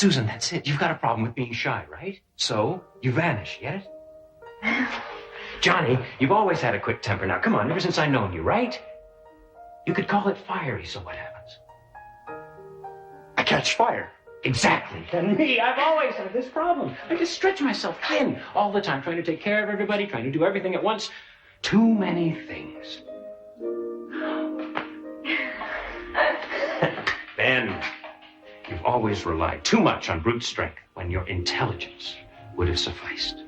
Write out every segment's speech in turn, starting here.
Susan, that's it. You've got a problem with being shy, right? So, you vanish, get it? Johnny, you've always had a quick temper. Now, come on, ever since I've known you, right? You could call it fiery, so what happens? I catch fire. Exactly. And me, I've always had this problem. I just stretch myself thin all the time, trying to take care of everybody, trying to do everything at once. Too many things. Ben, you've always relied too much on brute strength when your intelligence would have sufficed.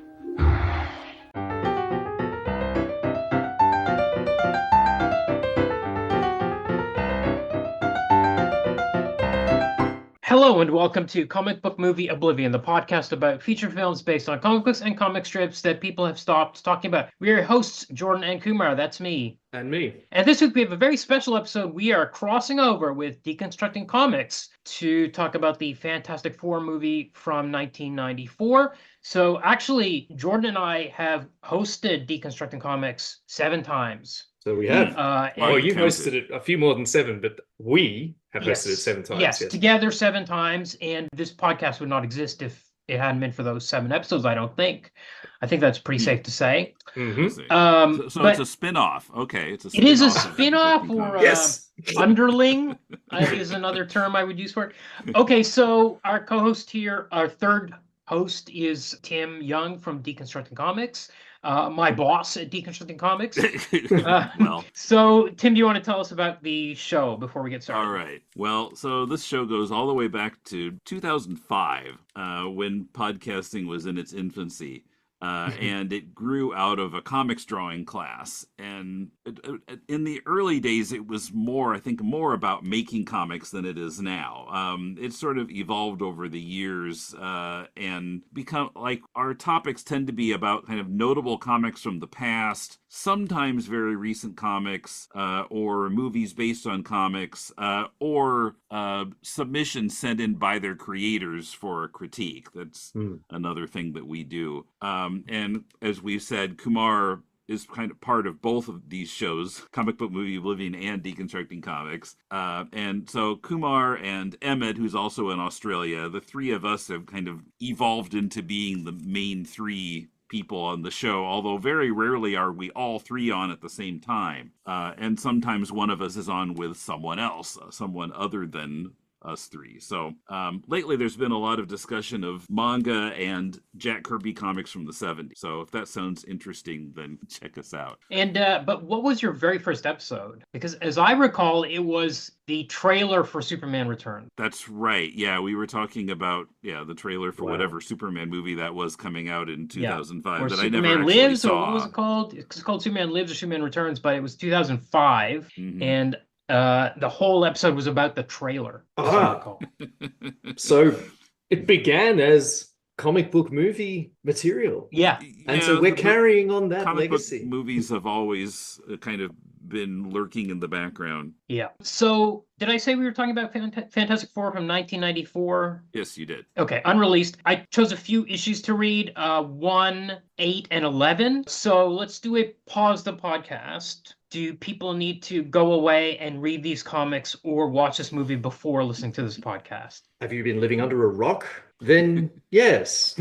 Hello and welcome to Comic Book Movie Oblivion, the podcast about feature films based on comic books and comic strips that people have stopped talking about. We are your hosts, Jordan and Kumar. That's me. And me. And this week we have a very special episode. We are crossing over with Deconstructing Comics to talk about the Fantastic Four movie from 1994. So actually, Jordan and I have hosted Deconstructing Comics 7 times. So we have. Well, you hosted it a few more than 7, but we have hosted it 7 times. Yes, together 7 times, and this podcast would not exist if it hadn't been for those 7 episodes, I don't think. I think that's pretty safe to say. Mm-hmm. So it's a spin-off. Okay, it's a spin-off. It is a spin-off, or yes. Underling is another term I would use for it. Okay, so our co-host here, our third host is Tim Young from Deconstructing Comics. My boss at Deconstructing Comics. So, Tim, do you want to tell us about the show before we get started? All right. Well, so this show goes all the way back to 2005, when podcasting was in its infancy. And it grew out of a comics drawing class. And in the early days, it was more about making comics than it is now. It sort of evolved over the years and become like our topics tend to be about kind of notable comics from the past, sometimes very recent comics, or movies based on comics, or submissions sent in by their creators for a critique. That's another thing that we do. And as we've said, Kumar is kind of part of both of these shows, Comic Book Movie Oblivion and Deconstructing Comics. And so Kumar and Emmett, who's also in Australia, the three of us have kind of evolved into being the main 3 people on the show, although very rarely are we all 3 on at the same time. And sometimes one of us is on with someone else, someone other than us 3. So lately there's been a lot of discussion of manga and Jack Kirby comics from the 70s. So if that sounds interesting, then check us out. And but what was your very first episode? Because as I recall, it was the trailer for Superman Returns. That's right. Yeah, we were talking about the trailer for whatever Superman movie that was coming out in 2005 or that Superman I never actually Lives, saw. Or what was it called? It's called Superman Lives or Superman Returns, but it was 2005, and the whole episode was about the trailer. So it began as comic book movie material. Yeah. And so we're carrying on that comic legacy. Book movies have always kind of been lurking in the background. Yeah. So did I say we were talking about Fantastic Four from 1994? Yes, you did. Okay, unreleased. I chose a few issues to read, 1, 8, and 11. So let's do a pause the podcast. Do people need to go away and read these comics or watch this movie before listening to this podcast? Have you been living under a rock? Then yes.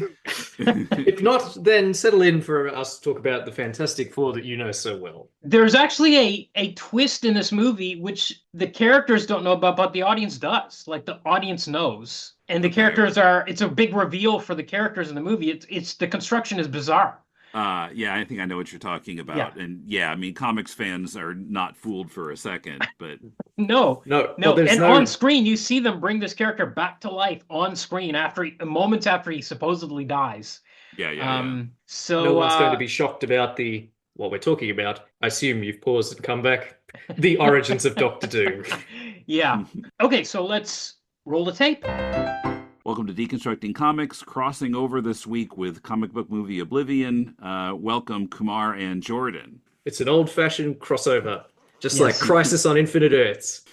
If not, then settle in for us to talk about the Fantastic Four that you know so well. There's actually a twist in this movie which the characters don't know about, but the audience does. Like, the audience knows. And the characters it's a big reveal for the characters in the movie. It's the construction is bizarre. Yeah, I think I know what you're talking about. Yeah. And yeah, I mean, comics fans are not fooled for a second, but... No. Well, and on screen, you see them bring this character back to life on screen moments after he supposedly dies. Yeah. So no one's going to be shocked about what we're talking about. I assume you've paused and come back. The origins of Doctor Doom. Yeah. Okay, so let's roll the tape. Welcome to Deconstructing Comics, crossing over this week with Comic Book Movie Oblivion. Welcome, Kumar and Jordan. It's an old-fashioned crossover, just like Crisis on Infinite Earths.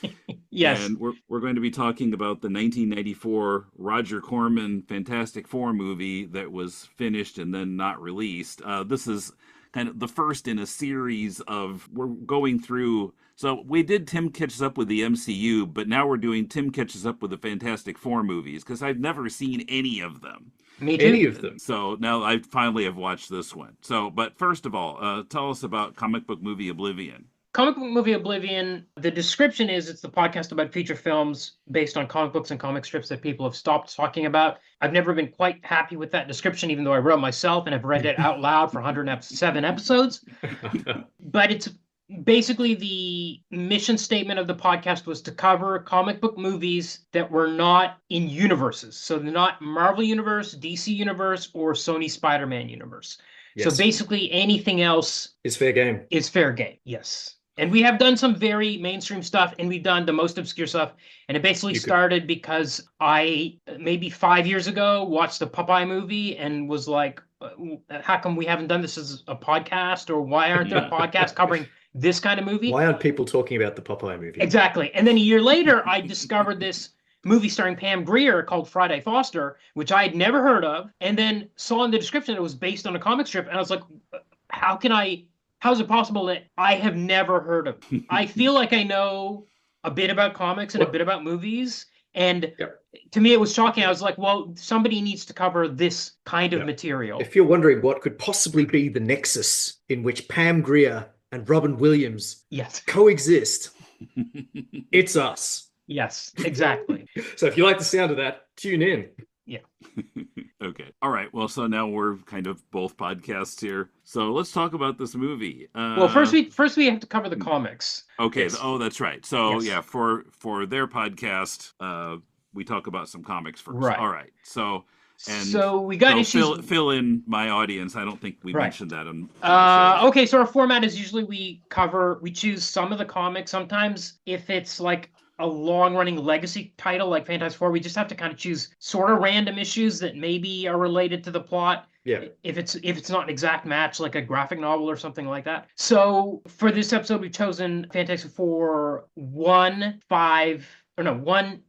Yes. And we're going to be talking about the 1994 Roger Corman Fantastic Four movie that was finished and then not released. This is kind of the first in a series of, we're going through. So we did Tim Catches Up with the MCU, but now we're doing Tim Catches Up with the Fantastic Four movies, because I've never seen any of them. Me too. Any of them. So now I finally have watched this one. So, but first of all, tell us about Comic Book Movie Oblivion. Comic Book Movie Oblivion, the description is it's the podcast about feature films based on comic books and comic strips that people have stopped talking about. I've never been quite happy with that description, even though I wrote myself and have read it out loud for 107 episodes. But it's basically the mission statement of the podcast was to cover comic book movies that were not in universes. So they're not Marvel Universe, DC Universe, or Sony Spider-Man Universe. Yes. So basically anything else It's fair game. is fair game, yes. And we have done some very mainstream stuff, and we've done the most obscure stuff. And it basically started because I, maybe 5 years ago, watched the Popeye movie and was like, how come we haven't done this as a podcast? Or why aren't there podcasts covering this kind of movie? Why aren't people talking about the Popeye movie? Exactly. And then a year later, I discovered this movie starring Pam Grier called Friday Foster, which I had never heard of, and then saw in the description it was based on a comic strip. And I was like, how is it possible that I have never heard of? I feel like I know a bit about comics and a bit about movies. And to me, it was shocking. I was like, well, somebody needs to cover this kind of material. If you're wondering what could possibly be the nexus in which Pam Grier and Robin Williams coexist, it's us. Yes, exactly. So if you like the sound of that, tune in. Yeah. Okay. All right. Well, so now we're kind of both podcasts here. So let's talk about this movie. Well, first we have to cover the comics. Okay. Yes. Oh, that's right. So Yes. for their podcast, we talk about some comics first. Right. All right. So we got issues. Fill in my audience. I don't think we mentioned that on Okay, so our format is usually we choose some of the comics. Sometimes if it's like a long-running legacy title like Fantastic Four, we just have to kind of choose sort of random issues that maybe are related to the plot. Yeah. If it's not an exact match, like a graphic novel or something like that. So for this episode, we've chosen Fantastic Four 1, 5, or no, 1,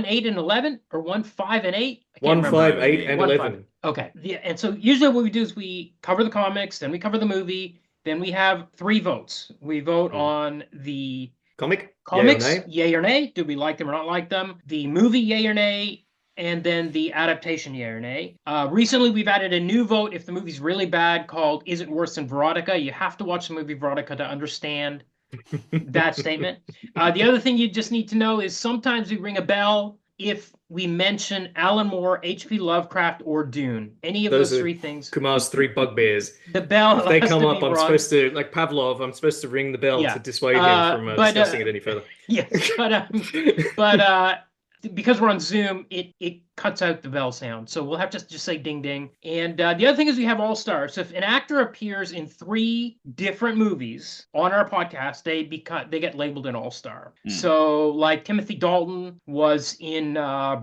8, and 11, or 1, 5, and 8. 1, 5, 8, and 1, 11. 5. Okay. Yeah, and so usually what we do is we cover the comics, then we cover the movie, then we have 3 votes. We vote on the comics, yay or nay. Do we like them or not like them? The movie, yay or nay, and then the adaptation, yay or nay. Recently, we've added a new vote if the movie's really bad called Is It Worse Than Veronica? You have to watch the movie Veronica to understand that statement. The other thing you just need to know is sometimes we ring a bell if we mention Alan Moore, H.P. Lovecraft, or Dune. Any of those 3 things. Kumar's 3 bugbears. The bell If they has come to up, be I'm rung. supposed to, like Pavlov, I'm supposed to ring the bell to dissuade him from discussing it any further. Yes, but because we're on Zoom, it cuts out the bell sound. So we'll have to just say ding ding. And the other thing is we have all stars. So if an actor appears in 3 different movies on our podcast, they get labeled an all-star. So like Timothy Dalton was in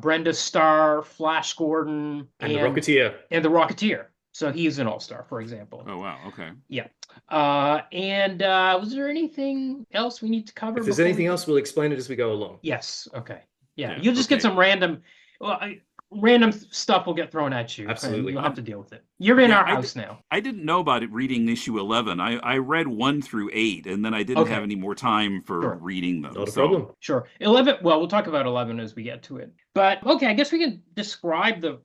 Brenda Starr, Flash Gordon, and The Rocketeer. And The Rocketeer. So he's an all-star, for example. Oh, wow. Okay. Yeah. And was there anything else we need to cover? If there's anything else, we'll explain it as we go along. Yes. Okay. Yeah. You'll just get some random stuff will get thrown at you. Absolutely. You'll have to deal with it. You're in our house now. I didn't know about it reading issue 11. I read 1 through 8, and then I didn't have any more time for reading them. Not a problem. Sure. 11. Well, we'll talk about 11 as we get to it. But okay, I guess we can describe the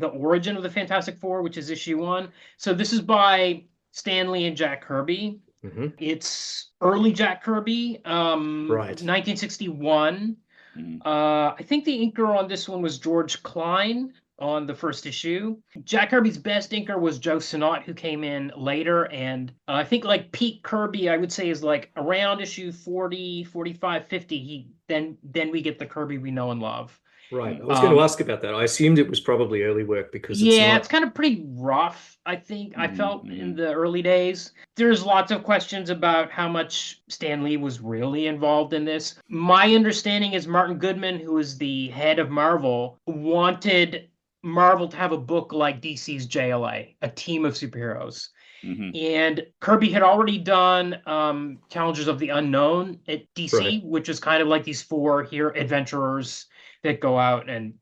origin of the Fantastic Four, which is issue 1. So this is by Stan Lee and Jack Kirby. Mm-hmm. It's early Jack Kirby, 1961. I think the inker on this one was George Klein on the first issue. Jack Kirby's best inker was Joe Sinnott, who came in later. And I think like Pete Kirby, I would say, is like around issue 40, 45, 50. Then we get the Kirby we know and love. Right. I was going to ask about that. I assumed it was probably early work because it's kind of pretty rough, I think. I felt in the early days. There's lots of questions about how much Stan Lee was really involved in this. My understanding is Martin Goodman, who is the head of Marvel, wanted Marvel to have a book like DC's JLA, a team of superheroes. And Kirby had already done Challengers of the Unknown at DC, which is kind of like these 4 here adventurers that go out and,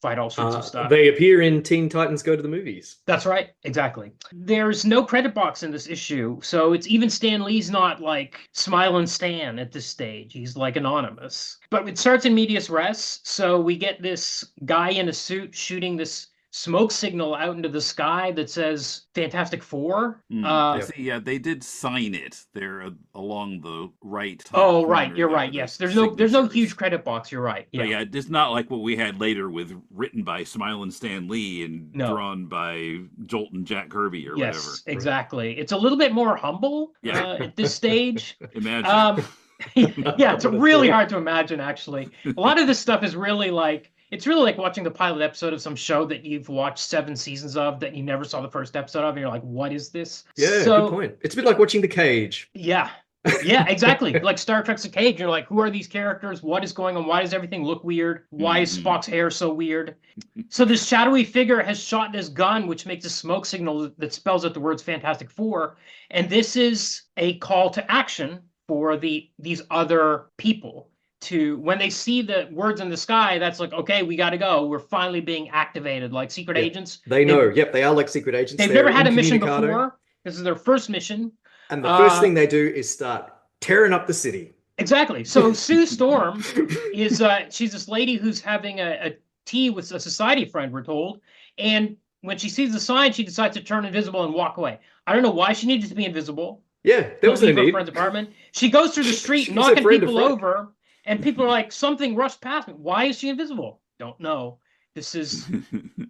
fight all sorts of stuff. They appear in Teen Titans Go to the Movies. That's right, exactly. There's no credit box in this issue, so it's even Stan Lee's not like Smilin' Stan at this stage. He's like anonymous. But it starts in medias res, so we get this guy in a suit shooting this smoke signal out into the sky that says Fantastic Four. See, they did sign it there along the right. Oh, right, you're right. Yes, there's no huge credit box. You're right. Yeah, yeah, it's not like what we had later with written by Smilin' Stan Lee and drawn by Jolton Jack Kirby or whatever. Yes, exactly. It's a little bit more humble at this stage. Imagine. Yeah, it's really hard to imagine. Actually, a lot of this stuff is really like. It's really like watching the pilot episode of some show that you've watched 7 seasons of that you never saw the first episode of, and you're like, what is this? Yeah, good point. It's a bit like watching The Cage. Yeah. Yeah, exactly. Like Star Trek's The Cage. You're like, who are these characters? What is going on? Why does everything look weird? Why is Spock's hair so weird? So this shadowy figure has shot this gun, which makes a smoke signal that spells out the words Fantastic Four. And this is a call to action for these other people. To when they see the words in the sky, that's like, okay, we got to go. We're finally being activated like secret agents. They know. They are like secret agents. They've never had a mission before. This is their first mission. And the first thing they do is start tearing up the city. Exactly. So Sue Storm is she's this lady who's having a tea with a society friend, we're told. And when she sees the sign, she decides to turn invisible and walk away. I don't know why she needed to be invisible. Yeah, there was no need. Her friend's apartment. She goes through the street knocking people over. And people are like, something rushed past me. Why is she invisible? Don't know. This is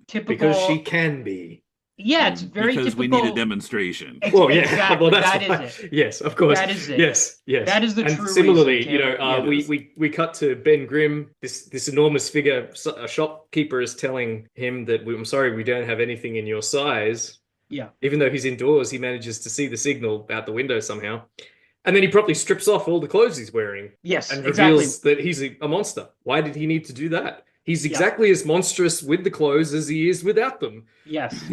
typical. Because she can be. Yeah, it's very because typical. We need a demonstration. Well, yeah. Exactly. Well, that is it. Yes, of course. That is it. Yes. That is the and true similarly, reason, we cut to Ben Grimm. This enormous figure. A shopkeeper is telling him that I'm sorry, we don't have anything in your size. Yeah. Even though he's indoors, he manages to see the signal out the window somehow. And then he promptly strips off all the clothes he's wearing. Yes, and reveals that he's a monster. Why did he need to do that? He's exactly as monstrous with the clothes as he is without them. Yes.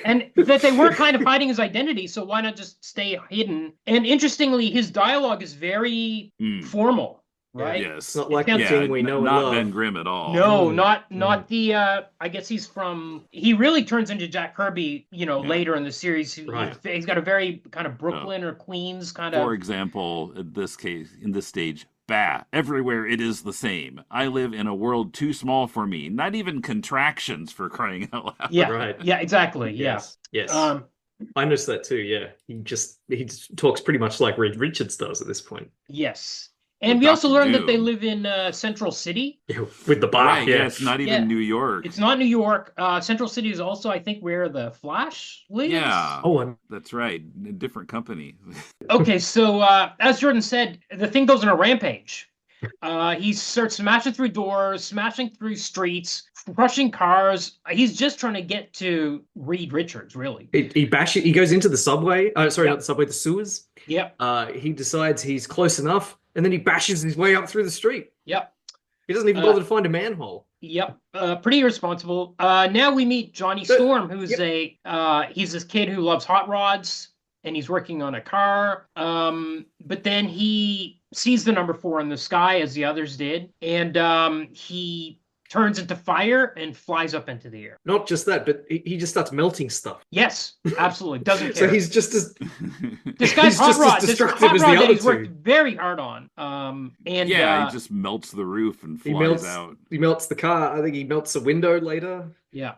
And that they were kind of hiding his identity, so why not just stay hidden? And interestingly, his dialogue is very formal. Right? Yes. It's not like the thing we know and love. Not Ben Grimm at all. No, not the I guess he really turns into Jack Kirby, later in the series. He's got a very kind of Brooklyn or Queens kind of. For example, in this stage, bah, everywhere it is the same. I live in a world too small for me. Not even contractions, for crying out loud. Yeah. Right. Yeah, exactly. Yes. I noticed that too, yeah. He talks pretty much like Reed Richards does at this point. Yes. And we also learned that they live in Central City. Yeah, with the bar. Right, yeah, it's not even New York. It's not New York. Central City is also, I think, where the Flash lives. Yeah. That's right. A different company. Okay, so as Jordan said, the thing goes on a rampage. He starts smashing through doors, smashing through streets, crushing cars. He's just trying to get to Reed Richards, really. He goes into the subway. Not the subway, the sewers. Yep. He decides he's close enough. And then he bashes his way up through the street. Yep. He doesn't even bother to find a manhole. Yep. Pretty irresponsible. Now we meet Johnny Storm, who's he's this kid who loves hot rods, and he's working on a car. But then he sees the number 4 in the sky, as the others did, and he turns into fire and flies up into the air. Not just that, but he just starts melting stuff. Yes, absolutely. Doesn't care. So he's just as this guy's hot rod. This hot rod that he's worked two. Very hard on. He just melts the roof and flies out. He melts the car. I think he melts a window later. Yeah.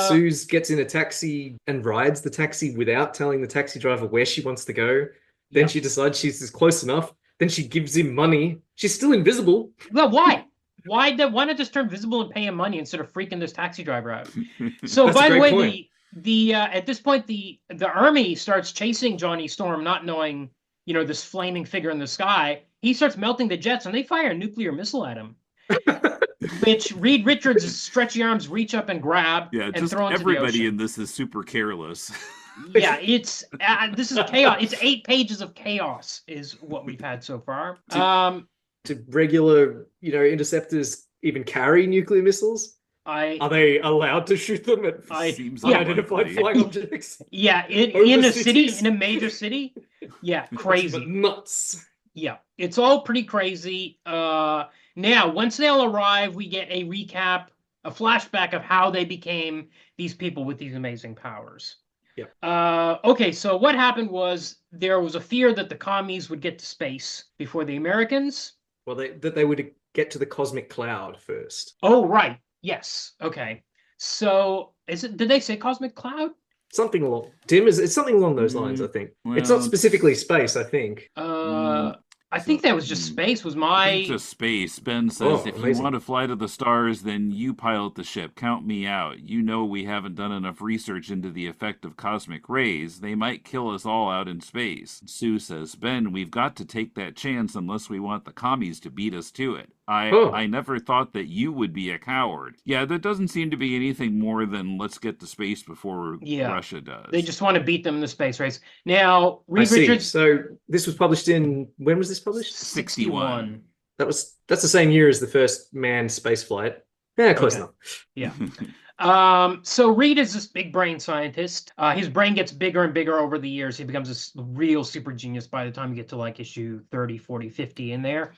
Suze gets in a taxi and rides the taxi without telling the taxi driver where she wants to go. Then she decides she's close enough. Then she gives him money. She's still invisible. Well, why? Why not just turn visible and pay him money instead of freaking this taxi driver out? So by the way, the at this point the army starts chasing Johnny Storm, not knowing this flaming figure in the sky. He starts melting the jets, and they fire a nuclear missile at him, which Reed Richards' stretchy arms reach up and grab. Yeah, and throw into the everybody ocean. in this is super careless. Yeah, it's this is chaos. It's 8 pages of chaos is what we've had so far. Do regular, interceptors even carry nuclear missiles? Are they allowed to shoot them at unidentified flying objects? Yeah, in a city, in a major city. Yeah, crazy. Nuts. Yeah, it's all pretty crazy. Now, once they all arrive, we get a recap a flashback of how they became these people with these amazing powers. Okay, so what happened was there was a fear that the commies would get to space before the Americans. Well, that they would get to the cosmic cloud first. Oh, right. Yes. Okay. So did they say cosmic cloud? Something along it's something along those lines, I think. Well, it's not specifically space, I think. I think that was just space. Was my I think just space. Ben says, if amazing. you want to fly to the stars, then you pilot the ship. Count me out. You know we haven't done enough research into the effect of cosmic rays. They might kill us all out in space. Sue says, Ben, we've got to take that chance unless we want the commies to beat us to it. I never thought that you would be a coward. Yeah, there doesn't seem to be anything more than let's get to space before Russia does. They just want to beat them in the space race. Now, Reed I Richards. see. So this was published when was this published? 61. That's the same year as the first manned space flight. Yeah, close enough. Yeah. So Reed is this big brain scientist. His brain gets bigger and bigger over the years. He becomes a real super genius by the time you get to like issue 30, 40, 50 in there.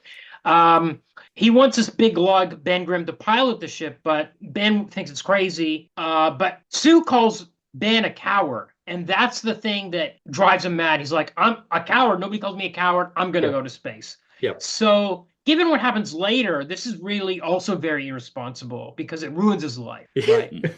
He wants this big lug, Ben Grimm, to pilot the ship, but Ben thinks it's crazy. But Sue calls Ben a coward. And that's the thing that drives him mad. He's like, I'm a coward. Nobody calls me a coward. I'm going to go to space. Yeah. So given what happens later, this is really also very irresponsible because it ruins his life. Right?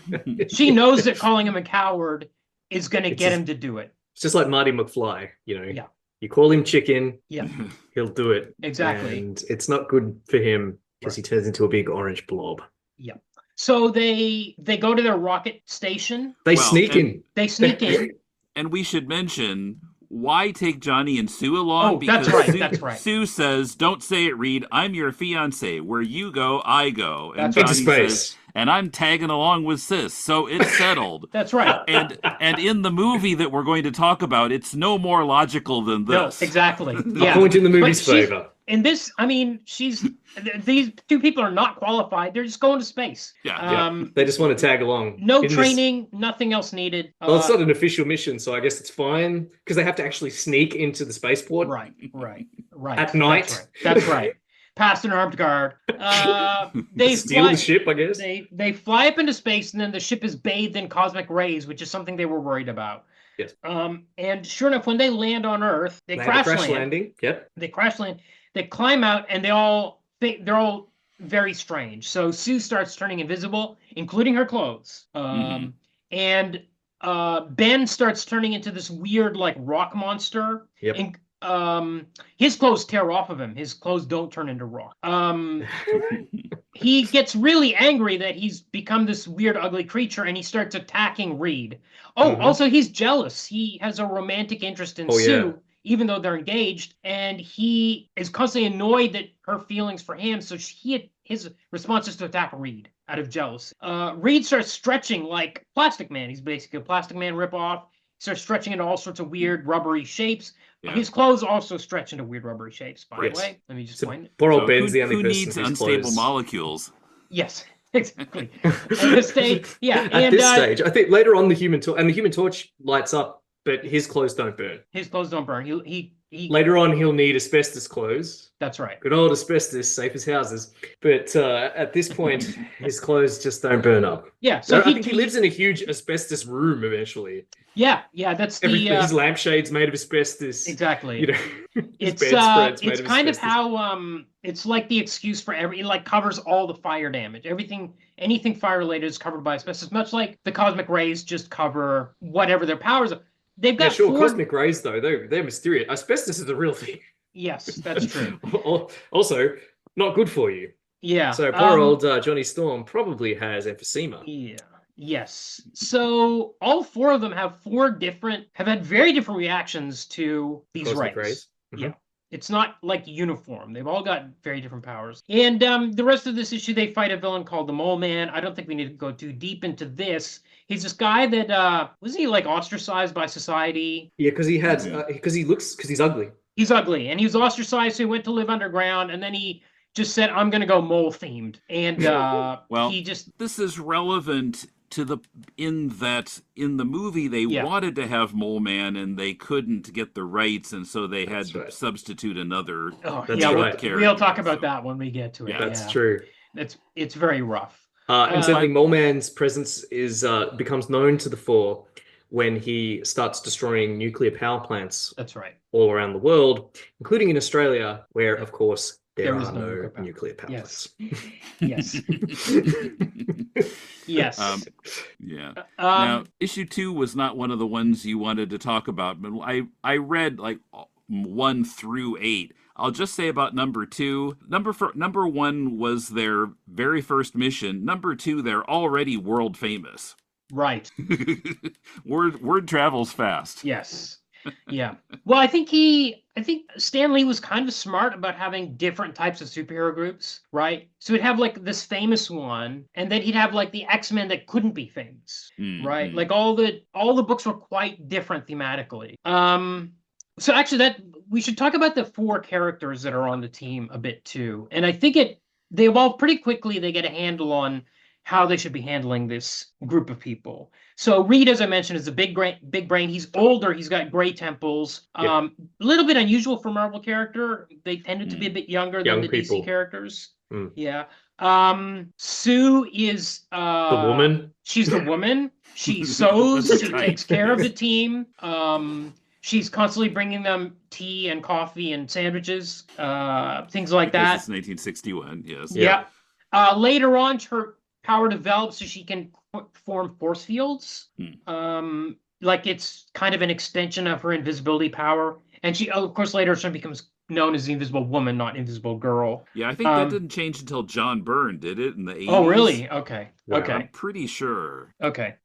She knows that calling him a coward is going to get him to do it. It's just like Marty McFly, Yeah. You call him chicken, Yeah. he'll do it. Exactly. And it's not good for him because he turns into a big orange blob. Yeah. So they go to their rocket station. They sneak in. They sneak in. And we should mention, why take Johnny and Sue along? Oh, that's right. Sue, That's right. Sue says, don't say it, Reed. I'm your fiance. Where you go, I go. And That's Johnny right. says, and I'm tagging along with Sis, so it's settled. That's right. And in the movie that we're going to talk about, it's no more logical than this. No, exactly. A point in the movie's favor. In this, I mean, these two people are not qualified. They're just going to space. Yeah. They just want to tag along. No training, nothing else needed. Well, it's not an official mission, so I guess it's fine because they have to actually sneak into the spaceport. Right. At night. That's right. Past an armed guard. They steal the ship, I guess. They fly up into space, and then the ship is bathed in cosmic rays, which is something they were worried about. Yes. And sure enough, when they land on Earth, they crash landing. Yep. They crash land. They climb out, and they're all very strange. So Sue starts turning invisible, including her clothes. And Ben starts turning into this weird, like, rock monster. Yep. And his clothes tear off of him. His clothes don't turn into rock. He gets really angry that he's become this weird, ugly creature, and he starts attacking Reed. Also, he's jealous. He has a romantic interest in Sue, even though they're engaged, and he is constantly annoyed that her feelings for him. So his response is to attack Reed out of jealousy. Reed starts stretching like Plastic Man. He's basically a Plastic Man ripoff. He starts stretching into all sorts of weird rubbery shapes. Yeah. His clothes also stretch into weird rubbery shapes, by the way. Let me just point it. Poor old Ben's the only who person needs whose unstable clothes... molecules? Yes, exactly. At this stage, At this stage, I think later on the Human Torch lights up, but his clothes don't burn. His clothes don't burn. He later on he'll need asbestos clothes. That's right. Good old asbestos, safe as houses. But at this point, his clothes just don't burn up. Yeah, so I think he lives in a huge asbestos room eventually. Yeah, that's his lampshades made of asbestos. Exactly. You know, it's kind of how it's like the excuse for it like covers all the fire damage. Anything fire related is covered by asbestos, much like the cosmic rays just cover whatever their powers are. They've got cosmic rays though, they're mysterious. Asbestos is a real thing. Yes, that's true. Also, not good for you. Yeah. So poor old Johnny Storm probably has emphysema. Yeah. Yes. So all four of them have had very different reactions to these cosmic rays. Mm-hmm. Yeah. It's not like uniform. They've all got very different powers. And the rest of this issue, they fight a villain called the Mole Man. I don't think we need to go too deep into this. He's this guy that wasn't he like ostracized by society? Yeah, because he's ugly. He's ugly, and he was ostracized, so he went to live underground, and then he just said, "I'm going to go mole themed." And this is relevant to in the movie they wanted to have Mole Man and they couldn't get the rights, and so they had to substitute another. That's right. We'll talk about that when we get to it. Yeah, that's true. It's very rough. And certainly Mole Man's presence is becomes known to the fore when he starts destroying nuclear power plants. That's right. All around the world, including in Australia, where, of course, there is are no nuclear power yes. plants. Yes. Yeah. Now, issue 2 was not one of the ones you wanted to talk about, but I read like 1 through 8. I'll just say about number 2. Number 1 was their very first mission. Number 2, they're already world famous. Right. Word travels fast. Yes. Yeah. Well, I think Stan Lee was kind of smart about having different types of superhero groups, right? So he'd have like this famous one, and then he'd have like the X-Men that couldn't be famous, right? Like all the books were quite different thematically. So actually we should talk about the 4 characters that are on the team a bit too. And I think they evolve pretty quickly. They get a handle on how they should be handling this group of people. So Reed, as I mentioned, is a big brain. He's older. He's got gray temples. A little bit unusual for Marvel character. They tended to be a bit younger than the people. DC characters. Yeah. Sue is the woman. She's the woman. She sews. She takes care of the team. She's constantly bringing them tea and coffee and sandwiches, things like that. It's 1961. Yes. Yeah. Later on, her power develops so she can form force fields. Like it's kind of an extension of her invisibility power. And she, of course, later she becomes known as the Invisible Woman, not Invisible Girl. Yeah, I think that didn't change until John Byrne did it in the 80s. Oh, really? Okay. Wow. Okay. I'm pretty sure. Okay.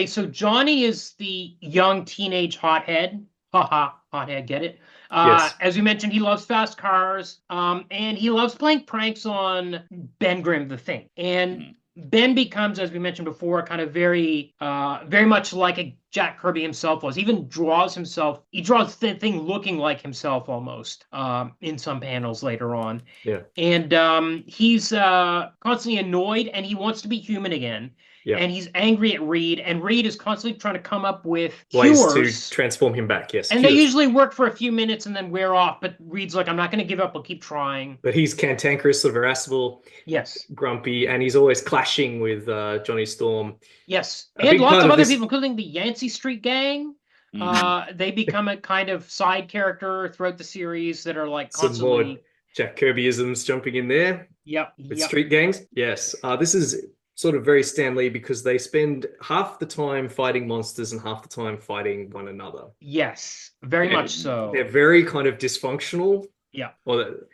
So Johnny is the young teenage hothead. Hothead, get it? Yes. As we mentioned, he loves fast cars, and he loves playing pranks on Ben Grimm, the Thing. And Ben becomes, as we mentioned before, kind of very much like a Jack Kirby himself was. He even draws the Thing looking like himself almost in some panels later on. Yeah. And he's constantly annoyed, and he wants to be human again. Yeah. And he's angry at Reed, and Reed is constantly trying to come up with ways cures to transform him back. Yes, and they usually work for a few minutes and then wear off. But Reed's like, I'm not going to give up. I'll keep trying. But he's cantankerous, sort of irascible, yes, grumpy, and he's always clashing with Johnny Storm. Yes, and lots of other people, including the Yancey Street Gang. They become a kind of side character throughout the series that are like constantly. Some more Jack Kirbyisms jumping in there. Yep. With street gangs. Yes. This is sort of very Stan Lee because they spend half the time fighting monsters and half the time fighting one another. Yes, very much so. They're very kind of dysfunctional. Yeah.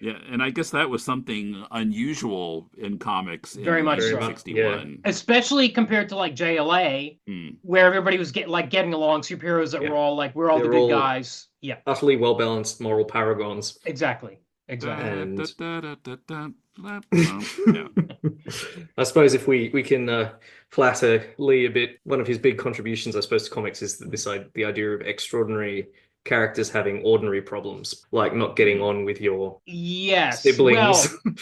Yeah, and I guess that was something unusual in comics very much so. 1961. Yeah. Especially compared to like JLA, where everybody was getting along, superheroes that were all like, we're all the good guys. Yeah. Utterly well-balanced moral paragons. Exactly. And I suppose if we can flatter Lee a bit, one of his big contributions, I suppose, to comics is the idea of extraordinary characters having ordinary problems, like not getting on with your siblings. Well,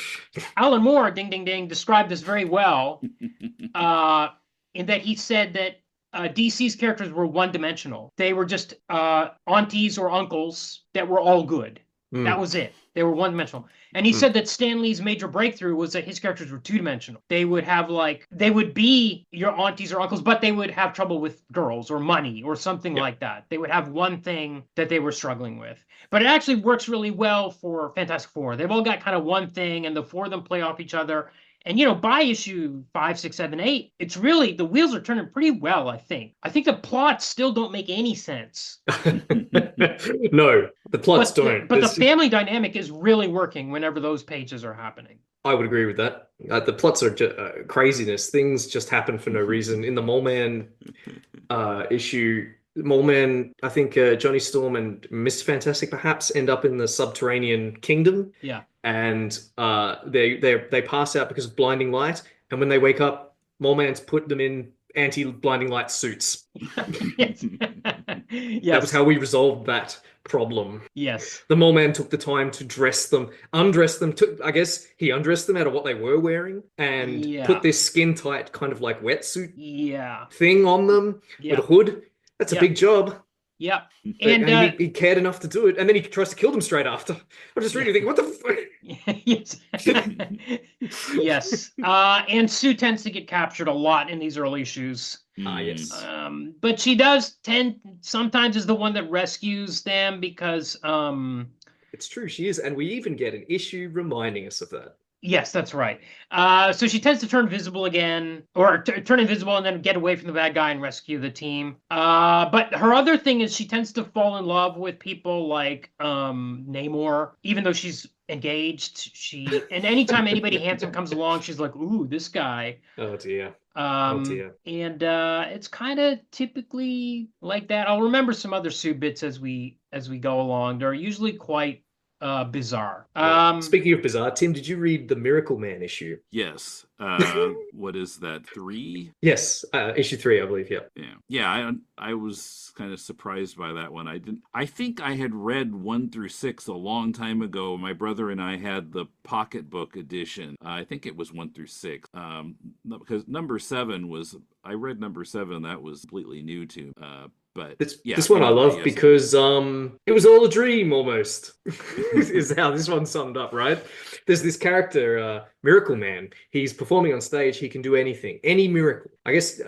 Alan Moore, ding, ding, ding, described this very well in that he said that DC's characters were one-dimensional. They were just aunties or uncles that were all good. That was it. They were one-dimensional. And he said that Stan Lee's major breakthrough was that his characters were two-dimensional. They would be your aunties or uncles, but they would have trouble with girls or money or something like that. They would have one thing that they were struggling with. But it actually works really well for Fantastic Four. They've all got kind of one thing, and the four of them play off each other. And, by issue 5, 6, 7, 8, it's really, the wheels are turning pretty well, I think. I think the plots still don't make any sense. No, the plots don't. But the family dynamic is really working whenever those pages are happening. I would agree with that. The plots are just craziness. Things just happen for no reason. In the Mole Man issue, Mole Man, I think Johnny Storm and Mr. Fantastic perhaps end up in the subterranean kingdom. Yeah. And they pass out because of blinding light. And when they wake up, Mole Man's put them in anti-blinding light suits. Yes. That was how we resolved that problem. Yes. The Mole Man took the time to undress them. I guess he undressed them out of what they were wearing and put this skin-tight kind of like wetsuit thing on them with a hood. That's a big job. Yep. And And he cared enough to do it, and then he tries to kill them straight after. I'm just reading, thinking, what the fuck? yes. Yes. And Sue tends to get captured a lot in these early issues. Yes. But she does sometimes is the one that rescues them because It's true, she is, and we even get an issue reminding us of that. yes, that's right. So she tends to turn visible again, or turn invisible and then get away from the bad guy and rescue the team. But her other thing is she tends to fall in love with people like Namor, even though she's engaged. And anytime anybody handsome comes along, she's like, "Ooh, this guy." Oh dear. And it's kind of typically like that. I'll remember some other Sue bits as we go along. They're usually quite bizarre. Speaking of bizarre, Tim, did you read the Miracle Man issue? Yes. What is that? 3? Yes, issue 3, I believe. Yeah. Yeah. I was kind of surprised by that one. I think I had read 1 through 6 a long time ago. My brother and I had the pocketbook edition. I think it was 1 through 6. Because number 7 was. I read number 7. That was completely new to. But this one I love because it was all a dream almost is how this one summed up, right? There's this character, Miracle Man. He's performing on stage. He can do anything, any miracle. I guess,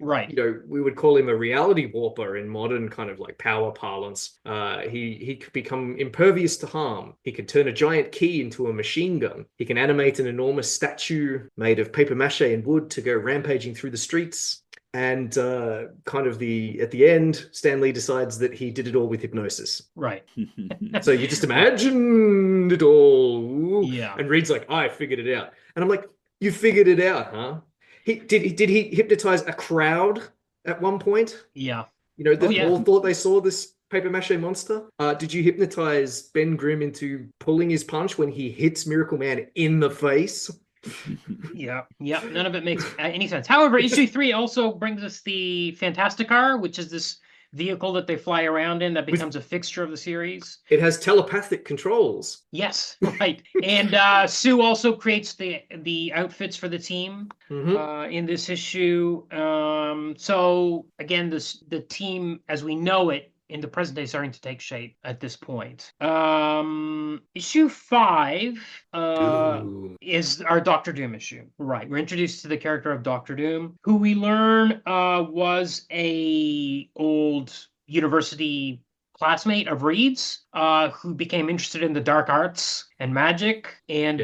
right. We would call him a reality warper in modern kind of like power parlance. He could become impervious to harm. He can turn a giant key into a machine gun. He can animate an enormous statue made of paper mache and wood to go rampaging through the streets. And kind of at the end, Stan Lee decides that he did it all with hypnosis. Right. So you just imagined it all. Yeah. And Reed's like, I figured it out. And I'm like, you figured it out, huh? Did he hypnotize a crowd at one point? Yeah. That all thought they saw this paper mache monster? Did you hypnotize Ben Grimm into pulling his punch when he hits Miracle Man in the face? Yeah, none of it makes any sense. However, issue 3 also brings us the Fantasticar, which is this vehicle that they fly around in that becomes a fixture of the series. It has telepathic controls. Yes, right. And Sue also creates the outfits for the team in this issue. So again, the team as we know it in the present day starting to take shape at this point. Issue 5 is our Doctor Doom issue. Right. We're introduced to the character of Doctor Doom, who we learn was a old university classmate of Reed's, who became interested in the dark arts and magic and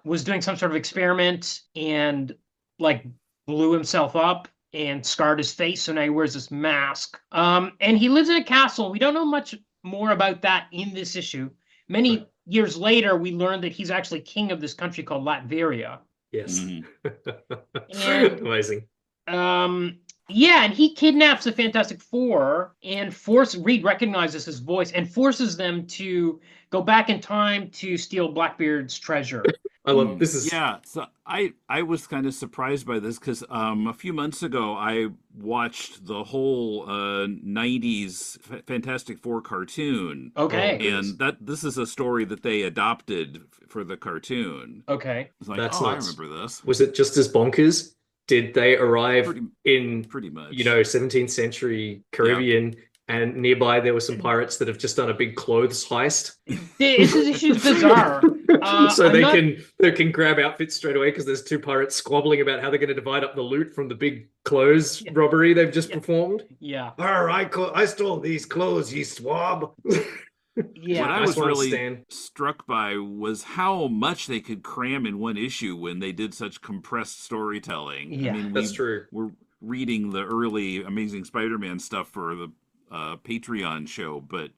was doing some sort of experiment and like blew himself up and scarred his face, so now he wears this mask. And he lives in a castle. We don't know much more about that in this issue. Many years later, we learned that he's actually king of this country called Latveria. Yes. And, amazing. And he kidnaps the Fantastic Four and Reed recognizes his voice and forces them to go back in time to steal Blackbeard's treasure. I love this. So I was kind of surprised by this because a few months ago I watched the whole 90s Fantastic Four cartoon. Okay. And this is a story that they adopted for the cartoon. Okay. It's like, That's I nice. remember this. Was it just as bonkers? Did they arrive in pretty much 17th century Caribbean and nearby there were some pirates that have just done a big clothes heist? This issue's bizarre. So they can grab outfits straight away because there's two pirates squabbling about how they're going to divide up the loot from the big clothes robbery they've just performed. Yeah. I stole these clothes, ye swab. Yeah. What I was really struck by was how much they could cram in one issue when they did such compressed storytelling. Yeah, I mean, that's true. We're reading the early Amazing Spider-Man stuff for the Patreon show, but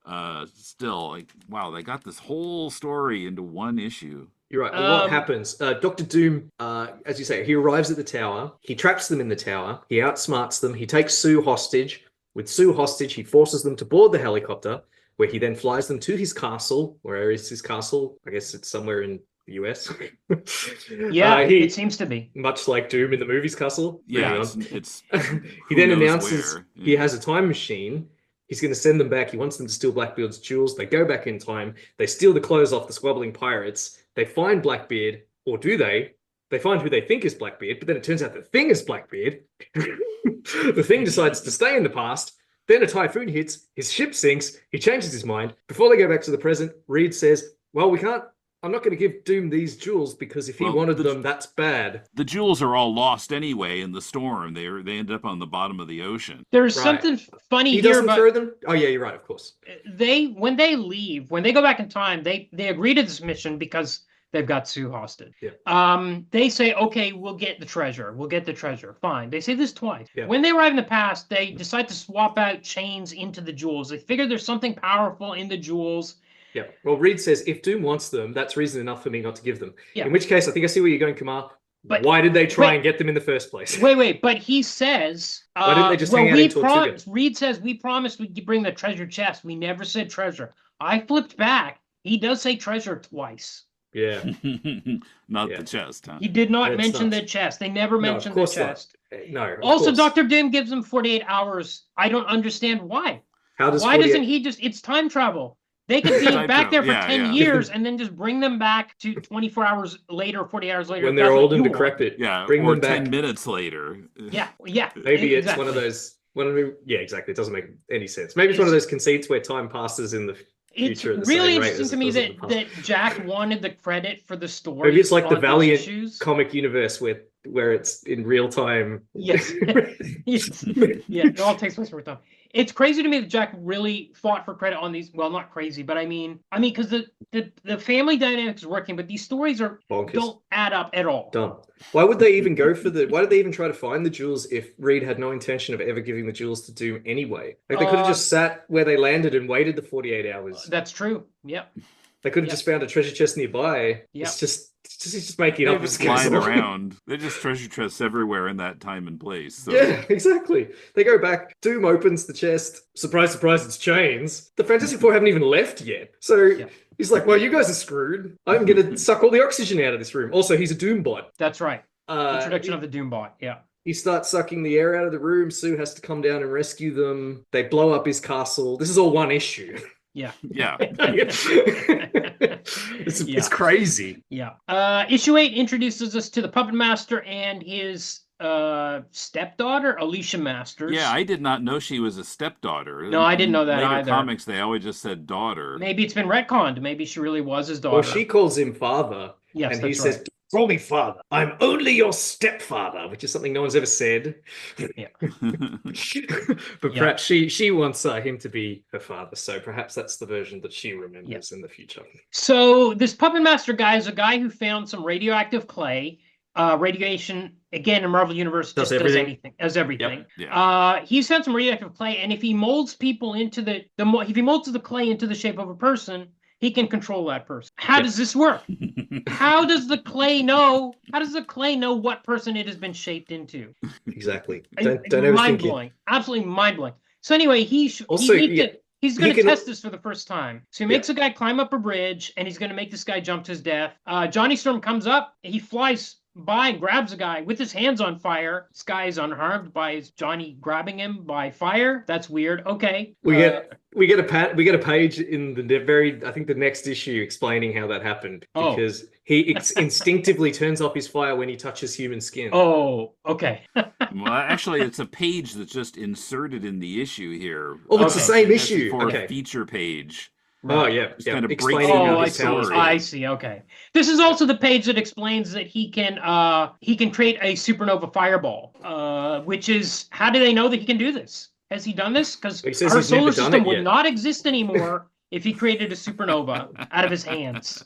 still, like, wow, they got this whole story into one issue. You're right. A lot happens. Dr. Doom, as you say, he arrives at the tower. He traps them in the tower. He outsmarts them. He takes Sue hostage. With Sue hostage, he forces them to board the helicopter, where he then flies them to his castle. Where is his castle? I guess it's somewhere in the US. It seems to be. Much like Doom in the movie's castle. Yeah, it's he then announces he has a time machine. He's going to send them back. He wants them to steal Blackbeard's jewels. They go back in time. They steal the clothes off the squabbling pirates. They find Blackbeard, or do they? They find who they think is Blackbeard, but then it turns out the Thing is Blackbeard. The Thing decides to stay in the past, Then a typhoon hits, his ship sinks, he changes his mind. Before they go back to the present, Reed says, well, I'm not going to give Doom these jewels because if he wanted them, that's bad. The jewels are all lost anyway in the storm. They ended up on the bottom of the ocean. There's something funny he here. Doesn't throw them? Oh, yeah, you're right, of course. When they leave, when they go back in time, they agree to this mission because they've got Sue hostage. Yeah. They say, okay, we'll get the treasure. We'll get the treasure. Fine. They say this twice. Yeah. When they arrive in the past, they decide to swap out chains into the jewels. They figure there's something powerful in the jewels. Yeah. Well, Reed says, if Doom wants them, that's reason enough for me not to give them. Yeah. In which case, I think I see where you're going, Kumar. But why did they try and get them in the first place? Wait. But he says... why didn't they just hang out in Tortuga? Reed says, we promised we'd bring the treasure chest. We never said treasure. I flipped back. He does say treasure twice. Yeah. Not the chest, huh? He did not mention the chest. They never mentioned the chest. No. Also, Dr. Doom gives them 48 hours. I don't understand why. Why doesn't he just... It's time travel. They could be back there for 10 years and then just bring them back to 24 hours later, 40 hours later. When they're old and decrepit. Yeah, bring or them back 10 minutes later. Yeah. Maybe it's one of those... yeah, exactly. It doesn't make any sense. Maybe it's one of those conceits where time passes in the future. It's really interesting to me that Jack wanted the credit for the story. Maybe it's like the Valiant comic universe where it's in real time. Yes. Yeah, it all takes place in real time. It's crazy to me that Jack really fought for credit on these. Well, not crazy, but I mean, because the family dynamic is working, but these stories don't add up at all. Dumb. Why would they even go for why did they even try to find the jewels if Reed had no intention of ever giving the jewels to Doom anyway? Like they could have just sat where they landed and waited the 48 hours. That's true. Yep. They could have just found a treasure chest nearby. Yep. It's just making up. Just flying around. They're just treasure chests everywhere in that time and place. So. Yeah, exactly. They go back. Doom opens the chest. Surprise, surprise, it's chains. The Fantastic Four haven't even left yet. So he's like, well, you guys are screwed. I'm going to suck all the oxygen out of this room. Also, he's a Doom bot. That's right. Introduction of the Doom bot. Yeah. He starts sucking the air out of the room. Sue has to come down and rescue them. They blow up his castle. This is all one issue. Yeah. It's crazy. Yeah. Issue 8 introduces us to the Puppet Master and his stepdaughter, Alicia Masters. Yeah, I did not know she was a stepdaughter. No, I didn't know that either. either. Comics, they always just said daughter. Maybe it's been retconned. Maybe she really was his daughter. Well, she calls him father. Yes, and he says, call me father. I'm only your stepfather, which is something no one's ever said. Yeah. But perhaps she wants him to be her father, so perhaps that's the version that she remembers in the future. So this Puppet Master guy is a guy who found some radioactive clay. Radiation, again, in Marvel Universe, does everything. Yep. Yeah. He's found some radioactive clay, and if he molds people into if he molds the clay into the shape of a person, he can control that person. How does this work? How does the clay know? How does the clay know what person it has been shaped into? Exactly. Don't ever mind blowing. Absolutely mind blowing. So anyway, he's going to test this for the first time. So he makes a guy climb up a bridge, and he's going to make this guy jump to his death. Johnny Storm comes up. He flies by and grabs a guy with his hands on fire. This guy is unharmed by Johnny grabbing him by fire. That's weird. Okay. We get a page in the next issue explaining how that happened, because he instinctively turns off his fire when he touches human skin. Oh, okay. Well, actually, it's a page that's just inserted in the issue here. Oh, it's the same issue. For a feature page. Oh, yeah. Kind of explaining how I see. Okay. This is also the page that explains that he can create a supernova fireball, which is, how do they know that he can do this? Has he done this? Because our solar system would not exist anymore if he created a supernova out of his hands.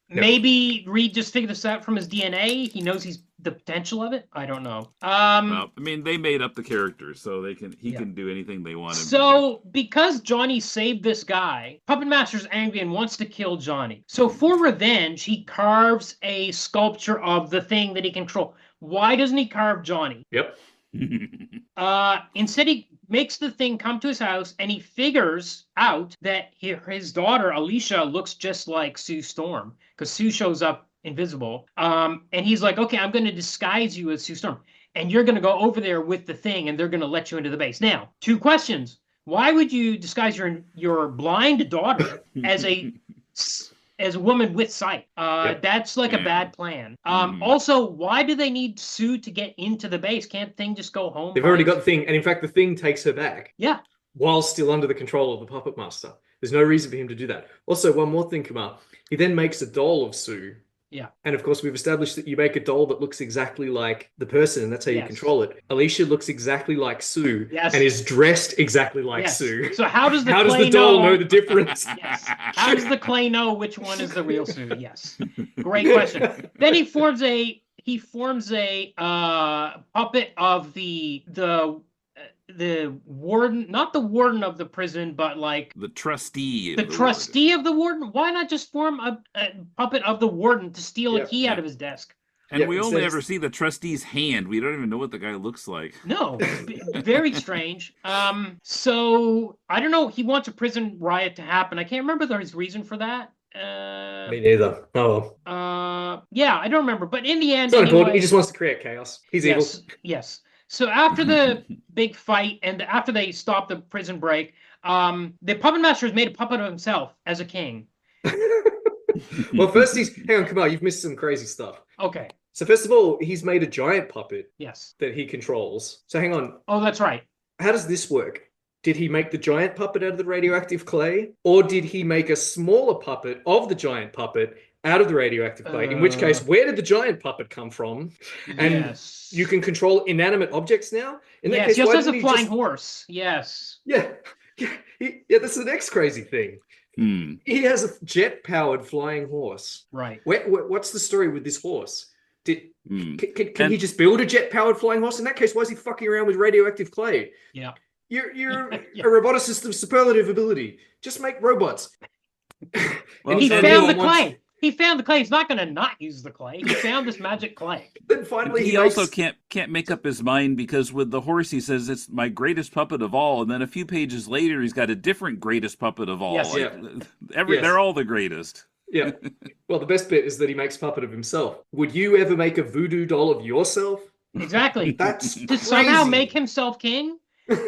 Maybe Reed just figured this out from his DNA. He knows the potential of it. I don't know. Well, I mean, they made up the characters, so he can do anything they want him to do. So, because Johnny saved this guy, Puppet Master's angry and wants to kill Johnny. So, for revenge, he carves a sculpture of the thing that he can control. Why doesn't he carve Johnny? Yep. Instead, he makes the thing come to his house, and he figures out that his daughter, Alicia, looks just like Sue Storm, because Sue shows up invisible. And he's like, okay, I'm going to disguise you as Sue Storm, and you're going to go over there with the thing, and they're going to let you into the base. Now, 2 questions. Why would you disguise your blind daughter as as a woman with sight. That's like a bad plan. Also, why do they need Sue to get into the base? Can't Thing just go home? They've already got the Thing, and in fact, the Thing takes her back. Yeah. While still under the control of the Puppet Master. There's no reason for him to do that. Also, one more thing, Kumar. He then makes a doll of Sue. Yeah. And of course, we've established that you make a doll that looks exactly like the person, and that's how you control it. Alicia looks exactly like Sue and is dressed exactly like Sue. So how does the how does the doll know the difference? Yes. How does the clay know which one is the real Sue? Yes. Great question. Then he forms a puppet of the warden, not the warden of the prison, but like the trustee. The trustee of the warden. Why not just form a puppet of the warden to steal a key out of his desk? And we only ever see the trustee's hand. We don't even know what the guy looks like. No, very strange. So I don't know. He wants a prison riot to happen. I can't remember his reason for that. Me neither. Oh. Yeah, I don't remember. But in the end, it's not important. He just wants to create chaos. He's evil. Yes. So after the big fight and after they stop the prison break, the puppet master has made a puppet of himself as a king. Well, first hang on, Kumar, you've missed some crazy stuff. Okay. So first of all, he's made a giant puppet. Yes. That he controls. So hang on. Oh, that's right. How does this work? Did he make the giant puppet out of the radioactive clay? Or did he make a smaller puppet of the giant puppet out of the radioactive clay? In which case, where did the giant puppet come from? And you can control inanimate objects now? In that case, he also has a flying horse. Yes. Yeah. That's the next crazy thing. He has a jet-powered flying horse. Right. What's the story with this horse? Can he just build a jet-powered flying horse? In that case, why is he fucking around with radioactive clay? Yeah. You're a roboticist of superlative ability. Just make robots. Well, he found the clay. He found the clay. He's not going to not use the clay. He found this magic clay. Then finally, he also can't make up his mind, because with the horse, he says it's my greatest puppet of all, and then a few pages later, he's got a different greatest puppet of all. Yes. They're all the greatest. Yeah. Well, the best bit is that he makes puppet of himself. Would you ever make a voodoo doll of yourself? Exactly. That's to somehow make himself king.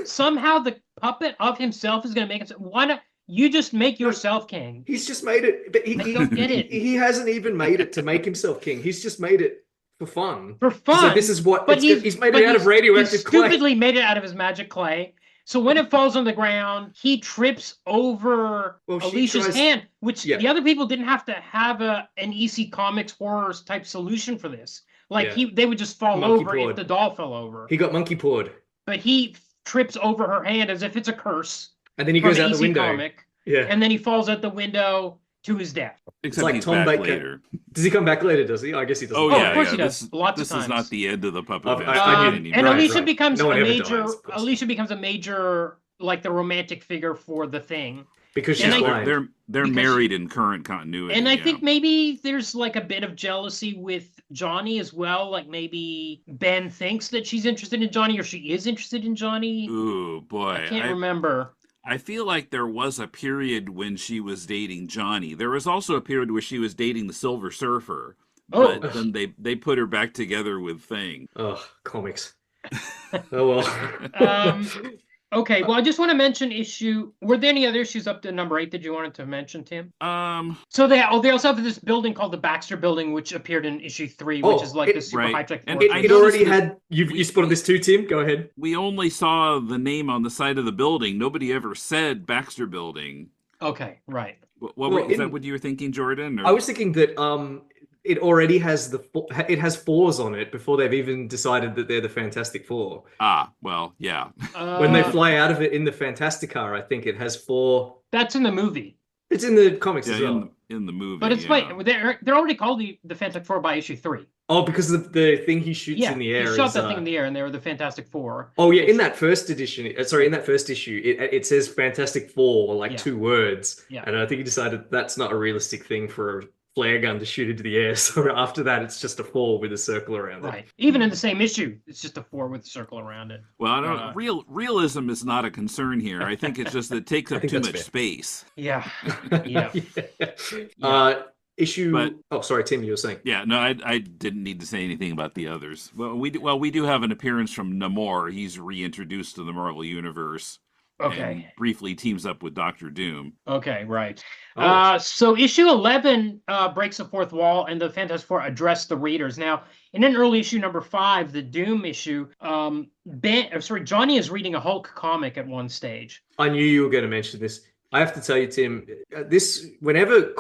Somehow the puppet of himself is going to make himself. Why not? You just make yourself king. He's just made it, but I don't get it. He hasn't even made it to make himself king. He's just made it for fun. For fun. So this is what he's made it out of radioactive clay. Stupidly made it out of his magic clay. So when it falls on the ground, he trips over Alicia's hand, which the other people didn't have to have an EC Comics horror type solution for this. Like they would just fall over if the doll fell over. He got monkey pawed. But he trips over her hand as if it's a curse. And then he goes out the window. Comic, and then he falls out the window to his death. Except he's back later. Does he come back later, does he? I guess he doesn't. Oh, yeah, of course he does. Lots of times. This is not the end of the puppet. And Alicia becomes a major. Alicia becomes a major, like the romantic figure for the Thing. Because she's blind. They're married in current continuity. And I think maybe there's like a bit of jealousy with Johnny as well. Like maybe Ben thinks that she's interested in Johnny, or she is interested in Johnny. Ooh, boy. I can't remember. I feel like there was a period when she was dating Johnny. There was also a period where she was dating the Silver Surfer. But then they put her back together with Thing. Ugh, comics. Oh, well. Okay, well, I just want to mention were there any other issues up to number 8 that you wanted to mention, Tim? So they also have this building called the Baxter Building, which appeared in issue 3, which is like this super high-tech fortress. And it already had... You spotted this too, Tim? Go ahead. We only saw the name on the side of the building. Nobody ever said Baxter Building. Okay, right. Is that what you were thinking, Jordan? Or? I was thinking that... it already has it has 4s on it before they've even decided that they're the Fantastic Four. Well, yeah. When they fly out of it in the Fantastic Car, I think it has 4. That's in the movie. It's in the comics as well. In the movie. But it's wait, they're already called the Fantastic Four by issue 3. Oh, because the thing he shoots in the air. He shot that thing in the air, and they were the Fantastic Four. Oh yeah, in that first edition, in that first issue, it says Fantastic Four, like 2 words. Yeah. And I think he decided that's not a realistic thing for a flare gun to shoot into the air. So after that, it's just a 4 with a circle around it. Right. Even in the same issue, it's just a 4 with a circle around it. Well, I don't. Realism is not a concern here. I think it's just that it takes up too much space. Yeah. Sorry, Tim, you were saying. Yeah, no, I didn't need to say anything about the others. Well, we do have an appearance from Namor. He's reintroduced to the Marvel Universe. Okay. and briefly teams up with Doctor Doom. Okay, right. Oh. So issue 11 breaks the fourth wall, and the Fantastic Four address the readers. Now, in an early issue number 5, the Doom issue, Johnny is reading a Hulk comic at one stage. I knew you were going to mention this. I have to tell you, Tim, whenever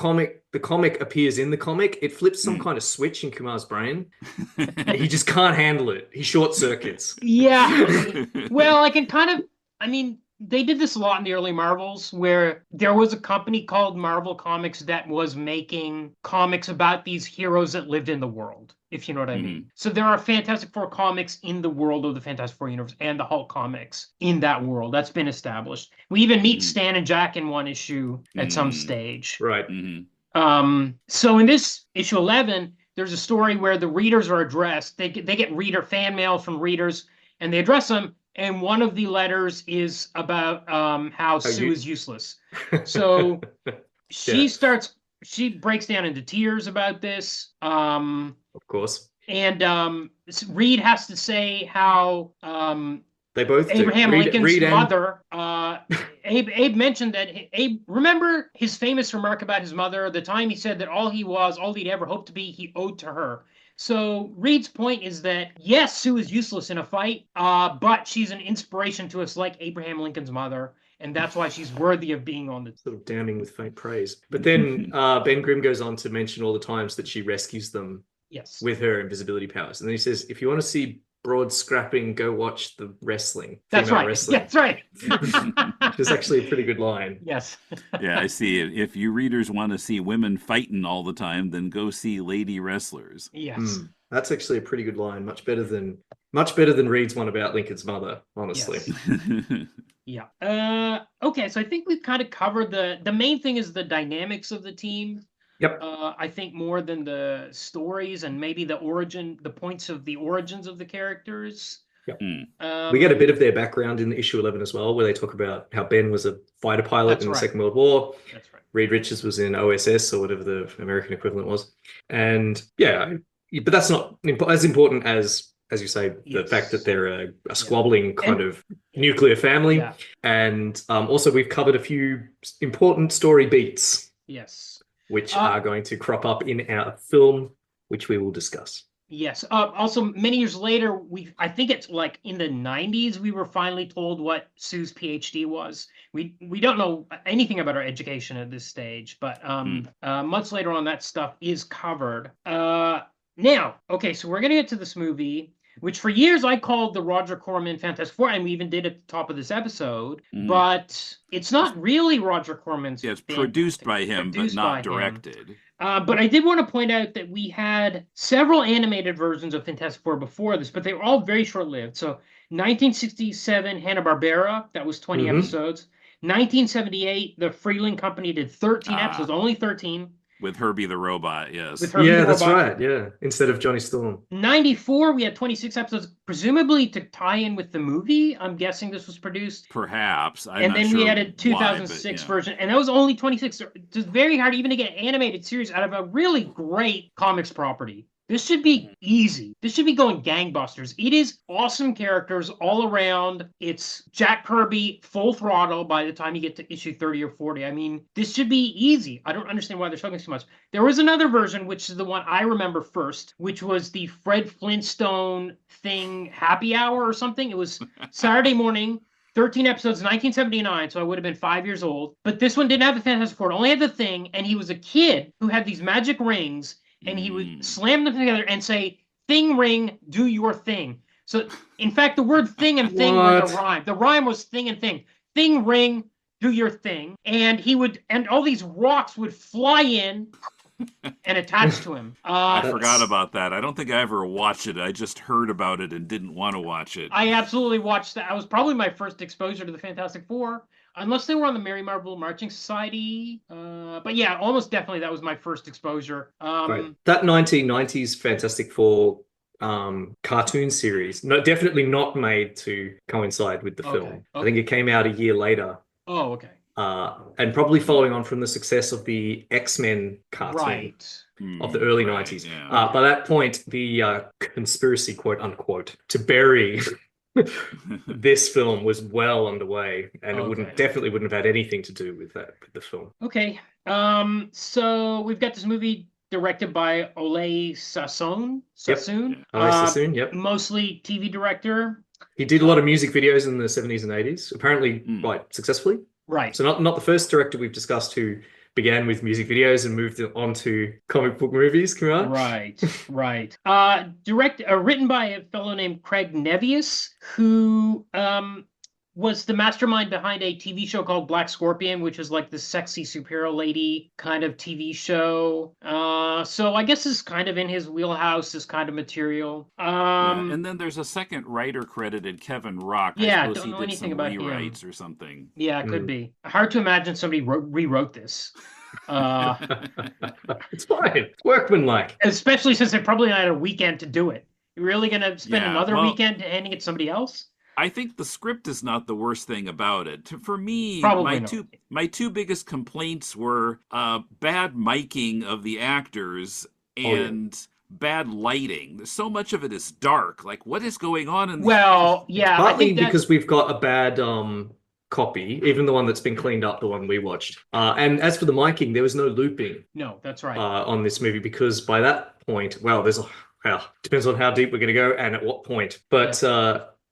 the comic appears in the comic, it flips some kind of switch in Kumar's brain. He just can't handle it. He short circuits. Yeah. Well, they did this a lot in the early Marvels, where there was a company called Marvel Comics that was making comics about these heroes that lived in the world, if you know what I mean. So there are Fantastic Four comics in the world of the Fantastic Four universe and the Hulk comics in that world. That's been established. We even meet Stan and Jack in one issue at some stage. Right. So in this issue 11, there's a story where the readers are addressed. They get reader fan mail from readers, and they address them. And one of the letters is about how Sue is useless. So she breaks down into tears about this. Of course. And Reed has to say how they both Abraham Lincoln's mother. Abe mentioned that remember his famous remark about his mother, the time he said that all he'd ever hoped to be, he owed to her. So Reed's point is that, yes, Sue is useless in a fight, but she's an inspiration to us like Abraham Lincoln's mother, and that's why she's worthy of being on the... Sort of damning with faint praise. But then Ben Grimm goes on to mention all the times that she rescues them with her invisibility powers. And then he says, if you want to see broad scrapping, go watch the wrestling. That's right. Wrestling. That's right. Which is actually a pretty good line. Yes. Yeah, I see it. If you readers want to see women fighting all the time, then go see lady wrestlers. Yes. That's actually a pretty good line. Much better than Reed's one about Lincoln's mother, honestly. Yes. Yeah. Okay, so I think we've kind of covered the main thing is the dynamics of the team. Yep. I think more than the stories and maybe the points of the origins of the characters. Yep. We get a bit of their background in issue 11 as well, where they talk about how Ben was a fighter pilot in the Second World War. That's right. Reed Richards was in OSS, or whatever the American equivalent was. And yeah, but that's not as important as you say, the fact that they're a squabbling kind of nuclear family. Yeah. And also we've covered a few important story beats. Yes. Which are going to crop up in our film, which we will discuss. Yes. Also, many years later, I think it's like in the 90s, we were finally told what Sue's PhD was. We don't know anything about her education at this stage, but months later on, that stuff is covered. Now, okay, so we're going to get to this movie, which for years I called the Roger Corman Fantastic Four, and we even did at the top of this episode, but it's not really Roger Corman's. Yeah, it's produced by him, but not directed. But I did want to point out that we had several animated versions of Fantastic Four before this, but they were all very short-lived. So 1967, Hanna-Barbera, that was 20 episodes. 1978, the Freeling Company did 13 episodes, only 13. With Herbie the Robot, yes. That's right, yeah. Instead of Johnny Storm. 94, we had 26 episodes, presumably to tie in with the movie. I'm guessing this was produced. Perhaps. And then we had a 2006 version, and that was only 26. It's very hard even to get an animated series out of a really great comics property. This should be easy. This should be going gangbusters. It is awesome characters all around. It's Jack Kirby full throttle by the time you get to issue 30 or 40. I mean, this should be easy. I don't understand why they're struggling so much. There was another version, which is the one I remember first, which was the Fred Flintstone Thing Happy Hour or something. It was Saturday morning. 13 episodes, 1979, so I would have been 5 years old. But this one didn't have the Fantastic Four. It only had the Thing, and he was a kid who had these magic rings, and he would slam them together and say, "Thing ring, do your thing." So, in fact, the word "thing" and "thing" were the rhyme. The rhyme was "thing" and "thing." Thing ring, do your thing. And all these rocks would fly in and attach to him. I forgot about that. I don't think I ever watched it. I just heard about it and didn't want to watch it. I absolutely watched that. It was probably my first exposure to the Fantastic Four. Unless they were on the Mary Marvel Marching Society. But yeah, almost definitely that was my first exposure. Right. That 1990s Fantastic Four cartoon series, definitely not made to coincide with the film. Okay. I think it came out a year later. Oh, okay. And probably following on from the success of the X-Men cartoon of the early 90s. Yeah. By that point, the conspiracy, quote unquote, to bury this film was well underway, and it Okay. wouldn't have had anything to do with the film. Okay. So we've got this movie directed by Oley Sassone. Yep. Sassoon. Oley Sassone, yep. Mostly TV director. He did a lot of music videos in the 70s and 80s, apparently quite successfully. Right. So not the first director we've discussed who began with music videos and moved on to comic book movies, Kumar. Right. Written by a fellow named Craig Nevius, who was the mastermind behind a TV show called Black Scorpion, which is like the sexy superhero lady kind of TV show. So I guess it's kind of in his wheelhouse, this kind of material. And then there's a second writer credited, Kevin Rock. Yeah, I suppose don't he know did anything some about rewrites him. or something. Yeah, it could be. Hard to imagine somebody rewrote this. It's fine. It's workmanlike. Especially since they probably had a weekend to do it. You're really going to spend another weekend handing it to somebody else? I think the script is not the worst thing about it. For me, Probably my two biggest complaints were bad miking of the actors and bad lighting. So much of it is dark. Like, what is going on in Well, yeah. Partly because we've got a bad copy, even the one that's been cleaned up, the one we watched. And as for the miking, there was no looping. No, that's right. On this movie, because by that point, depends on how deep we're going to go and at what point. But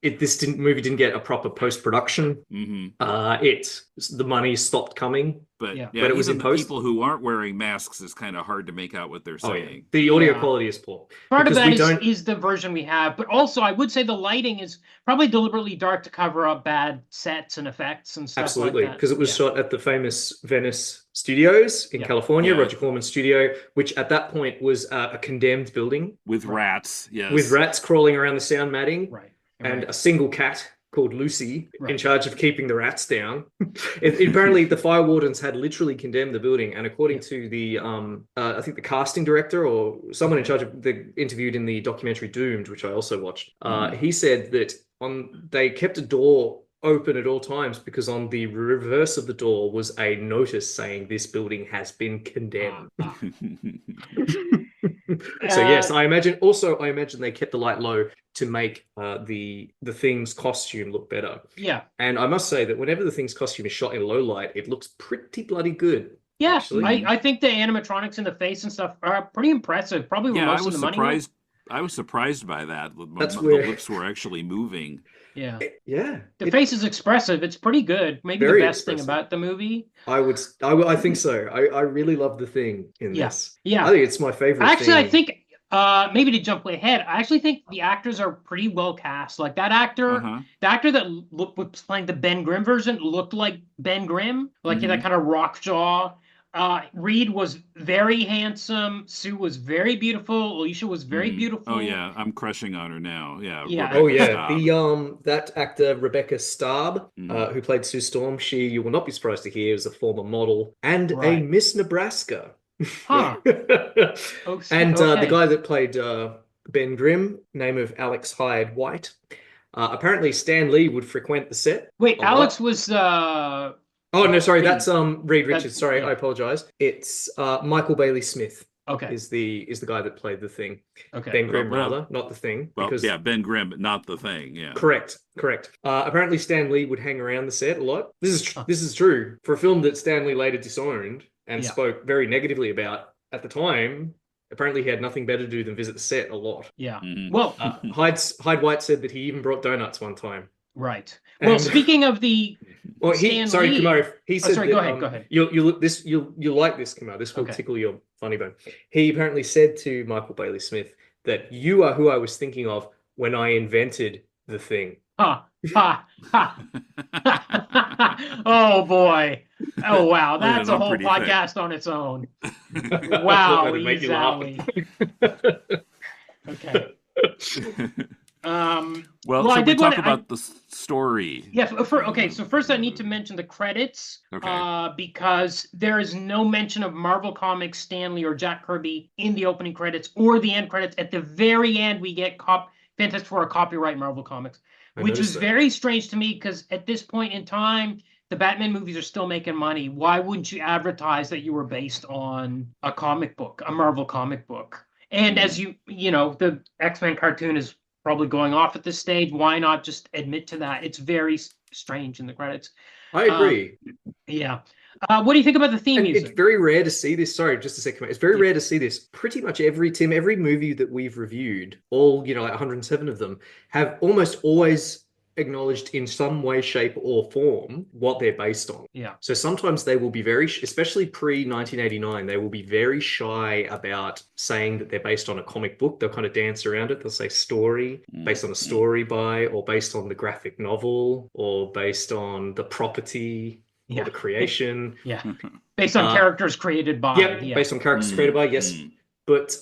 this movie didn't get a proper post-production. The money stopped coming. But but it was in post. People who aren't wearing masks is kind of hard to make out what they're saying. The audio quality is poor. Part of that is the version we have, but also I would say the lighting is probably deliberately dark to cover up bad sets and effects and stuff. Absolutely, like that. Because it was shot at the famous Venice Studios in California, Roger Corman studio, which at that point was a condemned building with rats. Yes, with rats crawling around the sound matting. Right. And a single cat called Lucy in charge of keeping the rats down. Apparently, the fire wardens had literally condemned the building, and according to the, I think the casting director or someone in charge of interviewed in the documentary Doomed, which I also watched, he said that they kept a door open at all times because on the reverse of the door was a notice saying this building has been condemned. So yes, I imagine they kept the light low to make the Thing's costume look better. Yeah. And I must say that whenever the Thing's costume is shot in low light, it looks pretty bloody good. Yeah, actually. I think the animatronics in the face and stuff are pretty impressive. Probably where most of the money went. I was surprised by that. That's the where lips were actually moving. Yeah. The face is expressive. It's pretty good. Maybe the best thing about the movie. I think so. I really love the Thing in this. Yeah. I think it's my favorite. Actually, thing. I think maybe to jump way ahead, I actually think the actors are pretty well cast. Like that actor, the actor that was playing the Ben Grimm version looked like Ben Grimm, like that kind of rock jaw. Reed was very handsome. Sue was very beautiful. Alicia was very beautiful. Oh yeah, I'm crushing on her now. Yeah. Staab. That actor Rebecca Staab, who played Sue Storm, you will not be surprised to hear, is a former model and a Miss Nebraska. Huh. And the guy that played Ben Grimm, name of Alex Hyde-White. Apparently Stan Lee would frequent the set. Wait, Alex was Oh no, sorry, that's Reed Richards. Sorry, I apologize. It's Michael Bailey Smith. Okay. Is the guy that played the Thing. Okay. Ben Grimm, rather, not the Thing. Well, Ben Grimm, but not the Thing. Yeah. Correct. Apparently, Stan Lee would hang around the set a lot. This is true for a film that Stan Lee later disowned and spoke very negatively about at the time. Apparently, he had nothing better to do than visit the set a lot. Yeah. Well, Hyde-White said that he even brought donuts one time. Right. Well, speaking of the Kumar. He said, go ahead. You'll like this, Kumar. This will tickle your funny bone. He apparently said to Michael Bailey Smith that you are who I was thinking of when I invented the Thing. Ha. Oh boy. Oh wow. That's a whole podcast on its own. Wow. Okay. Well, so we talk about the story. Yes. So first I need to mention the credits because there is no mention of Marvel Comics, Stan Lee, or Jack Kirby in the opening credits or the end credits. At the very end, we get Fantastic Four copyright Marvel Comics, which is very strange to me because at this point in time, the Batman movies are still making money. Why wouldn't you advertise that you were based on a comic book, a Marvel comic book? And as you know, the X-Men cartoon is probably going off at this stage. Why not just admit to that? It's very strange in the credits. I agree. Yeah. What do you think about the theme And music? it's very rare to see this. Sorry, just a second. It's very rare to see this. Pretty much every movie that we've reviewed, all, like 107 of them, have almost always acknowledged in some way, shape, or form what they're based on. Yeah. So sometimes they will be especially pre-1989, they will be very shy about saying that they're based on a comic book. They'll kind of dance around it. They'll say story, based on a story by, or based on the graphic novel, or based on the property, or the creation. Yeah. Based on characters created by. Yeah, based on characters created by, yes. But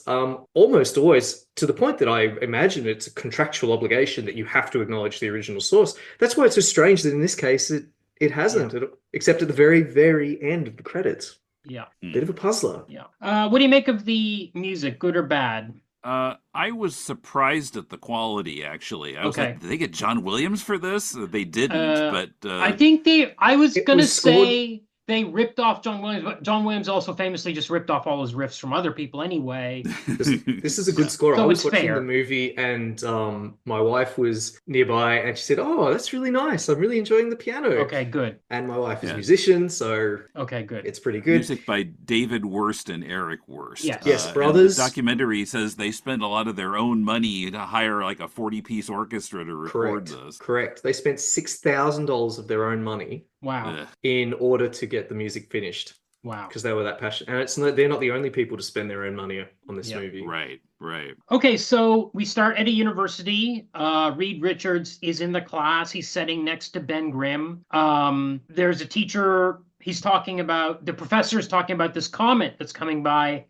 almost always, to the point that I imagine it's a contractual obligation that you have to acknowledge the original source. That's why it's so strange that in this case it hasn't, except at the very, very end of the credits. Yeah. Bit of a puzzler. Yeah. What do you make of the music, good or bad? I was surprised at the quality, actually. I was like, did they get John Williams for this? They didn't, but... I think I was going to say... They ripped off John Williams, but John Williams also famously just ripped off all his riffs from other people anyway. This is a good score. So I was watching fair. the movie and my wife was nearby and she said, "Oh, that's really nice. I'm really enjoying the piano." Okay, good. And my wife is a musician, so okay, good. It's pretty good. Music by David Wurst and Eric Wurst. Yes, brothers. The documentary says they spent a lot of their own money to hire like a 40-piece orchestra to record this. Correct. They spent $6,000 of their own money. Wow. In order to get the music finished. Wow. Because they were that passionate. And they're not the only people to spend their own money on this movie. Right. Okay, so we start at a university. Reed Richards is in the class. He's sitting next to Ben Grimm. There's a teacher. The professor is talking about this comet that's coming by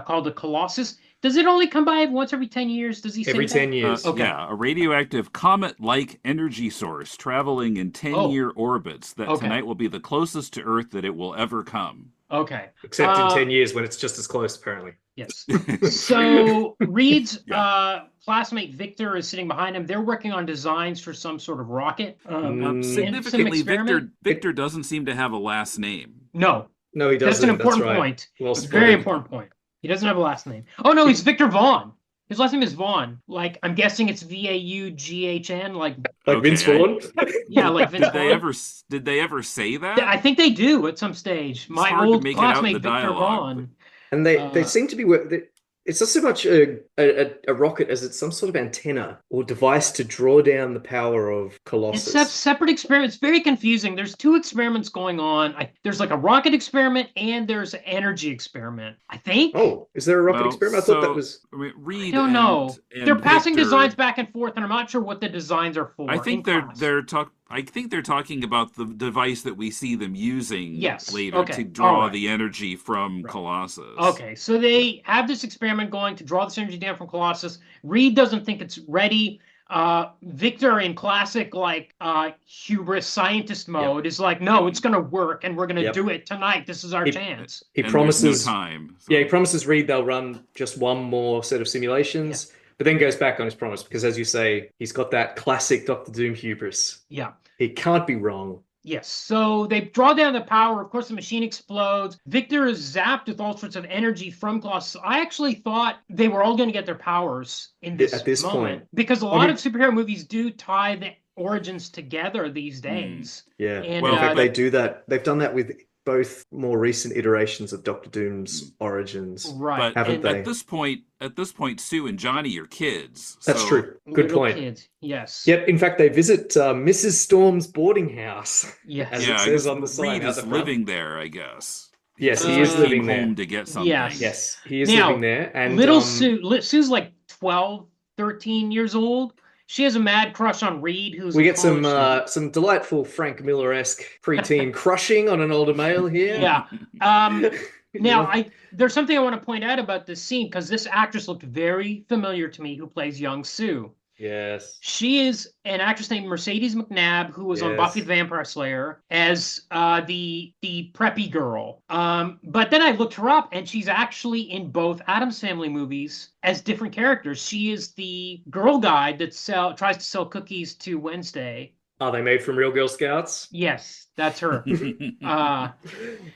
called the Colossus. Does it only come by once every 10 years? Does he say every 10 years? Okay. Yeah, a radioactive comet-like energy source traveling in 10-year orbits that tonight will be the closest to Earth that it will ever come. Okay. Except in 10 years when it's just as close, apparently. Yes. So Reed's classmate Victor is sitting behind him. They're working on designs for some sort of rocket. Significantly, Victor doesn't seem to have a last name. No, he doesn't. That's an important point. Well, it's a very important point. He doesn't have a last name. Oh, no, he's Victor Vaughn. His last name is Vaughn. Like, I'm guessing it's Vaughn, like Vince Vaughn? Yeah, like Vince Vaughn. Did they ever say that? I think they do at some stage. My old classmate, Victor Vaughn. And they seem to be... It's not so much a rocket as it's some sort of antenna or device to draw down the power of Colossus. It's separate experiments. It's very confusing. There's two experiments going on. There's like a rocket experiment and there's an energy experiment, I think. Oh, is there a rocket experiment? I thought that was... Reed I don't know. They're passing Victor... designs back and forth, and I'm not sure what the designs are for. I think they're talking about the device that we see them using later to draw the energy from Colossus. Okay, so they have this experiment going to draw this energy down from Colossus. Reed doesn't think it's ready. Victor, in classic hubris scientist mode, is like, no, it's going to work, and we're going to do it tonight. This is our chance. He promises time. So. Yeah, he promises Reed they'll run just one more set of simulations. Yeah. But then goes back on his promise because, as you say, he's got that classic Doctor Doom hubris. Yeah. He can't be wrong. Yes. So they draw down the power. Of course, the machine explodes. Victor is zapped with all sorts of energy from Colossus. I actually thought they were all going to get their powers at this moment. Because a lot of superhero movies do tie the origins together these days. Yeah. And, in fact, they do that. They've done that with both more recent iterations of Doctor Doom's origins, right? Haven't they? At this point, Sue and Johnny are kids. That's true. Good point. Kids. Yes. Yep. In fact, they visit Mrs. Storm's boarding house. Yes. As it says on the sign. Reed is living there, I guess. Yes, he is living there. Home to get something. Yes, he is living there. And little Sue's like 12, 13 years old. She has a mad crush on Reed, who's... We get some delightful Frank Miller-esque preteen crushing on an older male here. Yeah. Now, there's something I want to point out about this scene, because this actress looked very familiar to me, who plays young Sue. Yes. She is an actress named Mercedes McNab, who was on Buffy the Vampire Slayer as the preppy girl. But then I looked her up, and she's actually in both Addams Family movies as different characters. She is the girl guide that tries to sell cookies to Wednesday. Are they made from real Girl Scouts? Yes, that's her. Yes.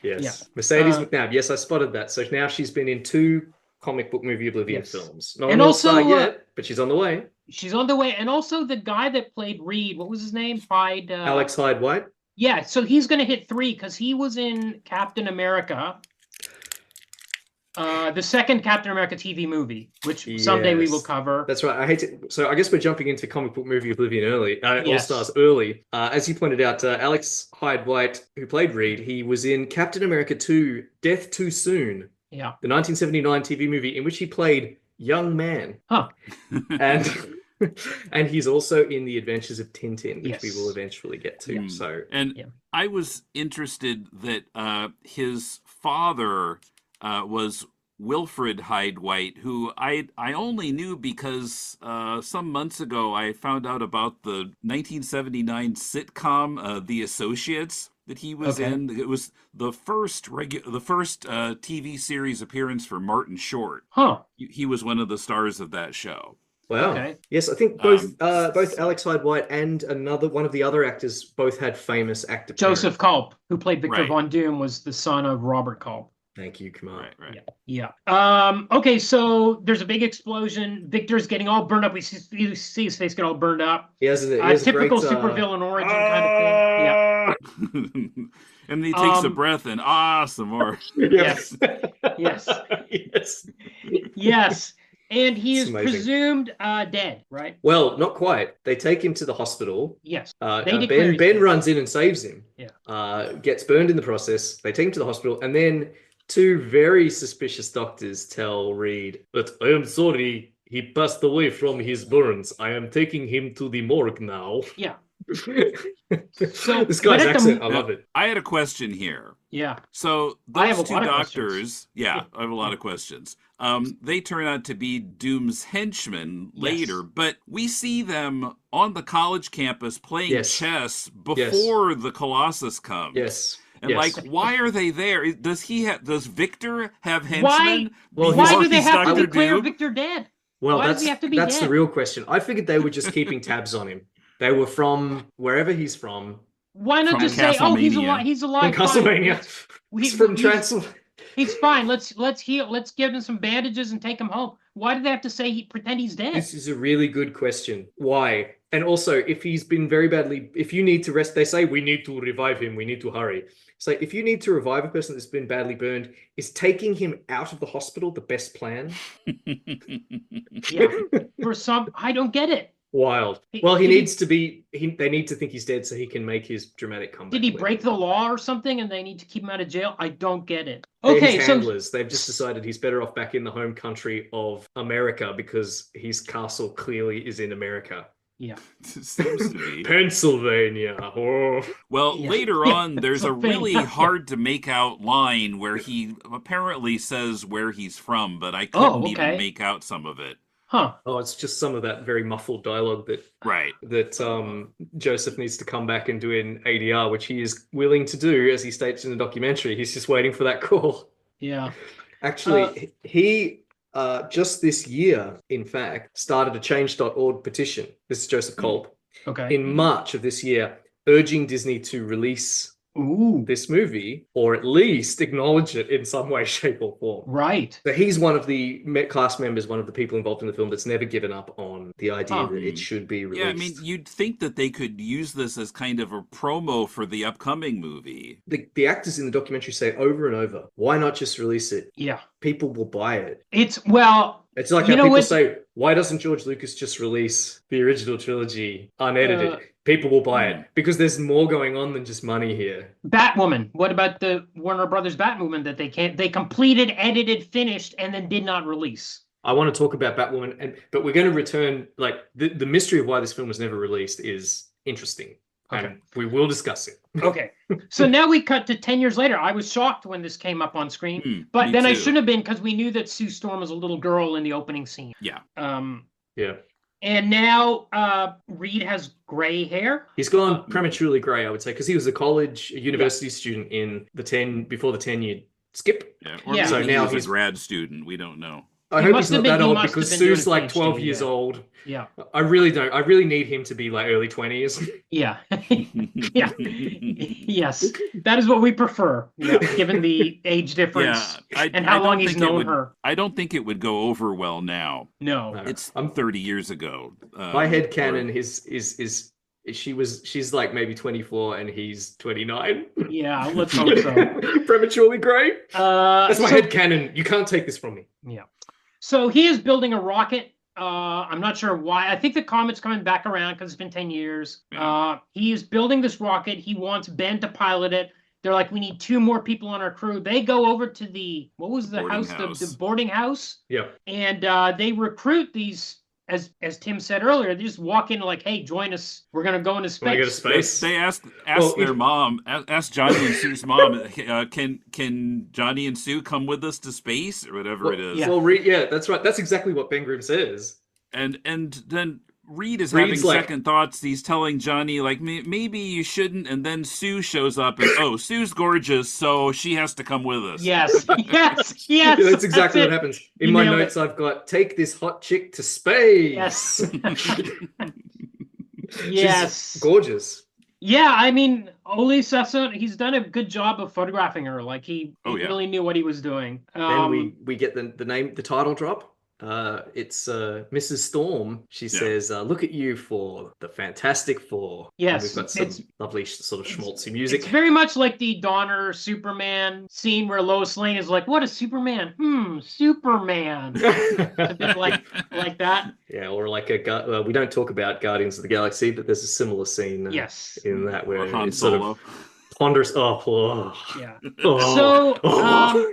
Yeah. Mercedes McNab. Yes, I spotted that. So now she's been in 2 comic book movie Oblivion films. Not and also, yet. but she's on the way. She's on the way. And also the guy that played Reed, what was his name? Alex Hyde-White. Yeah, so he's going to hit 3 because he was in Captain America. The second Captain America TV movie, which someday we will cover. That's right. I hate to. So I guess we're jumping into comic book movie Oblivion early. Yes. All Stars early. As you pointed out, Alex Hyde-White, who played Reed, he was in Captain America 2: Death Too Soon. Yeah. The 1979 TV movie in which he played young man. Huh. And he's also in The Adventures of Tintin, which Yes. we will eventually get to. Yeah. So I was interested that his father was Wilfred Hyde-White, who I only knew because some months ago I found out about the 1979 sitcom The Associates that he was in. It was the first TV series appearance for Martin Short. Huh. He was one of the stars of that show. wow. Okay. Yes, I think both Alex Hyde-White and one of the other actors both had famous actor Joseph parents. Culp, who played Victor Right. Von Doom, was the son of Robert Culp. Thank you, Kumar. Right. Yeah. Okay, so there's a big explosion. Victor's getting all burned up. We see his face get all burned up. He has a Typical great, supervillain origin kind of thing. Yeah. And then he takes a breath and some more. Yes. Yes. Yes. Yes. And he It's is amazing. presumed dead, right? Well, not quite. They take him to the hospital. Yes. Ben runs in and saves him. Yeah. Gets burned in the process. They take him to the hospital, and then 2 very suspicious doctors tell Reed that I am sorry, he passed away from his burns. I am taking him to the morgue now. Yeah. This guy's accent, I love it. I had a question here. Yeah. So I have those a 2 lot of doctors, I have a lot of questions. They turn out to be Doom's henchmen later, but we see them on the college campus playing chess before the Colossus comes. Yes. And why are they there? Does Victor have henchmen? Why? Well, Why do they have to Dr. declare Doom? Victor dead? Well, Why does he have to be that's the dead? real question. I figured they were just keeping tabs on him. They were from wherever he's from. Why not From just say, "Oh, he's Castlemania. alive. He's alive." From Castlevania. Fine. He's from Transylvania. He's fine. Let's heal. Let's give him some bandages and take him home. Why do they have to say pretend he's dead? This is a really good question. Why? And also, if he's been very badly, if you need to rest, they say we need to revive him. We need to hurry. So if you need to revive a person that's been badly burned, is taking him out of the hospital the best plan? Yeah. I don't get it. Wild. Well, he needs to be. They need to think he's dead so he can make his dramatic comeback. Did he later. break the law or something, and they need to keep him out of jail? I don't get it. They're Okay, his so handlers. They've just decided he's better off back in the home country of America because his castle clearly is in America. yeah. Seems to be. Pennsylvania. Oh. Well, Yeah. later on, there's a really Pennsylvania. hard to make out line where he apparently says where he's from, but I couldn't even make out some of it. Huh. Oh, it's just some of that very muffled dialogue Right. that Joseph needs to come back and do in ADR, which he is willing to do, as he states in the documentary. He's just waiting for that call. Yeah. Actually, he just this year, in fact, started a change.org petition. This is Joseph Culp. Okay. In March of this year, urging Disney to release this movie, or at least acknowledge it in some way, shape, or form. Right. So he's one of the cast members, one of the people involved in the film that's never given up on the idea that it should be released. Yeah, I mean, you'd think that they could use this as kind of a promo for the upcoming movie. The actors in the documentary say over and over, why not just release it? Yeah. People will buy it. It's It's like how people say, why doesn't George Lucas just release the original trilogy unedited? People will buy it because there's more going on than just money here. Batwoman. What about the Warner Brothers Batwoman that they completed, edited, finished, and then did not release? I want to talk about Batwoman, but we're going to return, like, the mystery of why this film was never released is interesting. Okay. And we will discuss it. Okay. So now we cut to 10 years later. I was shocked when this came up on screen, but me then I too. shouldn't have been because we knew that Sue Storm was a little girl in the opening scene. Yeah. Yeah. And now Reed has gray hair. He's gone prematurely grey, I would say, because he was a university student in before the 10-year skip. Yeah. Or Yeah. maybe So he now was he's a grad student. We don't know. I He hope must he's have not been- that he old must have because been doing Sue's a like 12 PhD, years yeah. old. Yeah. I really don't. I really need him to be like early 20s. Yeah. Yeah. Yes. That is what we prefer. Yeah. Given the age difference and how long he's known her. I don't think it would go over well now. No. It's 30 years ago. My head canon is she's like maybe 24 and he's 29. Yeah, let's hope so. Prematurely gray. That's my so- head canon. You can't take this from me. Yeah. So he is building a rocket. I'm not sure why. I think the comet's coming back around because it's been 10 years. Yeah. He is building this rocket. He wants Ben to pilot it. They're like, we need 2 more people on our crew. They go over to the, what was the Boarding house? house. The boarding house. Yeah. And they recruit these, as Tim said earlier, they just walk in like, hey, join us. We're going to go into Wanna go to space. space? They asked Well, their mom, asked Johnny and Sue's mom, can Johnny and Sue come with us to space or whatever it is? Yeah. Well, yeah, that's right. That's exactly what Ben Grimm says. And then Reed is Reed's having like- second thoughts. He's telling Johnny like maybe you shouldn't. And then Sue shows up and Sue's gorgeous, so she has to come with us. Yes. Yes. Yes. That's exactly what it. happens. In You my nailed notes, I've got take this hot chick to space. Yes. She's Yes. gorgeous. Yeah, I mean, Oley Sassone, he's done a good job of photographing her. Like he really knew what he was doing. Then we get the title drop. It's Mrs. Storm. She says, "Look at you for the Fantastic Four." Yes, and we've got some lovely sort of schmaltzy music. It's very much like the Donner Superman scene where Lois Lane is like, "What is Superman? Superman." A bit like that. Yeah, or like we don't talk about Guardians of the Galaxy, but there's a similar scene. Yes. In that where Han it's sort Solo. of ponderous. Yeah. Oh.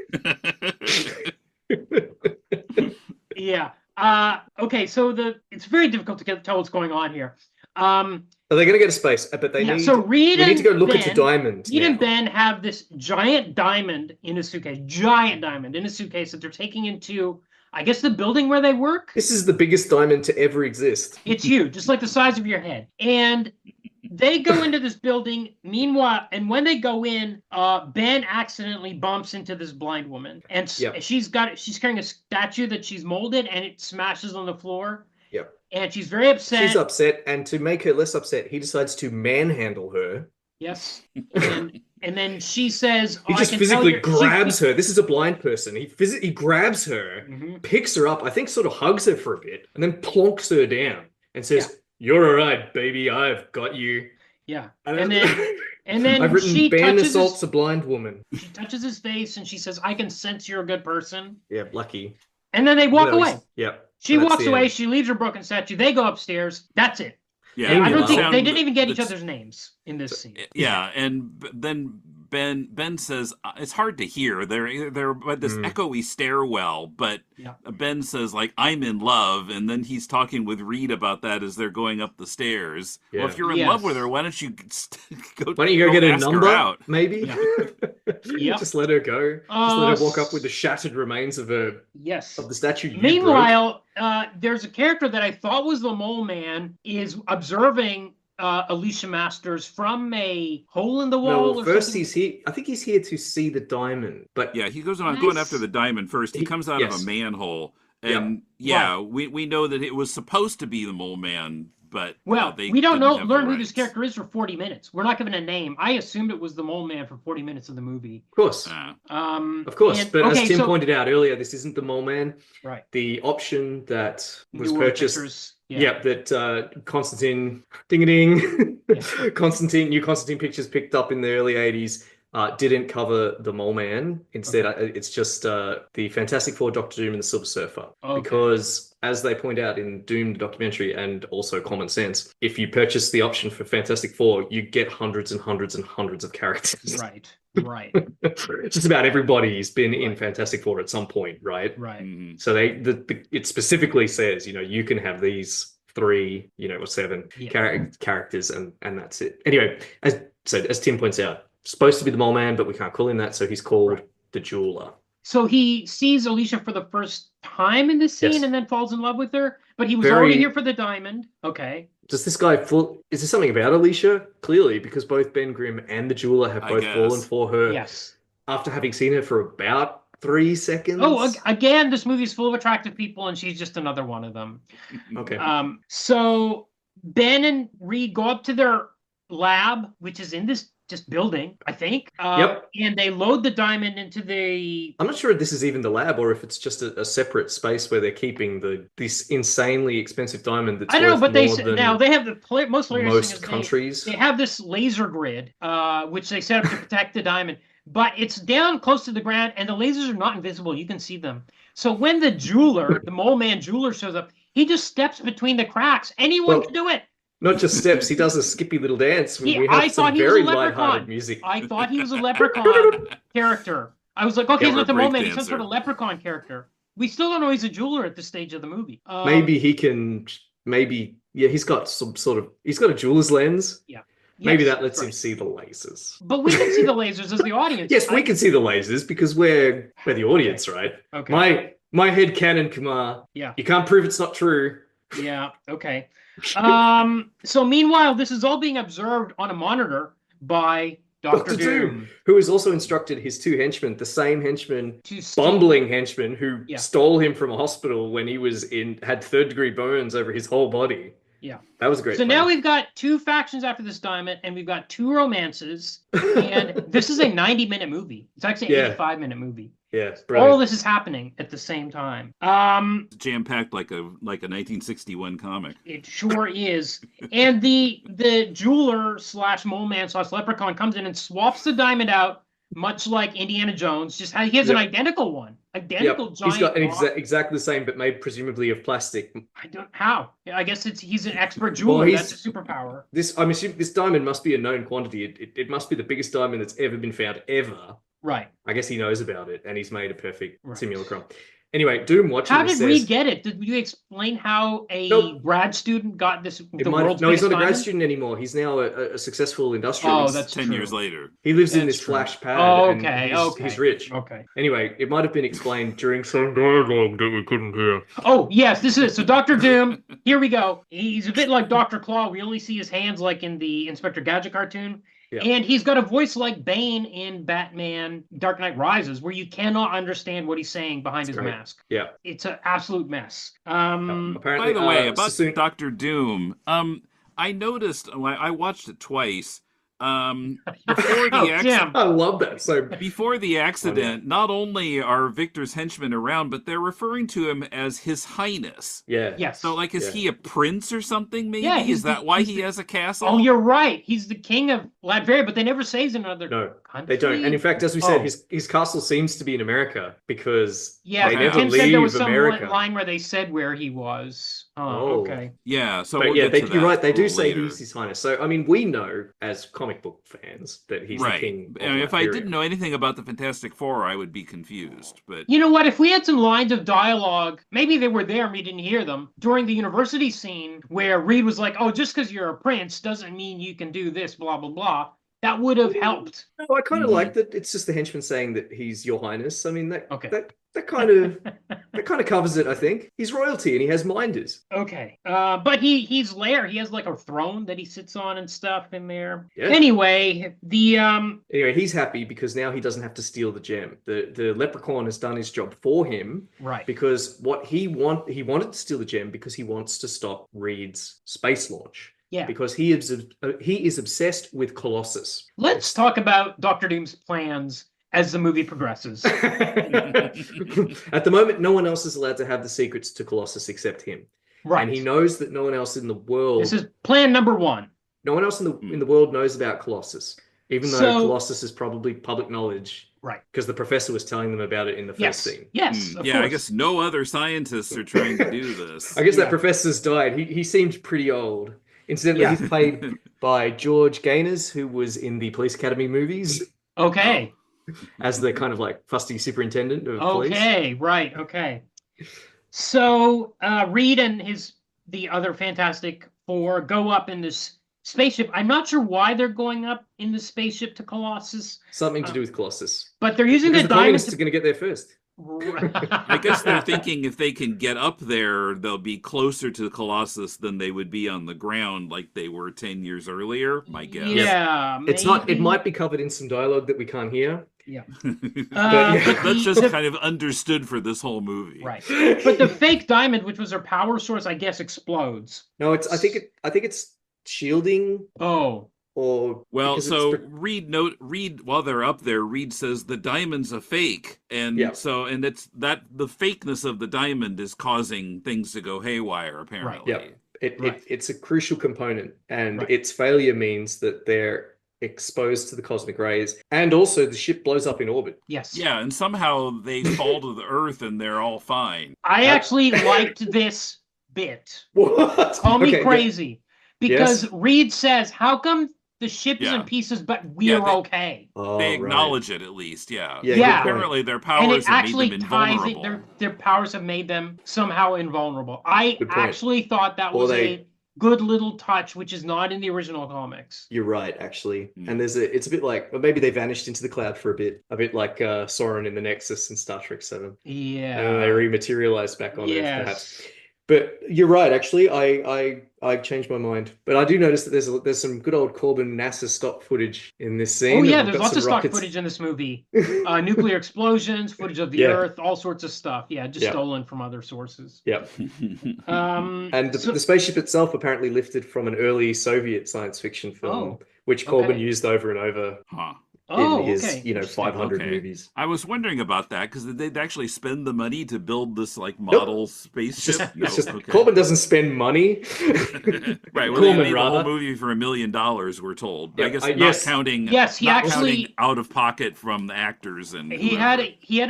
Yeah. Okay. So it's very difficult to tell what's going on here. Are they going to go to space? But they need. So Reed we need to go look Ben, into diamond. Reed and now. Ben have this giant diamond in a suitcase. Giant diamond in a suitcase that they're taking into, I guess, the building where they work. This is the biggest diamond to ever exist. It's huge, just like the size of your head. And they go into this building. Meanwhile, and when they go in, Ben accidentally bumps into this blind woman, and she's carrying a statue that she's molded, and it smashes on the floor. Yep. And she's very upset. She's upset, and to make her less upset, he decides to manhandle her. Yes. And then she says, He just physically grabs her. This is a blind person. He grabs her, picks her up, I think sort of hugs her for a bit, and then plonks her down and says, "You're all right, baby. I've got you." Yeah. And then I've written she Ben touches assaults a blind woman. She touches his face and she says, "I can sense you're a good person." Yeah, lucky. And then they walk away. Yep. She walks away. She leaves her broken statue. They go upstairs. That's it. Yeah, I don't think they didn't even get each other's names in this scene. Yeah, and then Ben says it's hard to hear. They're by this echoey stairwell, but Ben says like I'm in love, and then he's talking with Reed about that as they're going up the stairs. Yeah. Well, if you're in love with her, why don't you go? Why don't you go get a number? Out? Maybe. Yeah. Just let her go. Just let her walk up with the shattered remains of her. Yes. Of the statue. Meanwhile, there's a character that I thought was the Mole Man is observing Alicia Masters from a hole in the wall. No, first he's here. I think he's here to see the diamond. But yeah, he goes on going after the diamond first. He comes out of a manhole, and we know that it was supposed to be the Mole Man. But we don't learn who this character is for 40 minutes. We're not given a name. I assumed it was the Mole Man for 40 minutes of the movie. Of course. Of course. But as Tim pointed out earlier, this isn't the Mole Man. Right. The option that was purchased. Pictures. Yeah, that Constantine, ding-a-ding, New Constantine Pictures picked up in the early 80s. Didn't cover the Mole Man. Instead, it's just the Fantastic Four, Doctor Doom, and the Silver Surfer. Okay. Because, as they point out in Doom, the documentary, and also Common Sense, if you purchase the option for Fantastic Four, you get hundreds and hundreds and hundreds of characters. Right. Just about everybody's been in Fantastic Four at some point, right? Right. Mm-hmm. So it specifically says, you can have these 3, or 7 characters, and that's it. Anyway, as Tim points out, supposed to be the Mole Man, but we can't call him that, so he's called the Jeweler. So he sees Alicia for the first time in this scene and then falls in love with her, but he was already here for the diamond. Okay. Does this guy is there something about Alicia? Clearly, because both Ben Grimm and the Jeweler have both fallen for her. Yes. After having seen her for about 3 seconds. Oh, again, this movie is full of attractive people, and she's just another one of them. Okay. So Ben and Reed go up to their lab, which is in this just building, I think. Yep. And they load the diamond into the... I'm not sure if this is even the lab or if it's just a separate space where they're keeping this insanely expensive diamond that's I don't know, but worth more than now they have most hilarious most thing is countries. They have this laser grid, which they set up to protect the diamond, but it's down close to the ground, and the lasers are not invisible. You can see them. So when the jeweler, the mole man jeweler, shows up, he just steps between the cracks. Anyone can do it. Not just steps, he does a skippy little dance. We I have thought some he was very a leprechaun. lighthearted music. I thought he was a leprechaun character. I was like, okay, he's not the mole man, he's some breakdancer. sort of leprechaun character. We still don't know he's a jeweler at this stage of the movie. Maybe he can, he's got he's got a jeweler's lens. Yeah. Maybe Yes, that lets right. him see the lasers. But we can see the lasers as the audience. Yes, we can see the lasers because we're the audience, right? Okay. My head canon, Kumar. Yeah. You can't prove it's not true. Yeah, okay. So meanwhile, this is all being observed on a monitor by Dr. Doom. Who has also instructed his two henchmen, the same henchmen, To steal- bumbling henchmen who Yeah. stole him from a hospital when he had third-degree burns over his whole body. Yeah. That was a great. So now we've got two factions after this diamond, and we've got two romances, and this is a 90-minute movie. It's actually an 85-minute movie. Yeah, All this is happening at the same time. Jam-packed like a 1961 comic. It sure is. And the jeweler / mole man / leprechaun comes in and swaps the diamond out, much like Indiana Jones. Just he has an identical one, giant. He's got an rock. exactly the same, but made presumably of plastic. I don't how. I guess he's an expert jeweler. That's a superpower. I'm assuming this diamond must be a known quantity. It must be the biggest diamond that's ever been found ever. Right. I guess he knows about it, and he's made a perfect simulacrum. Anyway, Doom watching. How did Reed get it? Did you explain how a grad student got this? No, he's not a grad student anymore. He's now a successful industrialist. Oh, that's 10 true. years later. He lives in this flash pad. Oh, and okay, he's rich. Okay. Anyway, it might have been explained during some dialogue that we couldn't hear. Oh, yes, this is. So Dr. Doom, here we go. He's a bit like Dr. Claw. We only see his hands like in the Inspector Gadget cartoon. Yeah. And he's got a voice like Bane in Batman Dark Knight Rises, where you cannot understand what he's saying behind his mask. Yeah. It's an absolute mess. By Apparently, the way, about Dr. Doom, I noticed, I watched it twice. Before the I love that. So before the accident, not only are Victor's henchmen around, but they're referring to him as His Highness. Yeah. Yes. So, like, is he a prince or something? Maybe is that why he has a castle? Oh, you're right. He's the king of Latveria, but they never say he's in another. No, country. they don't. And in fact, as we said, his castle seems to be in America because they never Tim leave said there was America. some line where they said where he was. Okay. Yeah. So, but you're right. They do say later. he's His Highness. So, I mean, we know as comic book fans that he's the king. I mean, if I didn't know anything about the Fantastic Four, I would be confused. But you know what? If we had some lines of dialogue, maybe they were there and we didn't hear them during the university scene where Reed was like, "Oh, just because you're a prince doesn't mean you can do this." Blah blah blah. That would have helped. No, I kind of like that. It's just the henchman saying that he's Your Highness. I mean, that kind of covers it. I think he's royalty and he has minders. Okay, but he's lair. He has like a throne that he sits on and stuff in there. Yeah. Anyway, anyway, he's happy because now he doesn't have to steal the gem. The leprechaun has done his job for him. Right. Because what he wanted to steal the gem because he wants to stop Reed's space launch. Yeah. Because he is obsessed with Colossus. Let's talk about Dr. Doom's plans as the movie progresses. At the moment, no one else is allowed to have the secrets to Colossus except him. Right. And he knows that no one else in the world... This is plan number one. No one else in the world knows about Colossus, even though Colossus is probably public knowledge. Right. Because the professor was telling them about it in the first scene. Yes, of yeah, course. I guess no other scientists are trying to do this. I guess that professor's died. He seemed pretty old. Incidentally, he's played by George Gaynors, who was in the Police Academy movies. Okay. As the kind of like fusty superintendent of police. Okay, right, okay. So Reed and the other Fantastic Four go up in this spaceship. I'm not sure why they're going up in the spaceship to Colossus. Something to do with Colossus. But they're using because the the diamond. communists are going to get there first. I guess they're thinking if they can get up there, they'll be closer to the Colossus than they would be on the ground like they were 10 years earlier, my guess. Yeah, it's not. It might be covered in some dialogue that we can't hear. Yeah. That's just kind of understood for this whole movie. Right. But the fake diamond, which was her power source, I guess explodes. No, I think it's shielding. Oh. Or well, so Read while they're up there, Read says the diamond's a fake, and it's that the fakeness of the diamond is causing things to go haywire. Apparently, right. It's a crucial component, and its failure means that they're exposed to the cosmic rays, and also the ship blows up in orbit. Yes. Yeah, and somehow they fall to the Earth, and they're all fine. I actually liked this bit. What? Call me crazy, because Read says, "How come the ship is in pieces, but we're okay?" They acknowledge it at least, yeah. Apparently their powers have made them invulnerable. Their powers have made them somehow invulnerable. I actually thought that was a good little touch, which is not in the original comics. You're right, actually. And it's a bit like, or maybe they vanished into the cloud for a bit like Soren in the Nexus in Star Trek 7. Yeah. And they rematerialized back on Earth, perhaps. But you're right, actually. I changed my mind, but I do notice that there's some good old Corman NASA stock footage in this scene. Oh yeah, there's lots of stock footage in this movie. Nuclear explosions, footage of the Earth, all sorts of stuff. Yeah, just stolen from other sources. Yep. And the spaceship itself apparently lifted from an early Soviet science fiction film, which Corman used over and over. In his, 500 movies. I was wondering about that because they'd actually spend the money to build this model spaceship. Corman doesn't spend money. Right. Well, they made the whole movie for $1 million. We're told. I guess not counting. Yes, he counting out of pocket from the actors and. He had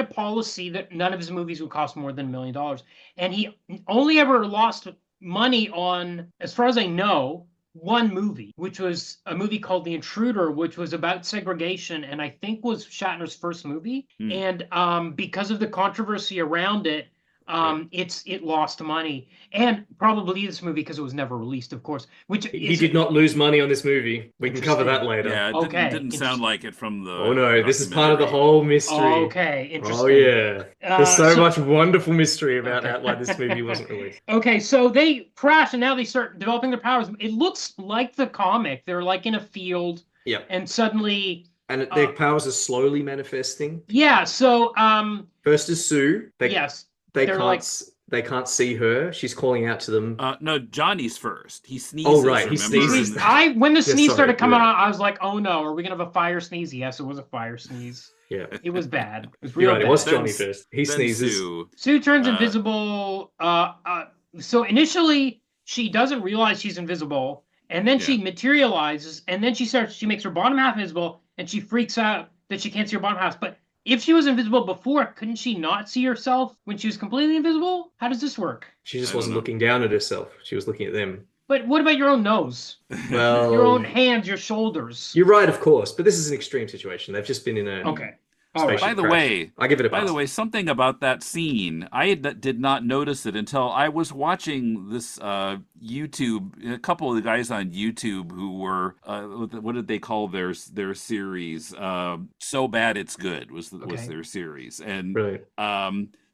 a policy that none of his movies would cost more than $1 million, and he only ever lost money on, as far as I know, one movie, which was a movie called The Intruder, which was about segregation, and I think was Shatner's first movie. And because of the controversy around it, it lost money, and probably this movie because it was never released, of course. Which he did not lose money on this movie. We can cover that later. Yeah, it didn't sound like it from the. Oh no, this is part of the whole mystery. Okay, interesting. Oh yeah, there's so much wonderful mystery about why this movie wasn't released. Okay, so they crash, and now they start developing their powers. It looks like the comic. They're like in a field. Yeah. And suddenly. And their powers are slowly manifesting. Yeah. So. First is Sue. Yes. They can't see her. She's calling out to them. No, Johnny's first. He sneezes. Oh right, he sneezes. When the sneeze started coming out, I was like, "Oh no, are we gonna have a fire sneeze?" Yes, it was a fire sneeze. Yeah, it was bad. It was real bad. It was Johnny first. He sneezes. Sue turns invisible. So initially she doesn't realize she's invisible, and then she materializes, and then she makes her bottom half invisible, and she freaks out that she can't see her bottom half, but. If she was invisible before, couldn't she not see herself when she was completely invisible? How does this work? She just wasn't looking down at herself. She was looking at them. But what about your own nose? Well, your own hands, your shoulders. You're right, of course, but this is an extreme situation. They've just been in a By the way, I give it a pass. By the way, something about that scene, I did not notice it until I was watching this YouTube. A couple of the guys on YouTube who were what did they call their series? So Bad It's Good was their series, and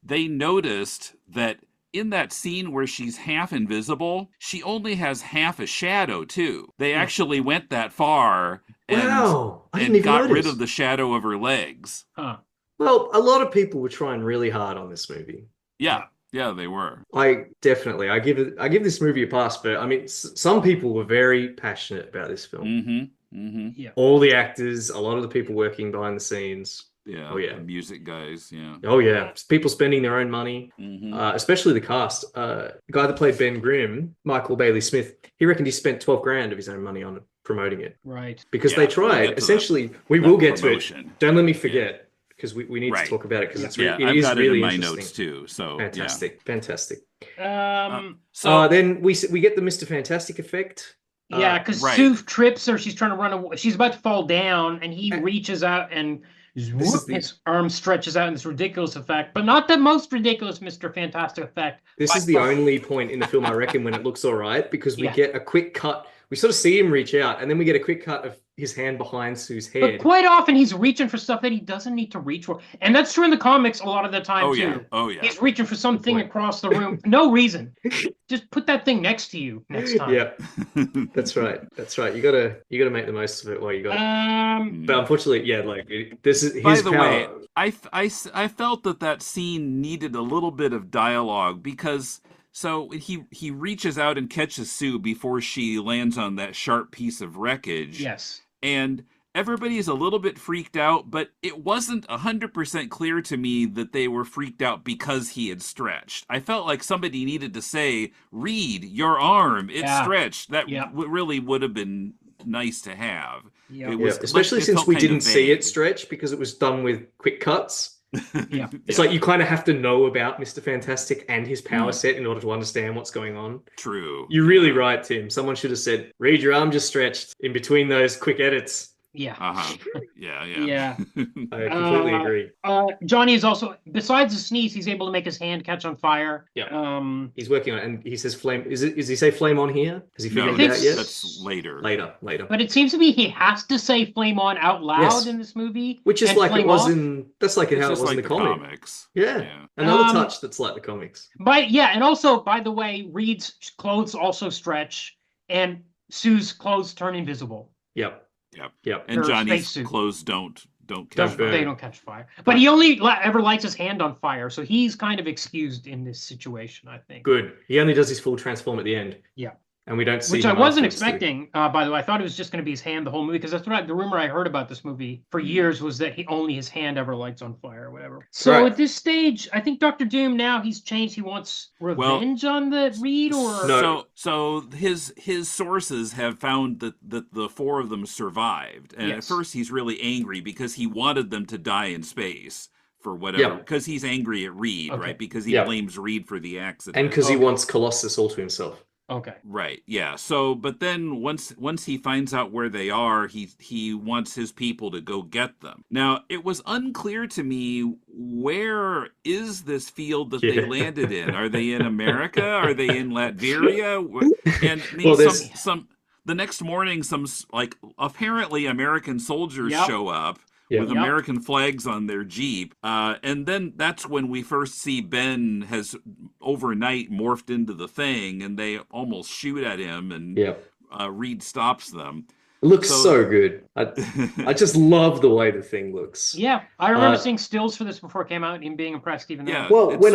they noticed that in that scene where she's half invisible, she only has half a shadow too. They actually went that far. And got rid of the shadow of her legs. Huh. Well, a lot of people were trying really hard on this movie. Yeah, they were. I give this movie a pass, but I mean, some people were very passionate about this film. Yeah. All the actors, a lot of the people working behind the scenes. Yeah. The music guys. Yeah. Oh yeah, people spending their own money, especially the cast. The guy that played Ben Grimm, Michael Bailey Smith, he reckoned he spent $12,000 of his own money on promoting it. Right. Because they tried. Essentially, we will get to it. Don't let me forget, because we need to talk about it, because it is got really it in my interesting. notes too. So fantastic. So then we get the Mr. Fantastic effect. Yeah, because Sue trips her. She's trying to run away. She's about to fall down, and he reaches out and his arm stretches out in this ridiculous effect, but not the most ridiculous Mr. Fantastic effect. This is the only point in the film, I reckon, when it looks all right, because we get a quick cut we sort of see him reach out, and then we get a quick cut of his hand behind Sue's head. But quite often he's reaching for stuff that he doesn't need to reach for. And that's true in the comics a lot of the time, too. Oh, yeah. He's reaching for something across the room. No reason. Just put that thing next to you next time. Yeah, that's right. That's right. You gotta make the most of it while you got it. But unfortunately, yeah, like this is his By the power. way, I felt that scene needed a little bit of dialogue because so he reaches out and catches Sue before she lands on that sharp piece of wreckage. Yes. And everybody's a little bit freaked out, but it wasn't 100% clear to me that they were freaked out because he had stretched. I felt like somebody needed to say, Read, your arm, it's stretched. That really would have been nice to have. Yeah. It was, Especially since we didn't see it stretch because it was done with quick cuts. Yeah. It's like you kind of have to know about Mr. Fantastic and his power set in order to understand what's going on. True. You're really right, Tim. Someone should have said, Read, your arm just stretched in between those quick edits. Yeah. Yeah. I completely agree. Johnny is also, besides the sneeze, he's able to make his hand catch on fire. Yeah. He's working on it, and he says flame. Is he say flame on here? Has he figured it out yet? That's later. Later. But it seems to me he has to say flame on out loud in this movie. Which is like it was off. that's like how it was like in the comics. Yeah. Another touch that's like the comics. And also, by the way, Reed's clothes also stretch, and Sue's clothes turn invisible. Yep. And Johnny's clothes don't catch fire. They don't catch fire. But he only ever lights his hand on fire, so he's kind of excused in this situation, I think. Good. He only does his full transform at the end. Yeah. And we don't see Which I wasn't expecting, by the way. I thought it was just going to be his hand the whole movie, because that's what the rumor I heard about this movie for years was that only his hand ever lights on fire or whatever. So at this stage, I think Dr. Doom now he's changed. He wants revenge on the Reed, or no. So his sources have found that the four of them survived, and at first he's really angry because he wanted them to die in space. For whatever, because he's angry at Reed, right? Because he blames Reed for the accident, and because he wants Colossus all to himself. Okay. Right. Yeah. So, but then once he finds out where they are, he wants his people to go get them. Now, it was unclear to me, where is this field that they landed in? Are they in America? Are they in Latveria? And the next morning, some like apparently American soldiers show up. With American flags on their Jeep. And then that's when we first see Ben has overnight morphed into the Thing, and they almost shoot at him, and Reed stops them. It looks so good. I just love the way the Thing looks. Yeah, I remember seeing stills for this before it came out and being impressed even though. Well, when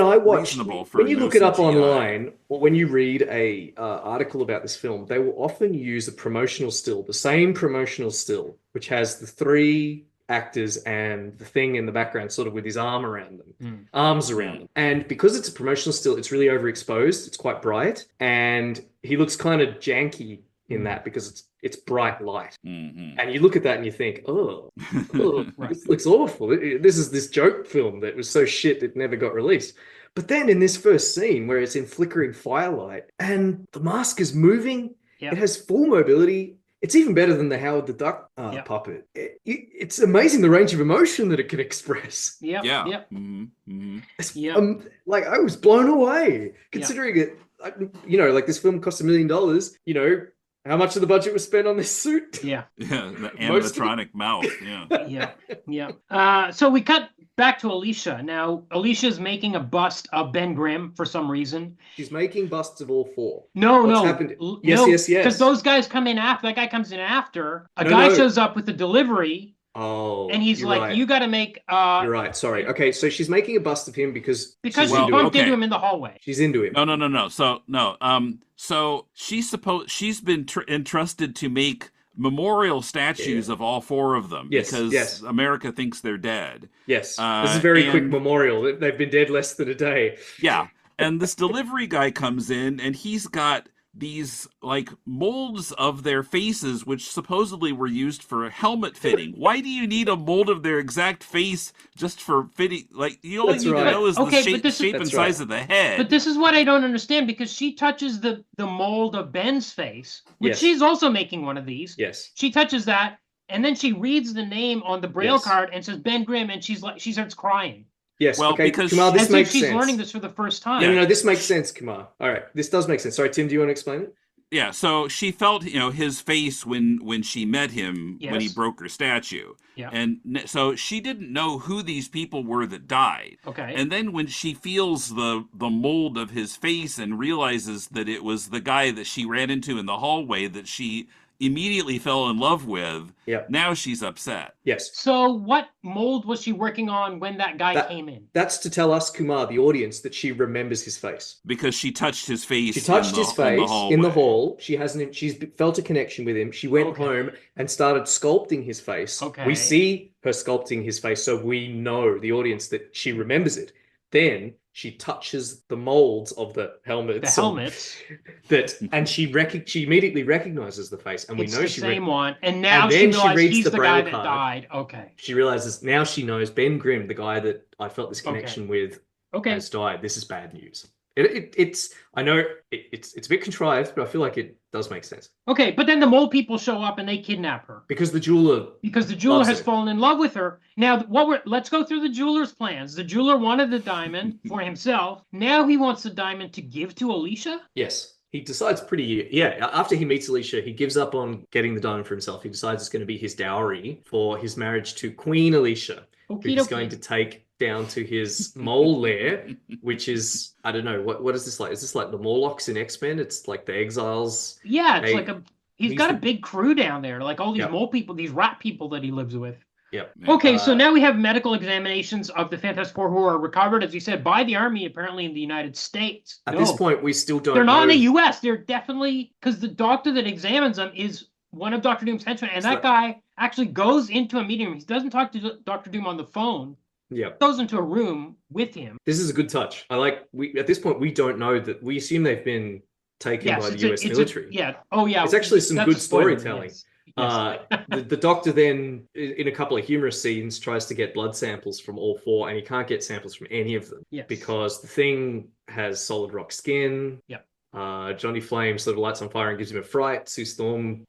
you look it up online, or when you read a article about this film, they will often use a promotional still, the same promotional still, which has the three actors and the Thing in the background, sort of with his arms around them. And because it's a promotional still, it's really overexposed. It's quite bright, and he looks kind of janky in that because it's bright light. And you look at that and you think, this looks awful. This is this joke film that was so shit that never got released. But then in this first scene where it's in flickering firelight and the mask is moving, it has full mobility. It's even better than the Howard the Duck puppet. It's amazing the range of emotion that it can express. Like I was blown away considering it. Like this film cost $1 million. How much of the budget was spent on this suit? The animatronic mouth. So we cut back to Alicia. Now, Alicia's making a bust of Ben Grimm for some reason. She's making busts of all four. What's happened? Yes. Because those guys come in after. That guy comes in after. A guy shows up with the delivery. Oh, and he's like, right. You got to make. You're right. Sorry. Okay, so she's making a bust of him because she bumped into him in the hallway. She's into him. No. So she's been entrusted to make memorial statues of all four of them because America thinks they're dead. Yes. This is a very quick memorial. They've been dead less than a day. Yeah. And this delivery guy comes in and he's got these like molds of their faces, which supposedly were used for helmet fitting. Why do you need a mold of their exact face just for fitting? Like you only need to know is the shape and size of the head. But this is what I don't understand, because she touches the mold of Ben's face, which she's also making one of these. Yes. She touches that, and then she reads the name on the Braille card and says Ben Grimm, and she starts crying. Yes, well, because Kumar, this makes she's sense. learning this for the first time. No, this makes sense, Kumar. All right, this does make sense. Sorry, Tim, do you want to explain it? Yeah, so she felt, his face when she met him, when he Yes. broke her statue. Yeah. And so she didn't know who these people were that died. Okay. And then when she feels the mold of his face and realizes that it was the guy that she ran into in the hallway that she immediately fell in love with, Yep. now she's upset. Yes. So what mold was she working on when that guy came in? That's to tell us, Kumar, the audience, that she remembers his face. Because she touched his face. She touched his face in the hallway. hall. She's felt a connection with him. She went home and started sculpting his face. Okay. We see her sculpting his face, so we know, the audience, that she remembers it. Then she touches the molds of the helmets. And she immediately recognizes the face, and we know it's the same one. And now and she then realizes reads he's the guy that card. died. Okay. She realizes now she knows Ben Grimm, the guy that I felt this connection with, has died. This is bad news. It's I know it's a bit contrived, but I feel like it does make sense. Okay, but then the mole people show up and they kidnap her because the jeweler has fallen in love with her. Now, let's go through the jeweler's plans. The jeweler wanted the diamond for himself. Now he wants the diamond to give to Alicia. Yes. He decides after he meets Alicia, he gives up on getting the diamond for himself. He decides it's going to be his dowry for his marriage to Queen Alicia, who he's going to take down to his mole lair, which is, I don't know, what is this like? Is this like the Morlocks in X-Men? It's like the Exiles. Yeah, he's got a big crew down there, like all these mole people, these rat people that he lives with. Yep. Okay, so now we have medical examinations of the Fantastic Four who are recovered, as you said, by the Army, apparently in the United States. At this point, we still don't They're not know. in the U.S. They're definitely, because the doctor that examines them is one of Dr. Doom's henchmen, and that guy actually goes into a meeting room. He doesn't talk to Dr. Doom on the phone. Yeah. Goes into a room with him. This is a good touch. At this point, we don't know that. We assume they've been taken by the U.S. military. It's actually some good storytelling. Yes. The doctor then, in a couple of humorous scenes, tries to get blood samples from all four, and he can't get samples from any of them because the thing has solid rock skin. Yep. Johnny Flame sort of lights on fire and gives him a fright. Sue Storm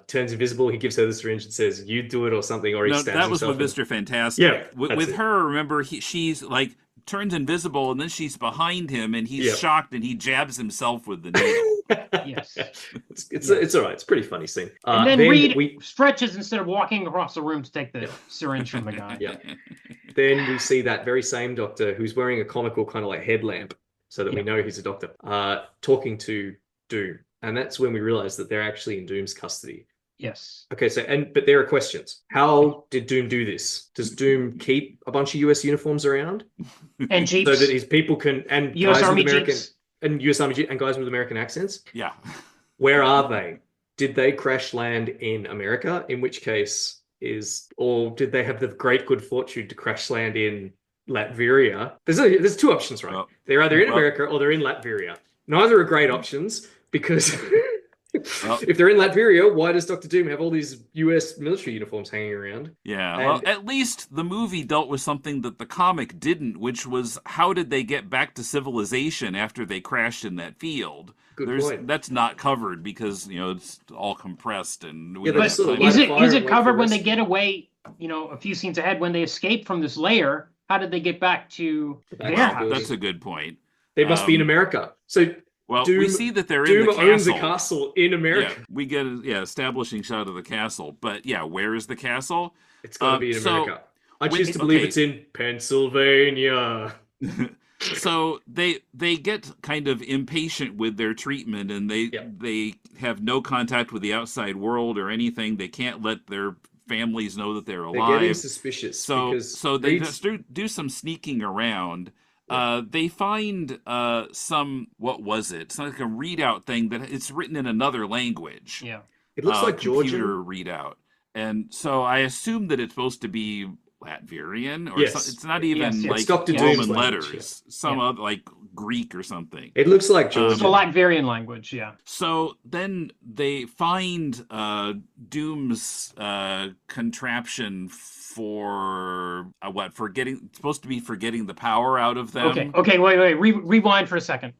turns invisible. He gives her the syringe and says, "You do it," or something, or he stabs himself. That was with Mr. Fantastic. Yeah, with her, remember, she's like turns invisible, and then she's behind him, and he's shocked, and he jabs himself with the needle. Yes, it's all right. It's a pretty funny scene. And then Reed stretches instead of walking across the room to take the syringe from the guy. Yeah. Then we see that very same doctor who's wearing a comical kind of like headlamp, so that we know he's a doctor, talking to Doom, and that's when we realize that they're actually in Doom's custody. Yes. Okay, but there are questions. How did Doom do this? Does Doom keep a bunch of US uniforms around? And Jeeps. So that his people can, and US guys Army with American Jeeps. And US Army and guys with American accents? Yeah. Where are they? Did they crash land in America? In which case or did they have the great good fortune to crash land in Latveria? There's two options, right? They're either in America or they're in Latveria. Neither are great options because if they're in Latveria, why does Dr. Doom have all these US military uniforms hanging around? Yeah, well, at least the movie dealt with something that the comic didn't, which was how did they get back to civilization after they crashed in that field? Good point. That's not covered because, it's all compressed. And is it covered when they get away, a few scenes ahead, when they escape from this lair? How did they get back to their house? That's a good point. They must be in America. So Doom, we see that they're Doom in the castle. owns a castle in America. Yeah, we get establishing shot of the castle. But where is the castle? It's got to be in America. I choose to believe it's in Pennsylvania. So they get kind of impatient with their treatment, and they have no contact with the outside world or anything. They can't let their families know that they're alive. They're getting suspicious. So they just do some sneaking around. They find what was it? It's like a readout thing that it's written in another language. Yeah. It looks like Georgian. Computer readout. And so I assume that it's supposed to be Latvian, or it's not even like Roman letters. Some other, like Greek or something. It looks like Georgian. It's a Latvian language, yeah. So then they find Doom's contraption for supposed to be for getting the power out of them. Okay, wait, rewind for a second.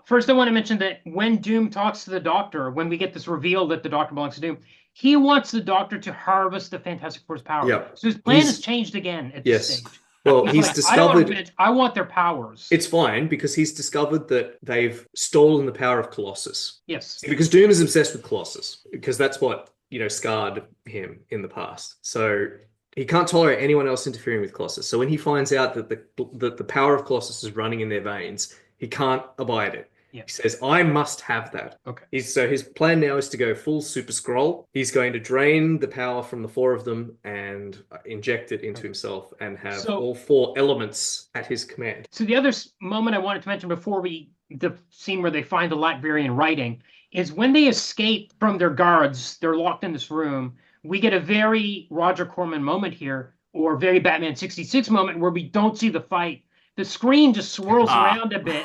First I want to mention that when Doom talks to the Doctor, when we get this reveal that the Doctor belongs to Doom, he wants the Doctor to harvest the Fantastic Four's power. Yep. So his plan has changed again at this stage. Well, He's he's like, I don't want discovered revenge. I want their powers. it's fine because he's discovered that they've stolen the power of Colossus. Yes. Because Doom is obsessed with Colossus because that's what, scarred him in the past. So he can't tolerate anyone else interfering with Colossus. So when he finds out that the power of Colossus is running in their veins, he can't abide it. Yeah. He says, I must have that. Okay. So his plan now is to go full Super Skrull. He's going to drain the power from the four of them and inject it into himself and have all four elements at his command. So the other moment I wanted to mention before the scene where they find the Latvian writing is when they escape from their guards, they're locked in this room. We get a very Roger Corman moment here, or very Batman 66 moment where we don't see the fight. The screen just swirls around a bit.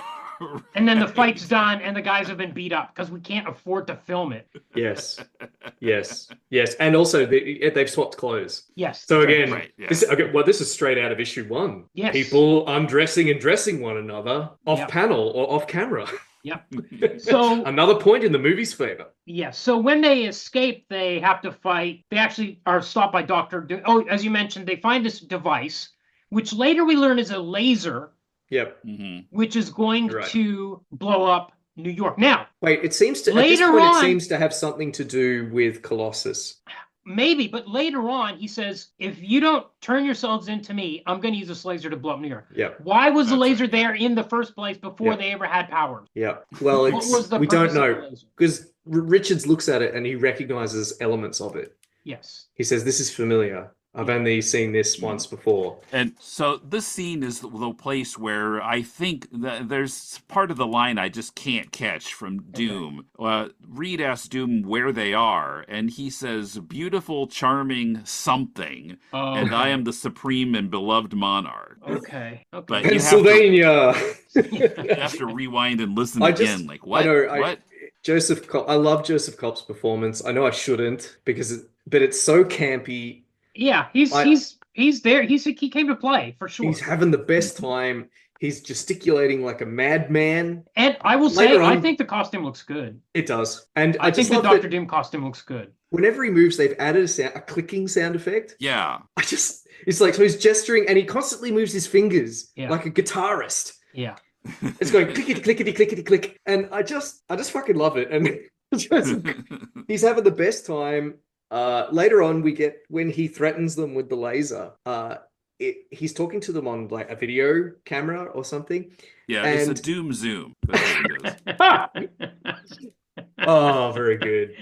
And then the fight's done and the guys have been beat up because we can't afford to film it. Yes. And also they've swapped clothes. Yes. So again, right, yeah. this is straight out of issue 1. Yes. People undressing and dressing one another off panel or off camera. Yep. So another point in the movie's favor. Yes. So when they escape, they have to fight. They actually are stopped by Dr. Doom. Oh, as you mentioned, they find this device, which later we learn is a laser. Yep. Which is going to blow up New York. Now, wait, it seems to it seems to have something to do with Colossus. Maybe, but later on he says, if you don't turn yourselves into me, I'm going to use this laser to blow up New York. Yeah. Why was the laser there in the first place before they ever had powers? Yeah. Well, we don't know because Richards looks at it and he recognizes elements of it. Yes. He says, this is familiar. I've only seen this once before. And so this scene is the place where I think that there's part of the line I just can't catch from Doom. Reed asks Doom where they are, and he says, beautiful, charming something, and I am the supreme and beloved monarch. Okay. But Pennsylvania! You have to rewind and listen again. Like, what? What? I love Joseph Culp's performance. I know I shouldn't, but it's so campy. Yeah, he's there. He came to play for sure. He's having the best time. He's gesticulating like a madman. And I will say, I think the costume looks good. It does. And I think the Dr. Doom costume looks good. Whenever he moves, they've added a clicking sound effect. Yeah. It's like, so he's gesturing and he constantly moves his fingers like a guitarist. Yeah. It's going clickety, clickety, clickety, click. And I just fucking love it. And he's having the best time. Later on, we get when he threatens them with the laser. He's talking to them on like a video camera or something. Yeah, it's a Doom zoom. That's what it is. Oh, very good.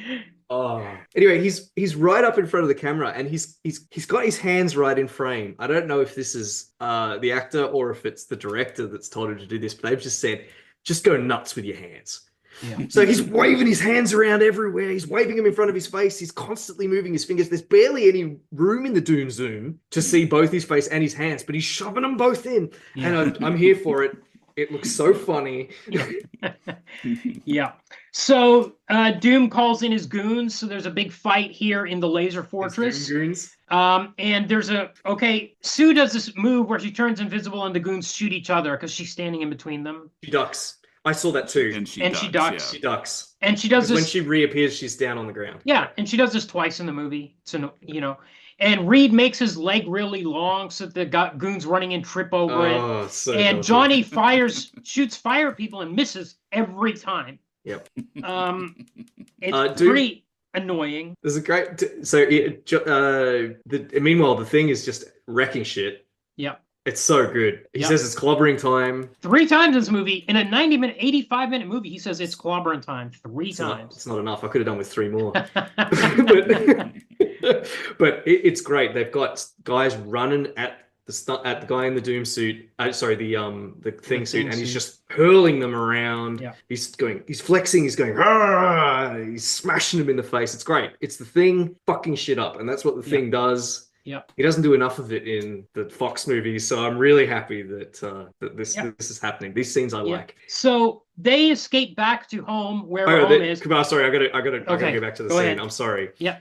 Oh, anyway, he's right up in front of the camera, and he's got his hands right in frame. I don't know if this is the actor or if it's the director that's told him to do this, but they've just said, just go nuts with your hands. Yeah. So he's waving his hands around everywhere. He's waving them in front of his face. He's constantly moving his fingers. There's barely any room in the Doom zoom to see both his face and his hands, but he's shoving them both in. Yeah. And I'm here for it. It looks so funny. Yeah. So Doom calls in his goons. So there's a big fight here in the laser fortress. Goons. And there's Sue does this move where she turns invisible and the goons shoot each other because she's standing in between them. She ducks. I saw that too. And she ducks. Yeah. She ducks. And she does this when she reappears, she's down on the ground. Yeah, and she does this twice in the movie. So and Reed makes his leg really long so the goons running in trip over it. So and Johnny shoots fire at people and misses every time. Yep. It's pretty annoying. There's a great meanwhile the Thing is just wrecking shit. Yep. It's so good. He says it's clobbering time. 3 times in this movie. In a 85-minute movie, he says it's clobbering time 3 times. It's not enough. I could have done with 3 more. But it's great. They've got guys running at the guy in the Doom suit. The Thing suit, and he's just hurling them around. Yeah. He's flexing. He's going. Argh! He's smashing them in the face. It's great. It's the Thing fucking shit up, and that's what the Thing does. Yeah, he doesn't do enough of it in the Fox movies, so I'm really happy that this is happening. These scenes I like. So they escape back to home where home is. Kumar, sorry, I gotta go back to the scene. Ahead. I'm sorry. Yeah.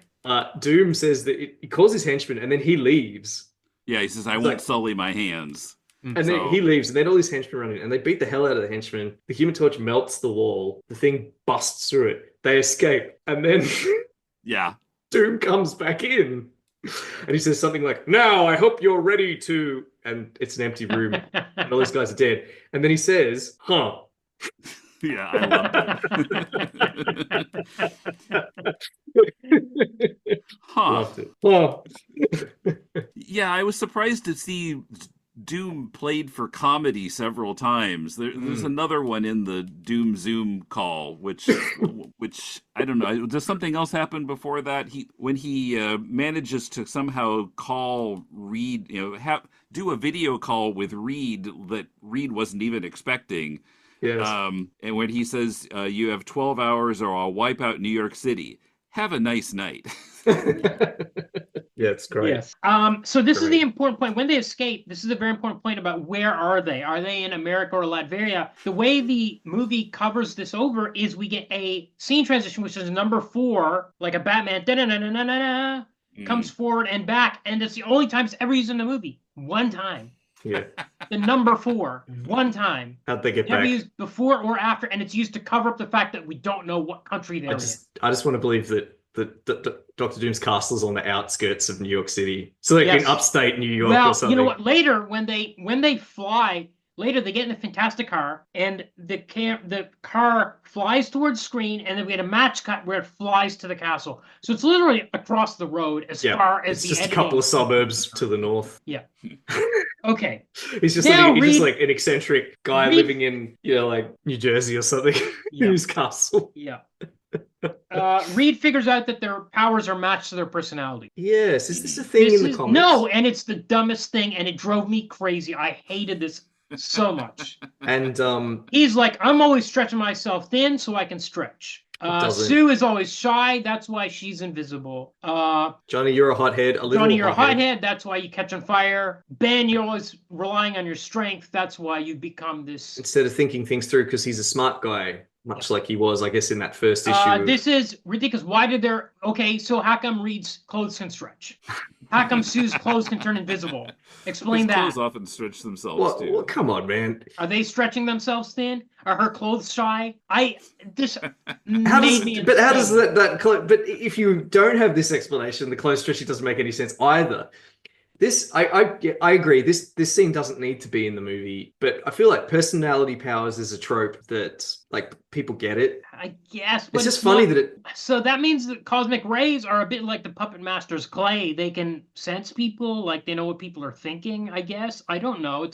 Doom says that he calls his henchman and then he leaves. Yeah, he says, "I won't sully my hands." And then he leaves, and then all these henchmen run in, and they beat the hell out of the henchman. The Human Torch melts the wall. The Thing busts through it. They escape, and then yeah, Doom comes back in. And he says something like, "Now, I hope you're ready to," and it's an empty room, and all these guys are dead. And then he says, "Huh." Yeah, I loved it. Huh. Loved it. Oh. Yeah, I was surprised to see Doom played for comedy several times. There's another one in the Doom Zoom call, which I don't know. Does something else happen before that? When he manages to somehow call Reed, do a video call with Reed that Reed wasn't even expecting. Yes. And when he says, "You have 12 hours, or I'll wipe out New York City. Have a nice night." Yeah, it's great. Yes. So this is the important point. When they escape, this is a very important point about where are they? Are they in America or Latveria? The way the movie covers this over is we get a scene transition, which is number 4, like a Batman, da-da-da-da-da-da, comes forward and back, and it's the only time it's ever used in the movie. One time. Yeah. The number 4, one time. How'd they get Never back? used before or after, and it's used to cover up the fact that we don't know what country they're in. I just want to believe that Dr. Doom's castle's on the outskirts of New York City, so like in upstate New York or something. You know what? Later, when they fly, later they get in the Fantastic Car, and the car flies towards screen, and then we get a match cut where it flies to the castle. So it's literally across the road as far as it's just a couple of suburbs to the north. Yeah. Okay. He's just like an eccentric guy living in like New Jersey or something. In his castle. Yeah. Reed figures out that their powers are matched to their personality. Yes, is this a thing in the comics? No, and it's the dumbest thing, and it drove me crazy. I hated this so much. And he's like, "I'm always stretching myself thin so I can stretch." Sue is always shy. That's why she's invisible. Johnny, you're a hothead. Johnny, you're a hothead. That's why you catch on fire. Ben, you're always relying on your strength. That's why you become this. Instead of thinking things through, because he's a smart guy, much like he was, I guess, in that first issue. This is ridiculous. Why did there? Okay, so how come Reed's clothes can stretch? How come Sue's clothes can turn invisible? Explain that. Clothes often stretch themselves too. Well, come on, man. Are they stretching themselves thin? Are her clothes shy? But if you don't have this explanation, the clothes stretching doesn't make any sense either. I agree. This scene doesn't need to be in the movie, but I feel like personality powers is a trope that like people get it. I guess, but it's just funny that it. So that means that cosmic rays are a bit like the puppet master's clay. They can sense people, like they know what people are thinking. I guess I don't know.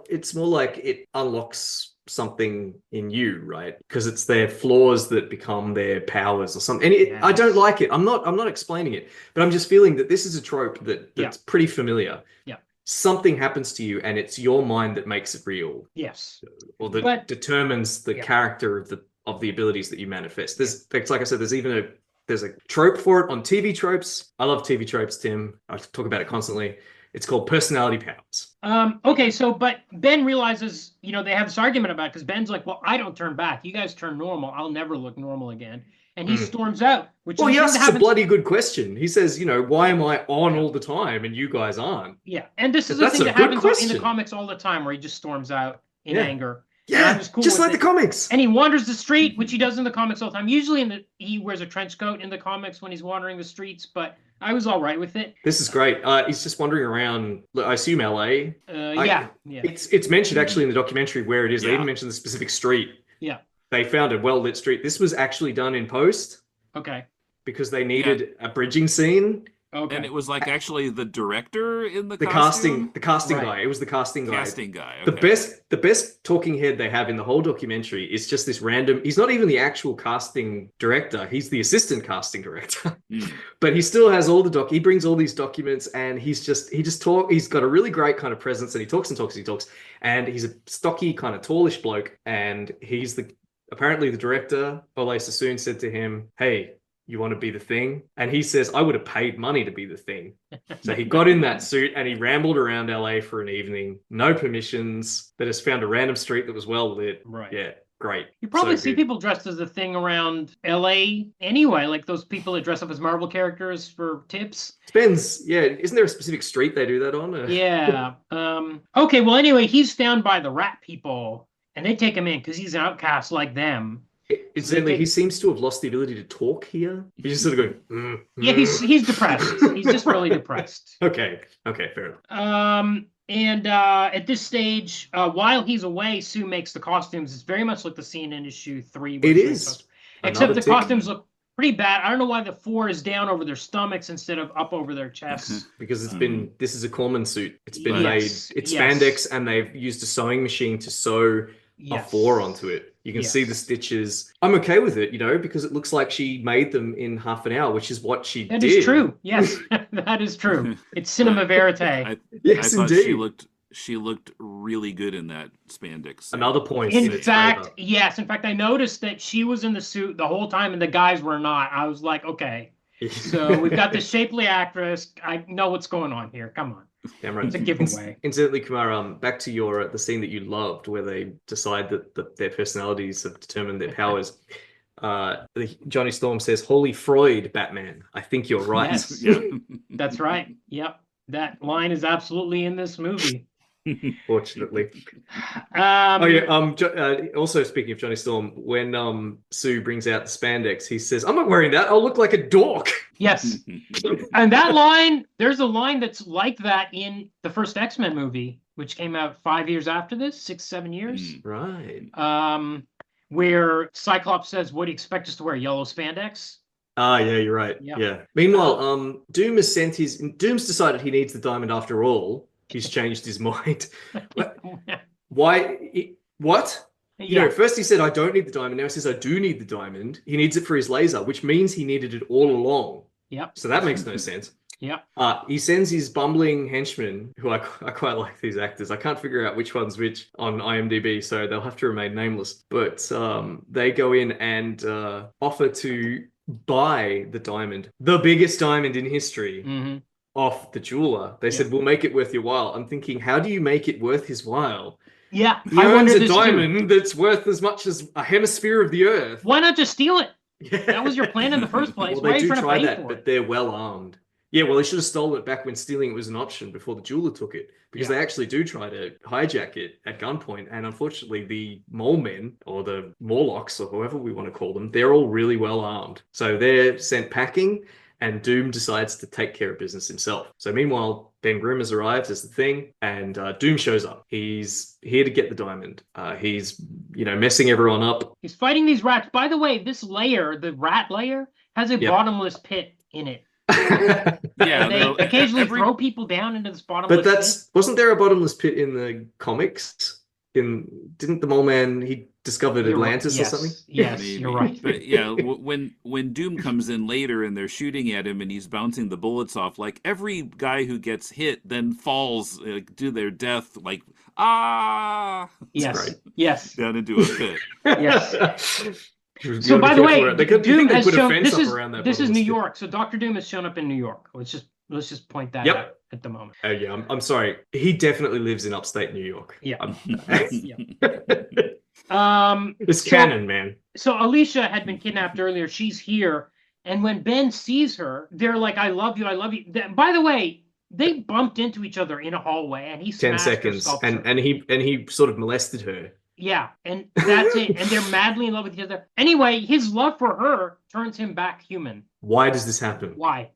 It's more like it unlocks something in you, right? Because it's their flaws that become their powers or something. And I don't like it. I'm not explaining it, but I'm just feeling that this is a trope that's pretty familiar. Yeah. Something happens to you and it's your mind that makes it real. Yes. Or that determines the character of the abilities that you manifest. Like I said, there's a trope for it on TV tropes. I love TV tropes, Tim. I talk about it constantly. It's called personality powers. Okay, but Ben realizes, they have this argument about it because Ben's like, well, I don't turn back. You guys turn normal. I'll never look normal again. And he storms out. He asks a bloody good question. He says, why am I on all the time and you guys aren't? Yeah, and this is the thing that happens in the comics all the time where he just storms out in anger. Yeah, just like the comics. And he wanders the street, which he does in the comics all the time. Usually he wears a trench coat in the comics when he's wandering the streets, but I was all right with it. This is great. He's just wandering around, I assume LA. Yeah. It's mentioned actually in the documentary where it is. They even mention the specific street. Yeah. They found a well-lit street. This was actually done in post. Okay. Because they needed a bridging scene. Okay. And it was like actually the director in the casting right. guy. It was the casting guy. Casting guy. Okay. The best talking head they have in the whole documentary is just this random. He's not even the actual casting director. He's the assistant casting director. But he still has all the he brings all these documents and he's got a really great kind of presence and he talks and talks and he talks. And he's a stocky kind of tallish bloke and he's apparently the director. Oley Sassone said to him, "Hey, you want to be the Thing?" And he says, "I would have paid money to be the Thing." So he got in that suit and he rambled around LA for an evening, no permissions, but has found a random street that was well lit. Right. Yeah, great. You probably see people dressed as the Thing around LA anyway, like those people that dress up as Marvel characters for tips. Depends. Yeah. Isn't there a specific street they do that on? Yeah. Okay, well, anyway, he's found by the rat people and they take him in because he's an outcast like them. Incidentally, he seems to have lost the ability to talk here. He's just sort of going. Yeah, he's depressed. He's just really depressed. Okay, fair enough. And at this stage, while he's away, Sue makes the costumes. It's very much like the scene in issue 3. It is. Except the costumes look pretty bad. I don't know why the 4 is down over their stomachs instead of up over their chests. Because this is a Corman suit. It's been made, it's yes. spandex, and they've used a sewing machine to sew a 4 onto it. You can see the stitches. I'm okay with it, because it looks like she made them in half an hour, which is what she did. That is true. Yes, that is true. It's cinema verite. Yes, I thought indeed. she looked really good in that spandex suit. Another point. In fact, yes. In fact, I noticed that she was in the suit the whole time and the guys were not. I was like, okay. So we've got this shapely actress. I know what's going on here. Come on. Damn right. It's a giveaway. Incidentally, Kumar, back to the scene that you loved where they decide that their personalities have determined their powers. Johnny Storm says, "Holy Freud, Batman. I think you're right." Yes. That's right. Yep. That line is absolutely in this movie. Fortunately. Also, speaking of Johnny Storm, when Sue brings out the spandex, he says, "I'm not wearing that. I'll look like a dork." Yes. And that line, there's a line that's like that in the first X-Men movie, which came out 5 years after this, 6-7 years. Right. Where Cyclops says, "What do you expect us to wear? Yellow spandex?" Yeah, you're right. Yeah. Meanwhile, Doom's decided he needs the diamond after all. He's changed his mind. Why? What? First he said, "I don't need the diamond." Now he says, "I do need the diamond." He needs it for his laser, which means he needed it all along. Yep. So that makes no sense. Yep. He sends his bumbling henchmen, who I quite like these actors. I can't figure out which one's which on IMDb, so they'll have to remain nameless. But they go in and offer to buy the diamond, the biggest diamond in history. Mm-hmm. Off the jeweler. They said, "We'll make it worth your while." I'm thinking, how do you make it worth his while? Yeah, he owns a diamond that's worth as much as a hemisphere of the Earth. Why not just steal it? Yeah. That was your plan in the first place. Well, Why they do try that, for but it? they're well armed. Yeah, well, they should have stolen it back when stealing it was an option before the jeweler took it, because they actually do try to hijack it at gunpoint. And unfortunately, the mole men, or the Morlocks, or whoever we want to call them, they're all really well armed. So they're sent packing, and Doom decides to take care of business himself. So meanwhile, Ben Grimm has arrived as the Thing, and Doom shows up. He's here to get the diamond. He's, messing everyone up. He's fighting these rats. By the way, this layer, the rat layer, has a bottomless pit in it. They occasionally throw people down into this bottomless pit. Wasn't there a bottomless pit in the comics? Didn't the Mole Man, he discovered Atlantis or something? Yes, you're right. But when Doom comes in later and they're shooting at him and he's bouncing the bullets off, like every guy who gets hit then falls to their death, like Yes, yes, down into a pit. Yes. So by the way, Doom has shown this is New York. So Dr. Doom has shown up in New York. Let's just point that out at the moment. Oh yeah, I'm sorry. He definitely lives in upstate New York. Yeah. It's canon, man. So Alicia had been kidnapped earlier. She's here, and when Ben sees her, they're like, "I love you, I love you." By the way, they bumped into each other in a hallway, and he 10 seconds, and he sort of molested her. Yeah, and that's it. And they're madly in love with each other. Anyway, his love for her turns him back human. Why does this happen? Why?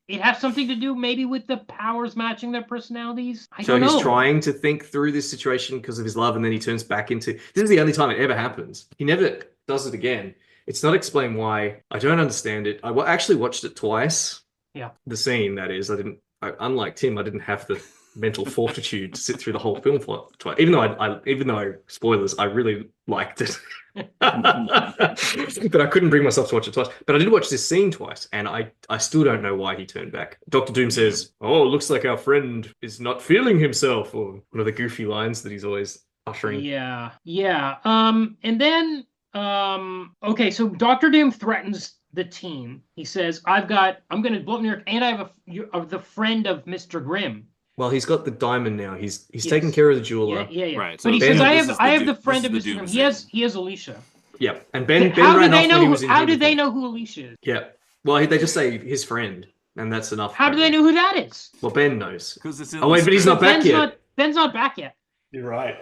It has something to do maybe with the powers matching their personalities. I don't know. So he's trying to think through this situation because of his love, and then he turns back into... This is the only time it ever happens. He never does it again. It's not explained why. I don't understand it. I actually watched it twice. Yeah. The scene, that is. Unlike Tim, I didn't have the mental fortitude to sit through the whole film twice. Even though spoilers, I really liked it. But I couldn't bring myself to watch it twice. But I did watch this scene twice, and I still don't know why he turned back. Dr. Doom says, "Oh, looks like our friend is not feeling himself," or one of the goofy lines that he's always uttering. Yeah. And then okay, so Dr. Doom threatens the team. He says, I'm going to blow up New York, and I have the friend of Mr. Grimm. Well, he's got the diamond now. He's taking care of the jeweler. Yeah. Right. So but he says, I have the friend of Mr. Grimm. He has Alicia. Yeah. And Ben ran off when he was in How do they know who Alicia is? Yeah. Well, they just say his friend, and that's enough. How do they know who that is? Well, Ben knows. Because it's but he's not back yet. Ben's not back yet. You're right.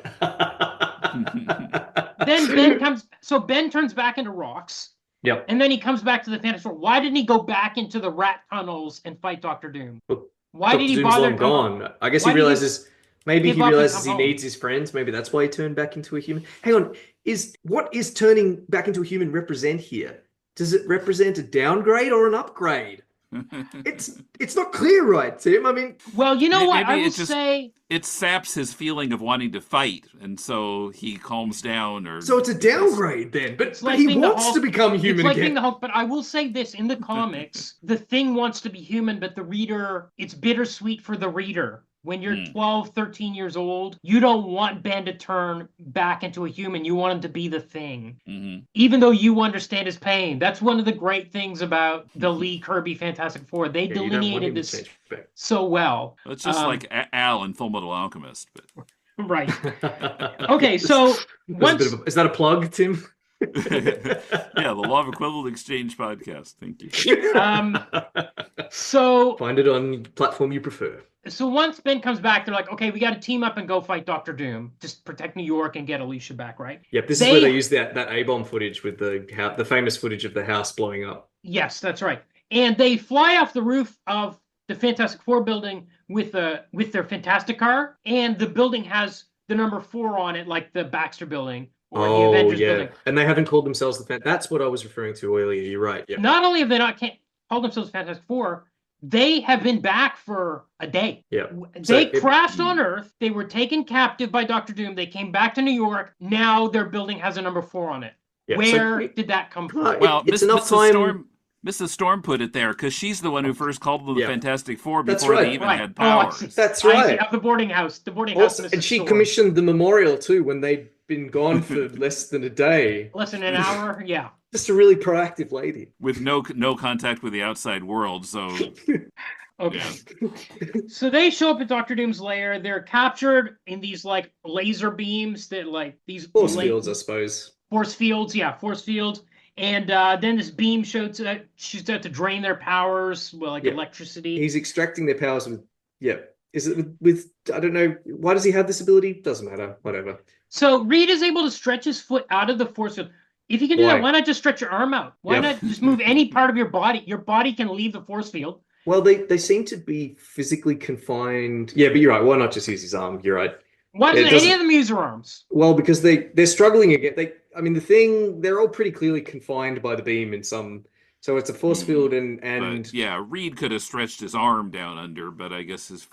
then Ben comes. So Ben turns back into rocks. Yep. And then he comes back to the Fantastic Four. Why didn't he go back into the rat tunnels and fight Doctor Doom? Why Dr. did he Doom's bother long gone. I guess he realizes maybe he realizes he needs his friends. Maybe that's why he turned back into a human. Hang on, what is turning back into a human represent here? Does it represent a downgrade or an upgrade? It's not clear, right, Tim? I mean, well, you know what? I will say it saps his feeling of wanting to fight, and so he calms down. Or so it's a downgrade then, but he wants to become human again. Being the Hulk, but I will say this: in the comics, the Thing wants to be human, but the reader, it's bittersweet for the reader. When you're 12, 13 years old, you don't want Ben to turn back into a human. You want him to be the Thing. Mm-hmm. Even though you understand his pain. That's one of the great things about the Lee Kirby Fantastic Four. They delineated this so well. It's just like Al in Full Metal Alchemist. But... Right. Okay, so... is that a plug, Tim? Yeah, the Law of Equivalent Exchange podcast. Thank you. So... Find it on platform you prefer. So once Ben comes back, they're like, okay, we got to team up and go fight Dr. Doom. Just protect New York and get Alicia back, right? Yep, this is where they use that A-bomb footage with the famous footage of the house blowing up. Yes, that's right. And they fly off the roof of the Fantastic Four building with their Fantastic car, and the building has the number 4 on it, like the Baxter building or the Avengers building. And they haven't called themselves that's what I was referring to earlier. You're right. Yep. Not only have they not called themselves Fantastic Four, they have been back for a day. Yeah. They crashed on Earth. They were taken captive by Dr. Doom. They came back to New York. Now their building has a number 4 on it. Yeah. Where did that come from? Well, Mrs. Storm put it there because she's the one who first called them the Fantastic Four before they even had powers. That's right. The boarding house. The boarding house. And she commissioned the memorial too when they'd been gone for less than a day. Less than an hour. Yeah. Just a really proactive lady with no contact with the outside world. So, okay. So they show up at Dr. Doom's lair. They're captured in these like laser beams that like these force fields, I suppose. Force fields, yeah, force fields. And then this beam shoots out to drain their powers, electricity. He's extracting their powers with. Is it with I don't know. Why does he have this ability? Doesn't matter. Whatever. So Reed is able to stretch his foot out of the force field. If you can do that, why not just stretch your arm out? Why not just move any part of your body? Your body can leave the force field. Well, they seem to be physically confined. Yeah, but you're right. Why not just use his arm? You're right. Why doesn't any of them use their arms? Well, because they're struggling again. The Thing, they're all pretty clearly confined by the beam in some. So it's a force field and but, Reed could have stretched his arm down under, but I guess his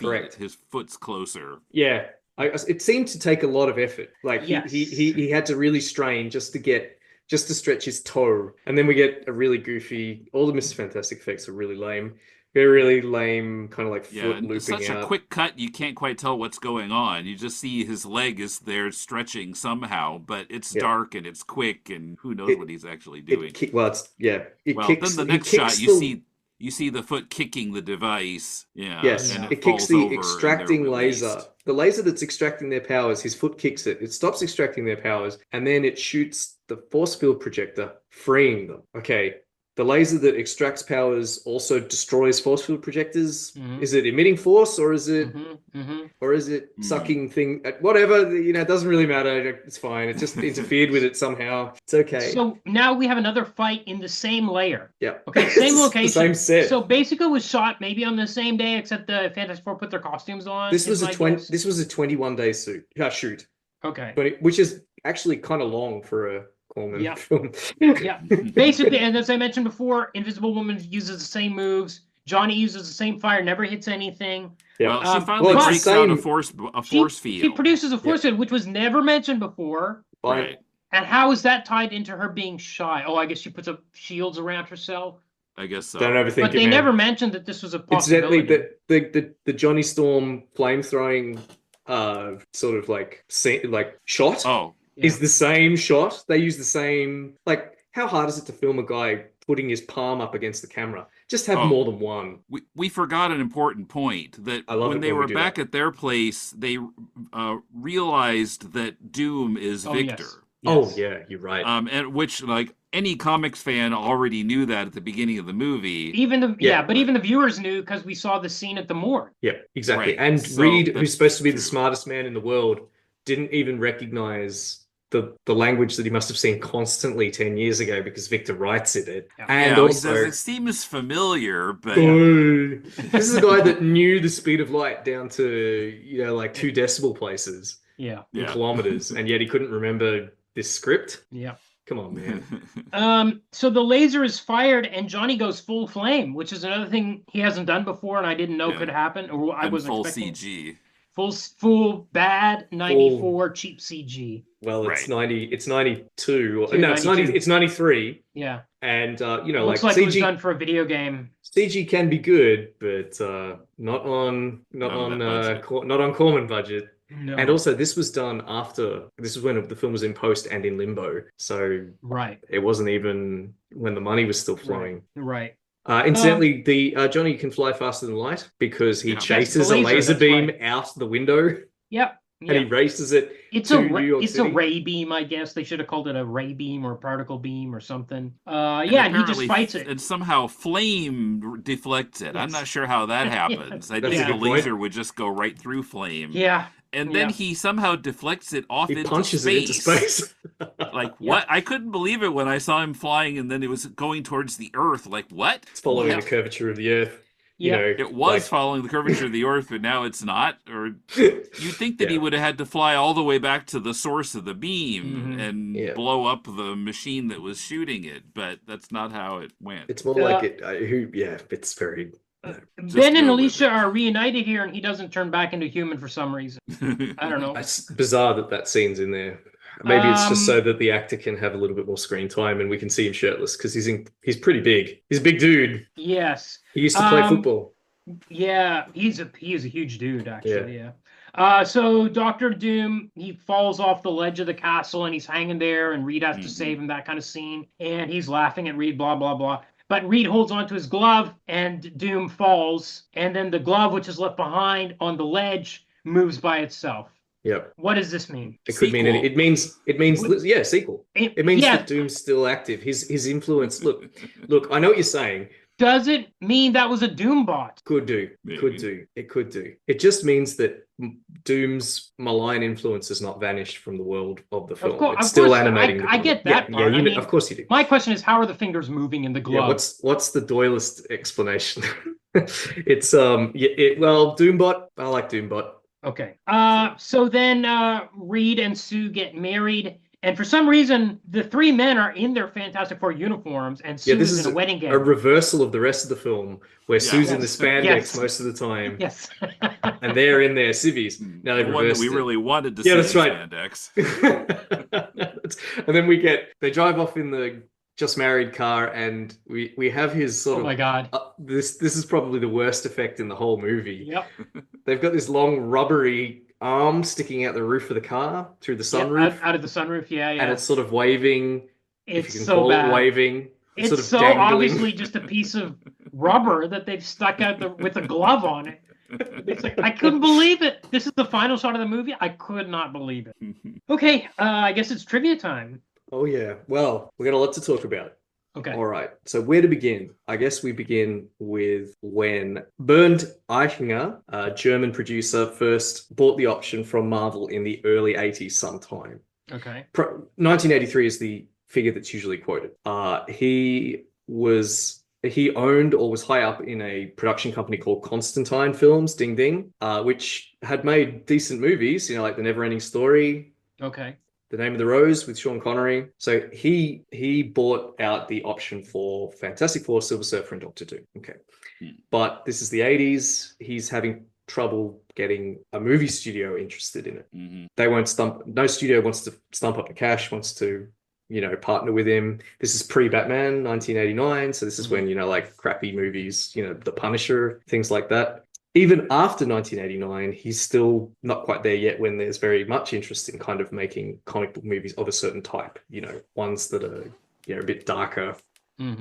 foot's closer. Yeah, it seemed to take a lot of effort. Like he had to really strain just to stretch his toe. And then we get a really goofy, all the Mr. Fantastic effects are really lame. Really lame, kind of like foot looping such out. A quick cut, you can't quite tell what's going on. You just see his leg is there stretching somehow, but it's dark and it's quick, and who knows what he's actually doing. Then the next shot, you see the foot kicking the device. Yeah. Yes, and it kicks the extracting laser. The laser that's extracting their powers, his foot kicks it. It stops extracting their powers, and then it shoots the force field projector, freeing them. Okay. The laser that extracts powers also destroys force field projectors. Mm-hmm. Is it emitting force or is it sucking thing? Whatever, it doesn't really matter. It's fine. It just interfered with it somehow. It's okay. So now we have another fight in the same layer. Yeah. Okay, same location. The same set. So basically it was shot maybe on the same day, except the Fantastic Four put their costumes on. This was a 21-day shoot. Okay. Which is actually kind of long for a Corman film. Yeah. Basically, and as I mentioned before, Invisible Woman uses the same moves. Johnny uses the same fire, never hits anything. Yeah. Well, she finally breaks out a force field. She produces a force field, which was never mentioned before. Right. And how is that tied into her being shy? Oh, I guess she puts up shields around herself. I guess so. Don't overthink but they never mentioned that this was a possibility. Incidentally, the Johnny Storm flame throwing sort of like shot. Oh. Is the same shot. They use the same, how hard is it to film a guy putting his palm up against the camera? Just have more than one. We forgot an important point, that when they were back at their place, they realized that Doom is Victor. Yes. Oh, yeah, you're right. And which, any comics fan already knew that at the beginning of the movie. Even the viewers knew because we saw the scene at the morgue. Yeah, exactly. Right. And Reed, who's supposed to be the smartest man in the world, didn't even recognize the language that he must have seen constantly 10 years ago because Victor writes in it. Yeah. And He also, says, it seems familiar, but oh, this is a guy that knew the speed of light down to, like 2 decimal places Yeah. in Yeah. kilometers, and yet he couldn't remember this script. Yeah. Come on, man. So the laser is fired and Johnny goes full flame, which is another thing he hasn't done before and I didn't know Yeah. could happen, or I and wasn't full expecting. CG. Full bad 94 cheap CG. Well, it's Right. 92. Two, No, it's 92. It's 93. Yeah. And Looks like like it was CG done for a video game. CG can be good, but not on Corman budget. No. And also, this was done after. This is when the film was in post and in limbo, so Right. it wasn't even when the money was still flowing. Right. Incidentally, the Johnny can fly faster than light because he Yeah. chases Yes, a the laser, laser that's beam right. out the window Yep. and he races it It's to a New York it's City. a ray beam, I guess. They should have called it a ray beam or a particle beam or something. And Yeah, and he just apparently fights it. And somehow flame deflects it. I'm Yes. not sure how that happens. I That's think a the good point. laser would just go right through flame. Yeah. And then Yeah. he somehow deflects it off He into punches space. it into space. Like, what? I couldn't believe it when I saw him flying and then it was going towards the Earth. Like, what? It's following Yeah. the curvature of the Earth. Yeah. It was following the curvature of the Earth, but now it's not. Or you'd think that he Yeah. would have had to fly all the way back to the source of the beam Mhm. and Yeah. blow up the machine that was shooting it, but that's not how it went. It's more like it. It's very. Ben and go with Alicia it. are reunited here, and he doesn't turn back into human for some reason. I don't know. It's bizarre that scene's in there. Maybe it's just so Um, that the actor can have a little bit more screen time and we can see him shirtless because he's pretty big. He's a big dude. Yes. He used to play Um, football. Yeah, he is a huge dude, actually. Yeah. So Doctor Doom, he falls off the ledge of the castle and he's hanging there, and Reed has to Mhm. save him. That kind of scene, and he's laughing at Reed. Blah blah blah. But Reed holds onto his glove, and Doom falls, and then the glove, which is left behind on the ledge, moves by itself. Yep. What does this mean? It could mean Sequel. it means yeah, sequel. It means yeah. that Doom's still active. His influence. Look, I know what you're saying. Does it mean that was a Doom bot? Could do. Maybe. It could do. It just means that Doom's malign influence has not vanished from the world of the film. course- It's of still course, animating. I get that Yeah, part. I mean, of course you do. My question is, how are the fingers moving in the glove? Yeah, what's the doylist explanation? It's Doombot. I like Doombot. Okay. So then Reed and Sue get married, and for some reason, the 3 men are in their Fantastic Four uniforms, and Sue this is is in a wedding gown. a reversal of the rest of the film, where Sue's in the Yes. spandex Yes. most of the time, Yes. and they're in their civvies. Now they've The one that reversed we it. really wanted to Yeah, see that's right. spandex. And then they drive off in the just married car, and we have his sort Oh of my God. this is probably the worst effect in the whole movie. Yep. They've got this long rubbery arm sticking out the roof of the car through the Yep, sunroof, out of the sunroof. Yeah. and it's sort of waving. If It's you can so call bad. it waving, It's sort of so dangling. obviously just a piece of rubber that they've stuck out with a glove on it. It's like, I couldn't believe it. This is the final shot of the movie. I could not believe it. Okay, I guess it's trivia time. Oh yeah. Well, we got a lot to talk about. Okay. All right. So where to begin? I guess we begin with when Bernd Eichinger, a German producer, first bought the option from Marvel in the early 80s sometime. Okay. 1983 is the figure that's usually quoted. He owned or was high up in a production company called Constantine Films, ding ding, which had made decent movies, like The Neverending Story, Okay. The Name of the Rose with Sean Connery. So he bought out the option for Fantastic Four, Silver Surfer, and Doctor Doom. Okay. But this is the 80s. He's having trouble getting a movie studio interested in it. They won't no studio wants to stump up the cash, wants to, partner with him. This is pre-Batman, 1989. So this is when, like crappy movies, The Punisher, things like that. Even after 1989, he's still not quite there yet when there's very much interest in kind of making comic book movies of a certain type, ones that are, a bit darker,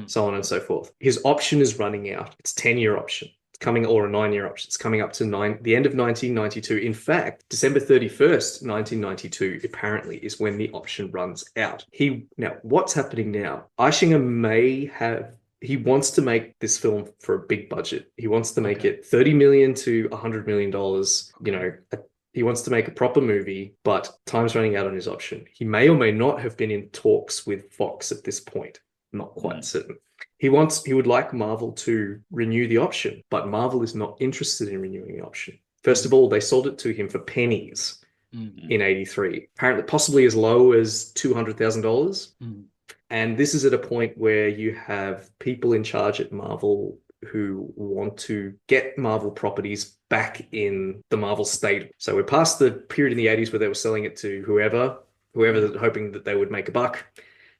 so on and so forth. His option is running out. It's a 10-year option. It's coming, or a 9-year option. It's coming up to the end of 1992. In fact, December 31st, 1992, apparently, is when the option runs out. Now, what's happening now? Eichinger he wants to make this film for a big budget. He wants to make it $30 million to $100 million. He wants to make a proper movie, but time's running out on his option. He may or may not have been in talks with Fox at this point. Not quite certain. He would like Marvel to renew the option, but Marvel is not interested in renewing the option. First of all, they sold it to him for pennies in 83, apparently possibly as low as $200,000. And this is at a point where you have people in charge at Marvel who want to get Marvel properties back in the Marvel stable. So we're past the period in the 80s where they were selling it to whoever hoping that they would make a buck.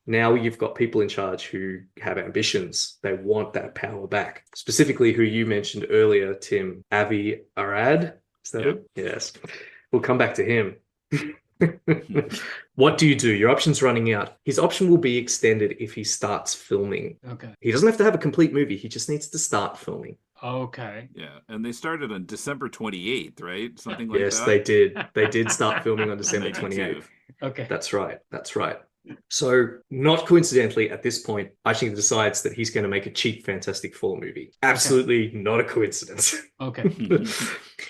Now you've got people in charge who have ambitions. They want that power back. Specifically, who you mentioned earlier, Tim, Avi Arad. Is that it? Yes. We'll come back to him. What do? Your option's running out. His option will be extended if he starts filming. Okay. He doesn't have to have a complete movie. He just needs to start filming. Okay. Yeah, and they started on December 28th, right? Something like yes, that. They did. They did start filming on December 28th. Okay. That's right. So, not coincidentally, at this point, Eichinger decides that he's going to make a cheap Fantastic Four movie. Absolutely not a coincidence. Okay.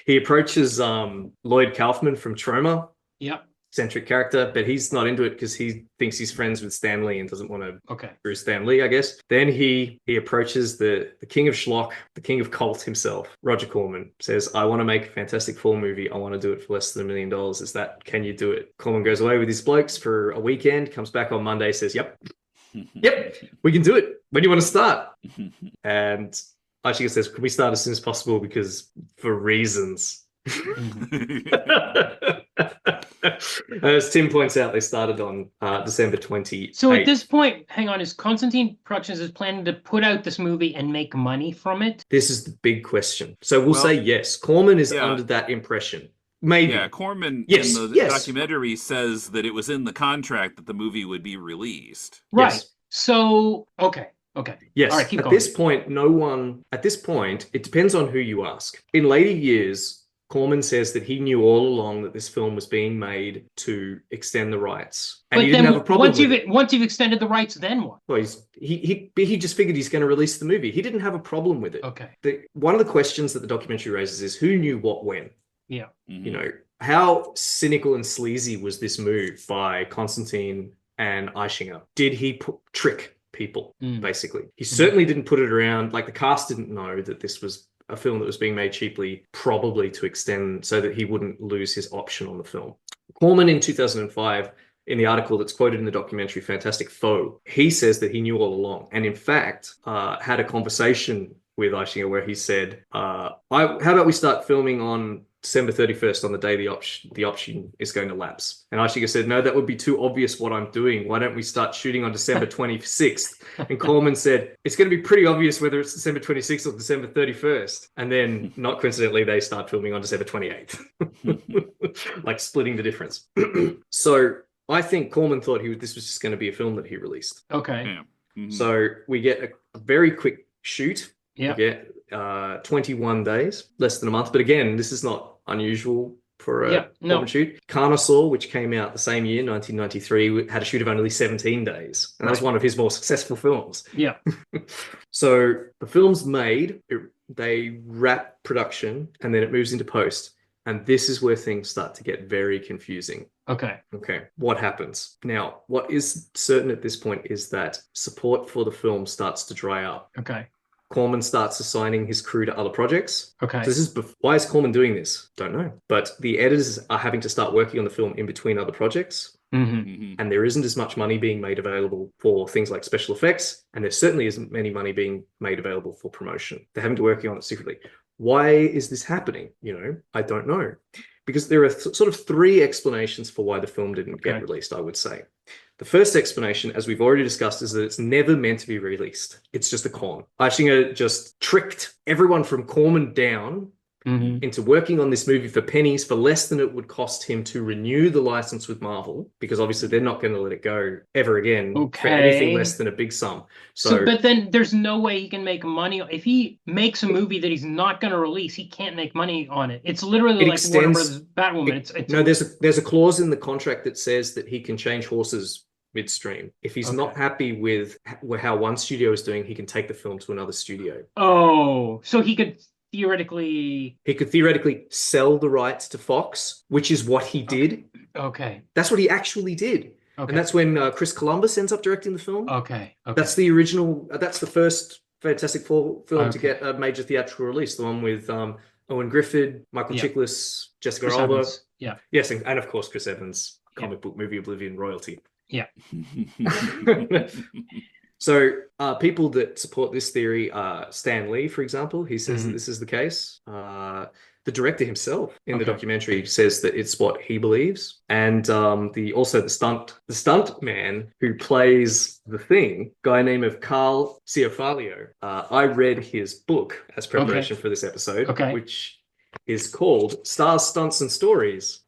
He approaches Lloyd Kaufman from Troma. Yep. Eccentric character, but he's not into it because he thinks he's friends with Stan Lee and doesn't want to screw Stan Lee, I guess. Then he approaches the king of schlock, the king of cult himself, Roger Corman, says, I want to make a Fantastic Four movie. I want to do it for less than $1 million. Can you do it? Corman goes away with his blokes for a weekend, comes back on Monday, says, yep, we can do it. When do you want to start? And Eichinger says, can we start as soon as possible because for reasons. As Tim points out, they started on December 28th. So at this point, hang on, is Constantine Productions is planning to put out this movie and make money from it? This is the big question. So we'll say yes. Corman is under that impression. Maybe. Yeah, Corman in the documentary says that it was in the contract that the movie would be released. Right. Yes. So, okay. Yes. All right, keep at going. This point, it depends on who you ask. In later years, Corman says that he knew all along that this film was being made to extend the rights, and he didn't have a problem with it. Once you've extended the rights, then what? Well, he just figured he's going to release the movie. He didn't have a problem with it. Okay. One of the questions that the documentary raises is who knew what when. Yeah. You know, how cynical and sleazy was this move by Constantine and Eichinger? Did he trick people? Basically, he certainly didn't put it around. Like the cast didn't know that this was a film that was being made cheaply, probably to extend so that he wouldn't lose his option on the film. Corman in 2005, in the article that's quoted in the documentary Fantastic Foe, he says that he knew all along. And in fact, had a conversation with Eichinger where he said, how about we start filming on December 31st on the day the option is going to lapse. And Eichinger said, no, that would be too obvious what I'm doing. Why don't we start shooting on December 26th? And Corman said, it's going to be pretty obvious whether it's December 26th or December 31st. And then, not coincidentally, they start filming on December 28th. Like splitting the difference. So I think Corman thought this was just going to be a film that he released. Okay. Yeah. So we get a very quick shoot. Yeah. We get 21 days, less than a month. But again, this is not unusual for a Corman shoot. Carnosaur, which came out the same year, 1993, had a shoot of only 17 days. And that was one of his more successful films. Yeah. So the film's made, they wrap production, and then it moves into post. And this is where things start to get very confusing. Okay. What happens? Now, what is certain at this point is that support for the film starts to dry up. Okay. Corman starts assigning his crew to other projects. Okay. So why is Corman doing this? Don't know. But the editors are having to start working on the film in between other projects. And there isn't as much money being made available for things like special effects. And there certainly isn't many money being made available for promotion. They're having to work on it secretly. Why is this happening? I don't know. Because there are sort of three explanations for why the film didn't get released, I would say. The first explanation, as we've already discussed, is that it's never meant to be released. It's just a con. Eichinger just tricked everyone from Corman down into working on this movie for pennies, for less than it would cost him to renew the license with Marvel, because obviously they're not going to let it go ever again for anything less than a big sum. But then there's no way he can make money. If he makes a movie that he's not going to release, he can't make money on it. It's literally like Warner Bros. Batwoman. No, there's a clause in the contract that says that he can change horses midstream. If he's not happy with how one studio is doing, he can take the film to another studio. Oh, so he could theoretically... He could theoretically sell the rights to Fox, which is what he did. Okay. That's what he actually did. Okay. And that's when Chris Columbus ends up directing the film. Okay. That's the original, that's the first Fantastic Four film to Okay. get a major theatrical release, the one with Owen Griffith, Michael Yeah. Chiklis, Jessica Chris Alba. Evans. Yeah. Yes, and of course Chris Evans, Yeah. comic book movie Oblivion royalty. Yeah. So people that support this theory are Stan Lee, for example. He says Mhm. that this is the case. The director himself in the Okay. documentary says that it's what he believes, and the stunt man who plays the Thing, guy named Carl Ciarfalio. I read his book as preparation for this episode, Okay. which is called Stars, Stunts, and Stories.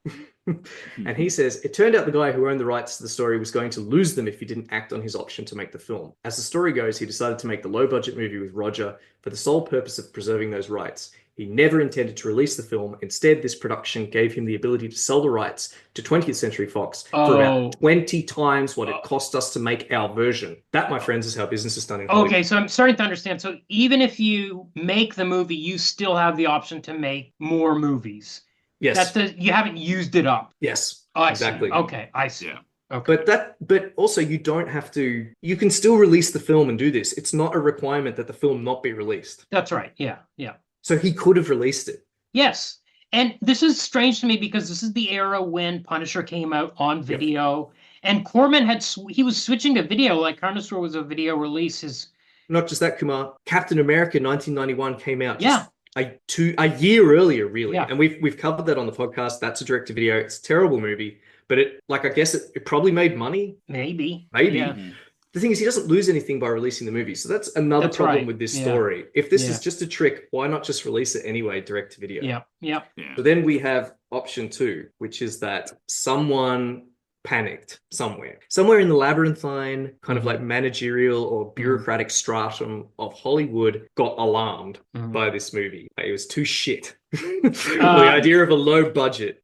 And he says, it turned out the guy who owned the rights to the story was going to lose them if he didn't act on his option to make the film. As the story goes, he decided to make the low-budget movie with Roger for the sole purpose of preserving those rights. He never intended to release the film. Instead, this production gave him the ability to sell the rights to 20th Century Fox for about 20 times what it cost us to make our version. That, my friends, is how business is done in Hollywood. Okay, so I'm starting to understand. So even if you make the movie, you still have the option to make more movies. Yes. You haven't used it up. Yes. Oh, I exactly. see. Okay, I see. Yeah. Okay. But also you don't have to, you can still release the film and do this. It's not a requirement that the film not be released. That's right. Yeah. Yeah. So he could have released it. Yes. And this is strange to me because this is the era when Punisher came out on video, and Corman he was switching to video. Like Punisher was a video release. Not just that, Kumar. Captain America 1991 came out. Yeah. A year earlier, really. Yeah. And we've covered that on the podcast. That's a direct-to-video. It's a terrible movie, but I guess it probably made money. Maybe. Yeah. Mhm. The thing is, he doesn't lose anything by releasing the movie. So that's another problem with this story. If this is just a trick, why not just release it anyway, direct to video? Yeah. Yeah. So then we have option 2, which is that someone panicked somewhere in the labyrinthine kind of like managerial or bureaucratic stratum of Hollywood got alarmed by this movie. It was too shit. The idea of a low budget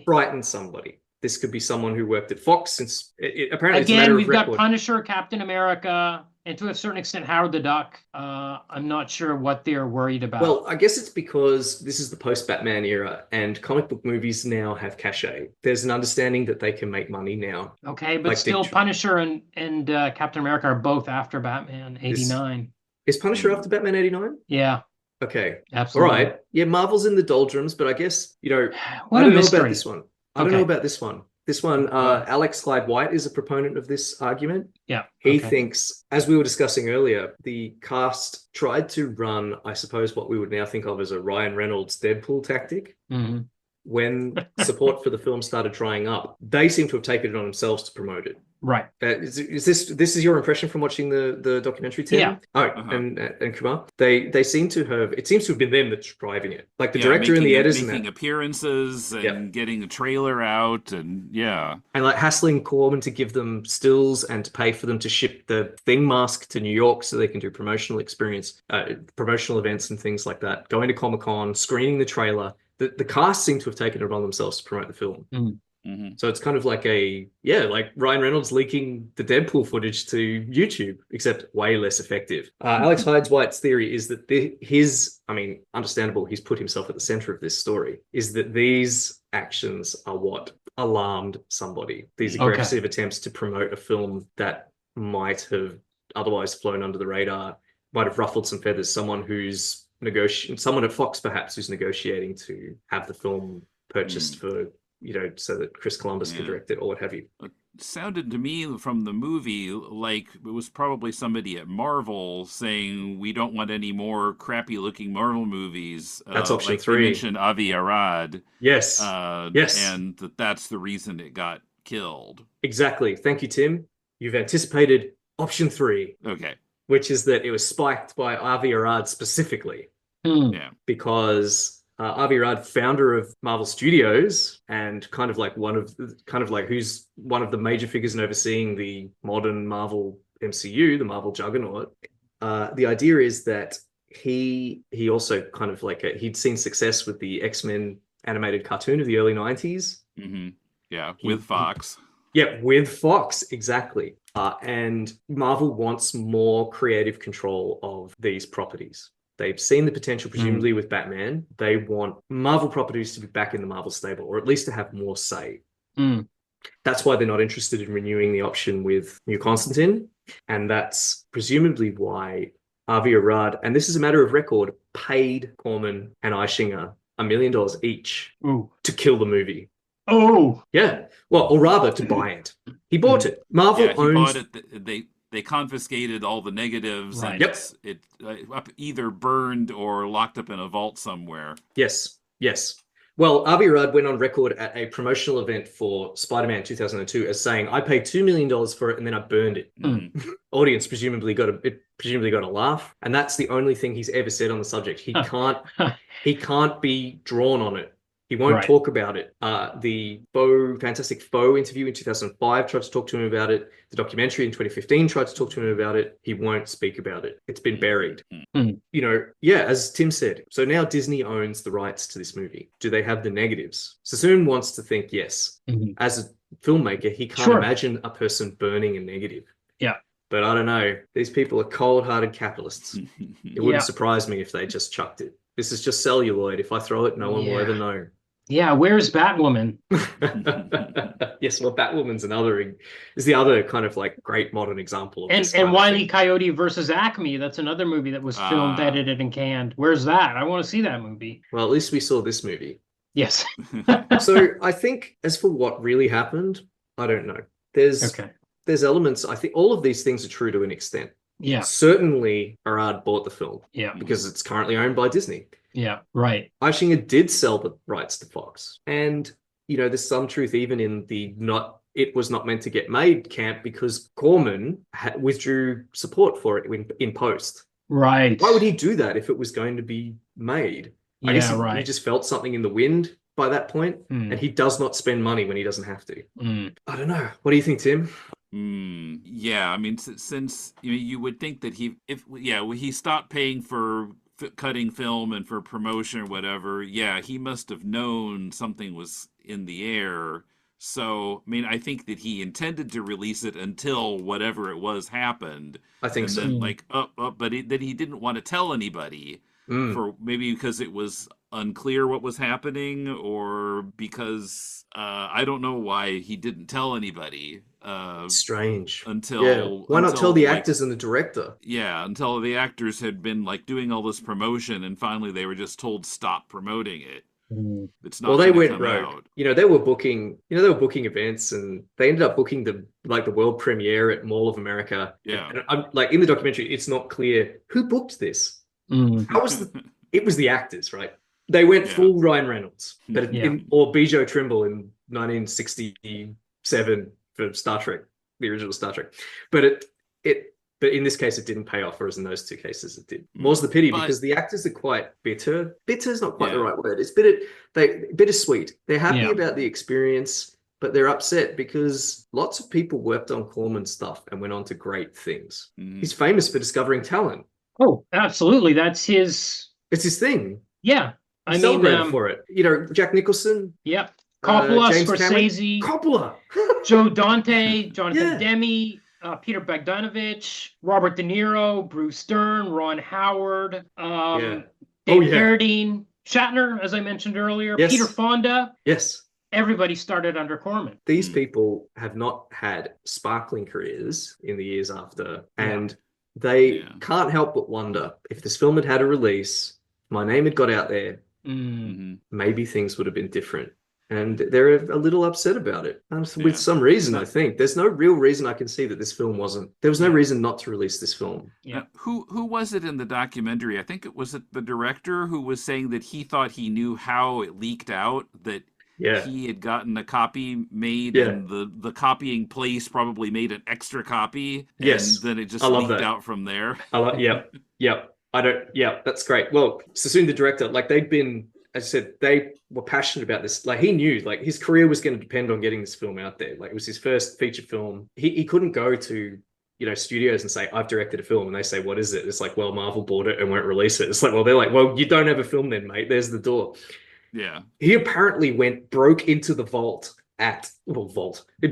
frightened somebody. This could be someone who worked at Fox since apparently it's a matter of we've got record. Punisher, Captain America, and to a certain extent Howard the Duck. I'm not sure what they're worried about. Well, I guess it's because this is the post-Batman era and comic book movies now have cachet. There's an understanding that they can make money now. Okay, but like still Punisher and Captain America are both after Batman 89. Is Punisher after Batman 89? Yeah. Okay. Absolutely. All right. Yeah, Marvel's in the doldrums, but I guess, I don't know about this one. I don't know about this one. This one, Alex Hyde-White is a proponent of this argument. Yeah. He thinks, as we were discussing earlier, the cast tried to run, I suppose, what we would now think of as a Ryan Reynolds Deadpool tactic. Mm-hmm. When support for the film started drying up, they seem to have taken it on themselves to promote it. Right. Is this your impression from watching the documentary, Tim? Yeah. Oh, and Kumar, they seem to have. It seems to have been them that's driving it. Like the director and the editors, making appearances and getting a trailer out, and and like hassling Corman to give them stills and to pay for them to ship the Thing mask to New York so they can do promotional events and things like that. Going to Comic-Con, screening the trailer. The cast seem to have taken it on themselves to promote the film. Mm-hmm. So it's kind of like like Ryan Reynolds leaking the Deadpool footage to YouTube, except way less effective. Alex Hyde-White's theory is that understandable, he's put himself at the center of this story, is that these actions are what alarmed somebody. These aggressive attempts to promote a film that might have otherwise flown under the radar, might have ruffled some feathers. Someone at Fox perhaps who's negotiating to have the film purchased for, so that Chris Columbus could direct it or what have you. It sounded to me from the movie like it was probably somebody at Marvel saying, we don't want any more crappy looking Marvel movies. That's option like 3. You mentioned Avi Arad. Yes. Yes. And that's the reason it got killed. Exactly. Thank you, Tim. You've anticipated option 3. Okay. Which is that it was spiked by Avi Arad specifically. Yeah. Because Avi Arad, founder of Marvel Studios, and kind of like who's one of the major figures in overseeing the modern Marvel MCU, the Marvel juggernaut. The idea is that he also kind of he'd seen success with the X-Men animated cartoon of the early 90s. Mm-hmm. Yeah, with Fox. With Fox, exactly. And Marvel wants more creative control of these properties. They've seen the potential, presumably, with Batman. They want Marvel properties to be back in the Marvel stable, or at least to have more say. That's why they're not interested in renewing the option with New Constantine. And that's presumably why Avi Arad, and this is a matter of record, paid Corman and Eischinger $1 million each to kill the movie. Yeah. Well, or rather, to buy it. He bought it. Marvel owns... bought it. They confiscated all the negatives. Right. And it either burned or locked up in a vault somewhere. Yes. Well, Avi Arad went on record at a promotional event for Spider-Man 2002 as saying, "I paid $2 million for it and then I burned it." Audience presumably got a laugh, and that's the only thing he's ever said on the subject. He can't be drawn on it. He won't talk about it. The Fantastic Foe interview in 2005 tried to talk to him about it. The documentary in 2015 tried to talk to him about it. He won't speak about it. It's been buried. As Tim said, so now Disney owns the rights to this movie. Do they have the negatives? Sassoon wants to think yes. As a filmmaker, he can't imagine a person burning a negative. Yeah. But I don't know. These people are cold-hearted capitalists. It wouldn't surprise me if they just chucked it. This is just celluloid. If I throw it, no one will ever know. Yeah, where's Batwoman? Yes, well, Batwoman's is the other kind of like great modern example of this. And Wile E. Coyote versus Acme, that's another movie that was filmed, edited, and canned. Where's that? I want to see that movie. Well, at least we saw this movie. Yes. So I think as for what really happened, I don't know. There's elements. I think all of these things are true to an extent. Yeah. Certainly, Arad bought the film. Yeah. Because it's currently owned by Disney. Yeah, right. Eischinger did sell the rights to Fox. And, there's some truth even in it was not meant to get made camp because Corman withdrew support for it in post. Right. Why would he do that if it was going to be made? I guess he just felt something in the wind by that point, and he does not spend money when he doesn't have to. I don't know. What do you think, Tim? Yeah, I mean, since you would think that he stopped paying for cutting film and for promotion or whatever, he must have known something was in the air. So, I mean, I think that he intended to release it until whatever it was happened. I think so. Then, but that he didn't want to tell anybody for maybe because it was unclear what was happening, or because I don't know why he didn't tell anybody. Strange. Why not tell the actors and the director? Yeah, until the actors had been doing all this promotion, and finally they were just told stop promoting it. It's not. Well, they went rogue. They were booking. They were booking events, and they ended up booking the world premiere at Mall of America. Yeah. And I'm in the documentary, it's not clear who booked this. How was it was the actors, right? They went full Ryan Reynolds, or Bijou Trimble in 1967 for Star Trek, the original Star Trek. But but in this case, it didn't pay off, whereas in those two cases, it did. More's the pity, because the actors are quite bitter. Bitter is not quite the right word. It's bittersweet. They're happy about the experience, but they're upset because lots of people worked on Corman's stuff and went on to great things. He's famous for discovering talent. Oh, absolutely. It's his thing. Yeah. He's celebrated for it. Jack Nicholson. Yeah. Coppola, James Scorsese. Coppola. Joe Dante, Jonathan Demme, Peter Bogdanovich, Robert De Niro, Bruce Dern, Ron Howard, David Carradine, Shatner, as I mentioned earlier, Peter Fonda. Yes. Everybody started under Corman. These people have not had sparkling careers in the years after, and they can't help but wonder if this film had had a release, my name had got out there, maybe things would have been different. And they're a little upset about it, with some reason, I think. There's no real reason I can see that this film wasn't. There was no reason not to release this film. Yeah. Who was it in the documentary? I think it was the director who was saying that he thought he knew how it leaked out, that he had gotten a copy made, and the copying place probably made an extra copy. Yes. And then it just leaked out from there. That's great. Well, Sassoon, the director, they'd been... As I said, they were passionate about this. He knew, his career was going to depend on getting this film out there. It was his first feature film. He couldn't go to, studios and say, I've directed a film. And they say, what is it? It's well, Marvel bought it and won't release it. It's they're well, you don't have a film then, mate. There's the door. Yeah. He apparently broke into the vault. It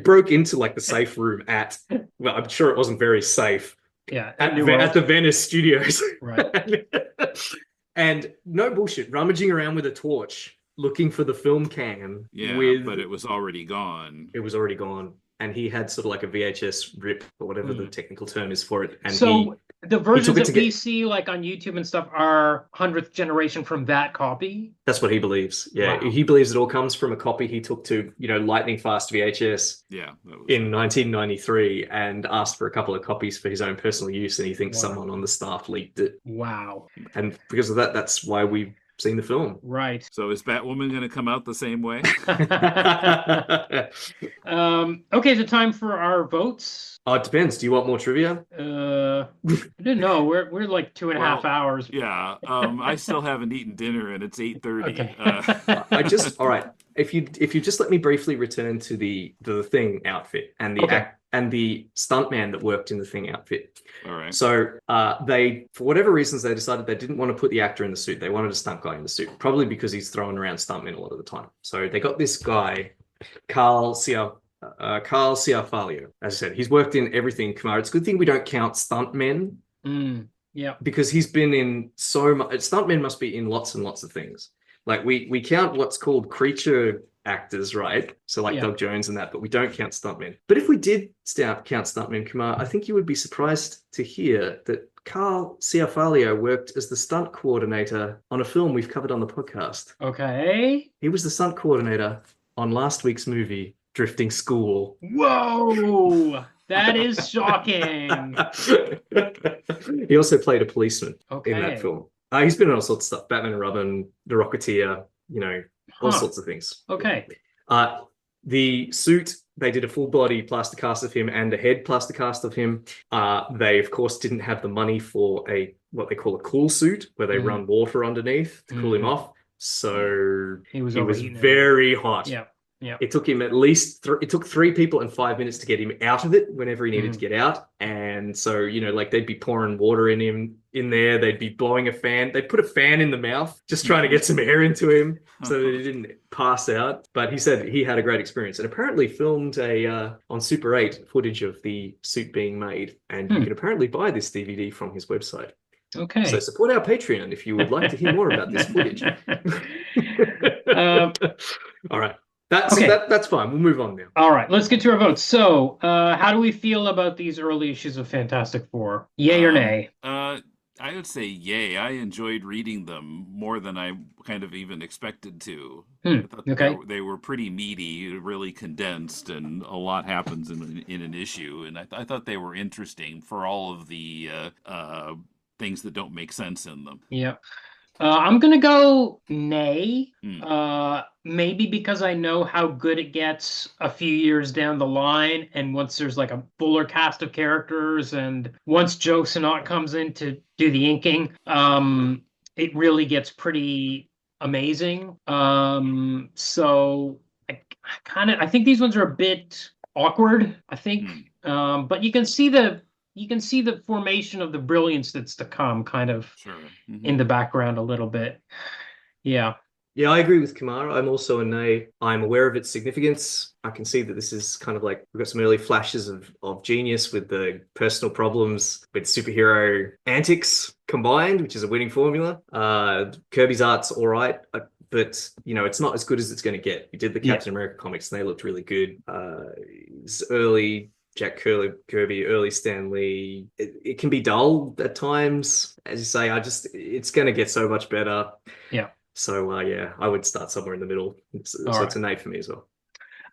broke into the safe room well, I'm sure it wasn't very safe, Yeah. at, New World. at the Venice studios. Right. And no bullshit, rummaging around with a torch, looking for the film cam. Yeah, but it was already gone. It was already gone. And he had sort of like a VHS rip, or whatever the technical term is for it. And so the versions that we get... see like on YouTube and stuff are 100th generation from that copy? That's what he believes. Yeah, Wow. he believes it all comes from a copy he took to, lightning fast VHS in 1993 and asked for a couple of copies for his own personal use. And he thinks someone on the staff leaked it. Wow. And because of that, that's why we've seen the film. Right. So is Batwoman going to come out the same way? Okay, so time for our votes. It depends. Do you want more trivia? I didn't know. We're like 2.5 hours. Yeah. I still haven't eaten dinner and it's 8:30. Okay. All right. If you just let me briefly return to the Thing outfit and the stuntman that worked in the Thing outfit. All right. So they, for whatever reasons, they decided they didn't want to put the actor in the suit. They wanted a stunt guy in the suit, probably because he's throwing around stuntmen a lot of the time. So they got this guy, Carl Ciarfalio. As I said, he's worked in everything, Kumar. It's a good thing we don't count stuntmen. Yeah. Because he's been in so much. Stuntmen must be in lots and lots of things. Like we count what's called creature actors, right? So like Doug Jones and that, but we don't count stuntmen. But if we did count stuntmen, Kumar, I think you would be surprised to hear that Carl Ciarfalio worked as the stunt coordinator on a film we've covered on the podcast. Okay. He was the stunt coordinator on last week's movie, Drifting School. Whoa! That is shocking. He also played a policeman Okay. in that film. He's been in all sorts of stuff. Batman and Robin, The Rocketeer, all sorts of things. Okay. The suit, they did a full body plaster cast of him and a head plaster cast of him. They, of course, didn't have the money for what they call a cool suit, where they run water underneath to cool him off. So he was very hot. Yeah. Yeah. It took him at least it took 3 people and 5 minutes to get him out of it whenever he needed to get out. And so, they'd be pouring water in there. They'd be blowing a fan. They'd put a fan in the mouth, just trying to get some air into him so that he didn't pass out. But he said he had a great experience and apparently filmed on Super 8 footage of the suit being made. And you can apparently buy this DVD from his website. Okay. So support our Patreon if you would like to hear more about this footage. All right. That's fine. We'll move on now. All right, let's get to our votes. So, how do we feel about these early issues of Fantastic Four? Yay or nay? I would say yay. I enjoyed reading them more than I kind of even expected to. I thought they were pretty meaty, really condensed, and a lot happens in an issue. And I thought they were interesting for all of the things that don't make sense in them. Yeah. I'm going to go nay, maybe because I know how good it gets a few years down the line. And once there's like a fuller cast of characters and once Joe Sinnott comes in to do the inking, it really gets pretty amazing. So I think these ones are a bit awkward, I think. But you can see the formation of the brilliance that's to come kind of in the background a little bit. Yeah. Yeah, I agree with Kumar. I'm also a nay. I'm aware of its significance. I can see that this is kind of like, we've got some early flashes of genius with the personal problems with superhero antics combined, which is a winning formula. Kirby's art's all right, but, it's not as good as it's going to get. We did the Captain America comics and they looked really good. It's early Jack Kirby, early Stan Lee. It can be dull at times. As you say, it's going to get so much better. Yeah. So, I would start somewhere in the middle. It's a nay for me as well.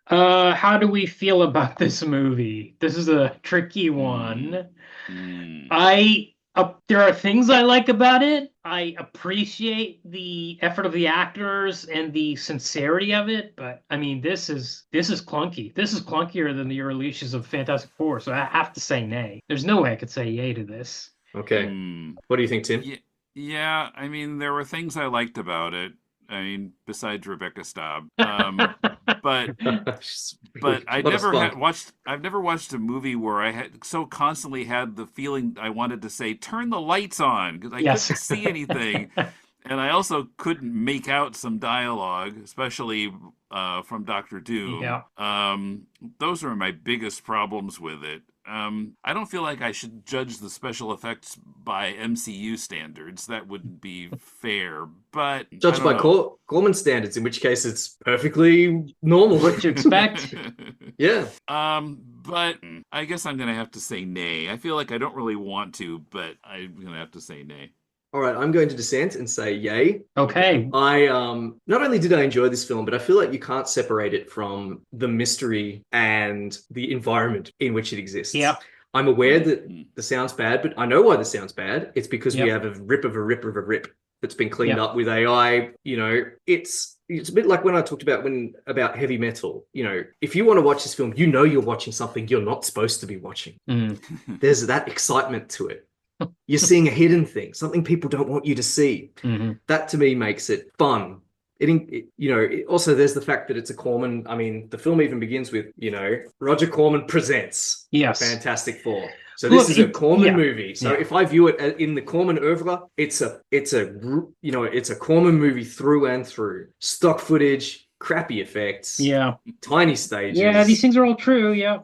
How do we feel about this movie? This is a tricky one. There are things I like about it. I appreciate the effort of the actors and the sincerity of it, but I mean, this is clunky. This is clunkier than the early issues of Fantastic Four, so I have to say nay. There's no way I could say yay to this. Okay. What do you think, Tim? Yeah, I mean, there were things I liked about it. I mean, besides Rebecca Staab. But I've never watched a movie where I had so constantly had the feeling I wanted to say, turn the lights on, because I couldn't see anything. And I also couldn't make out some dialogue, especially from Dr. Doom. Yeah. Those are my biggest problems with it. I don't feel like I should judge the special effects by MCU standards. That wouldn't be fair, but Judged by Corman standards, in which case it's perfectly normal. What you expect. Yeah. But I guess I'm gonna have to say nay. I feel like I don't really want to, but I'm gonna have to say nay. All right, I'm going to dissent and say yay. Okay. I not only did I enjoy this film, but I feel like you can't separate it from the mystery and the environment in which it exists. Yeah. I'm aware that the sound's bad, but I know why the sound's bad. It's because we Yep. have a rip of a rip of a rip that's been cleaned Yep. up with AI. You know, it's a bit like when I talked about heavy metal. You know, if you want to watch this film, you know you're watching something you're not supposed to be watching. There's that excitement to it. You're seeing a hidden thing, something people don't want you to see. That to me makes it fun. Also, there's the fact that it's a Corman. I mean, the film even begins with, Roger Corman presents Fantastic Four. So this is a Corman movie. So if I view it in the Corman oeuvre, it's a Corman movie through and through. Stock footage, crappy effects, tiny stages. Yeah, these things are all true. Yeah.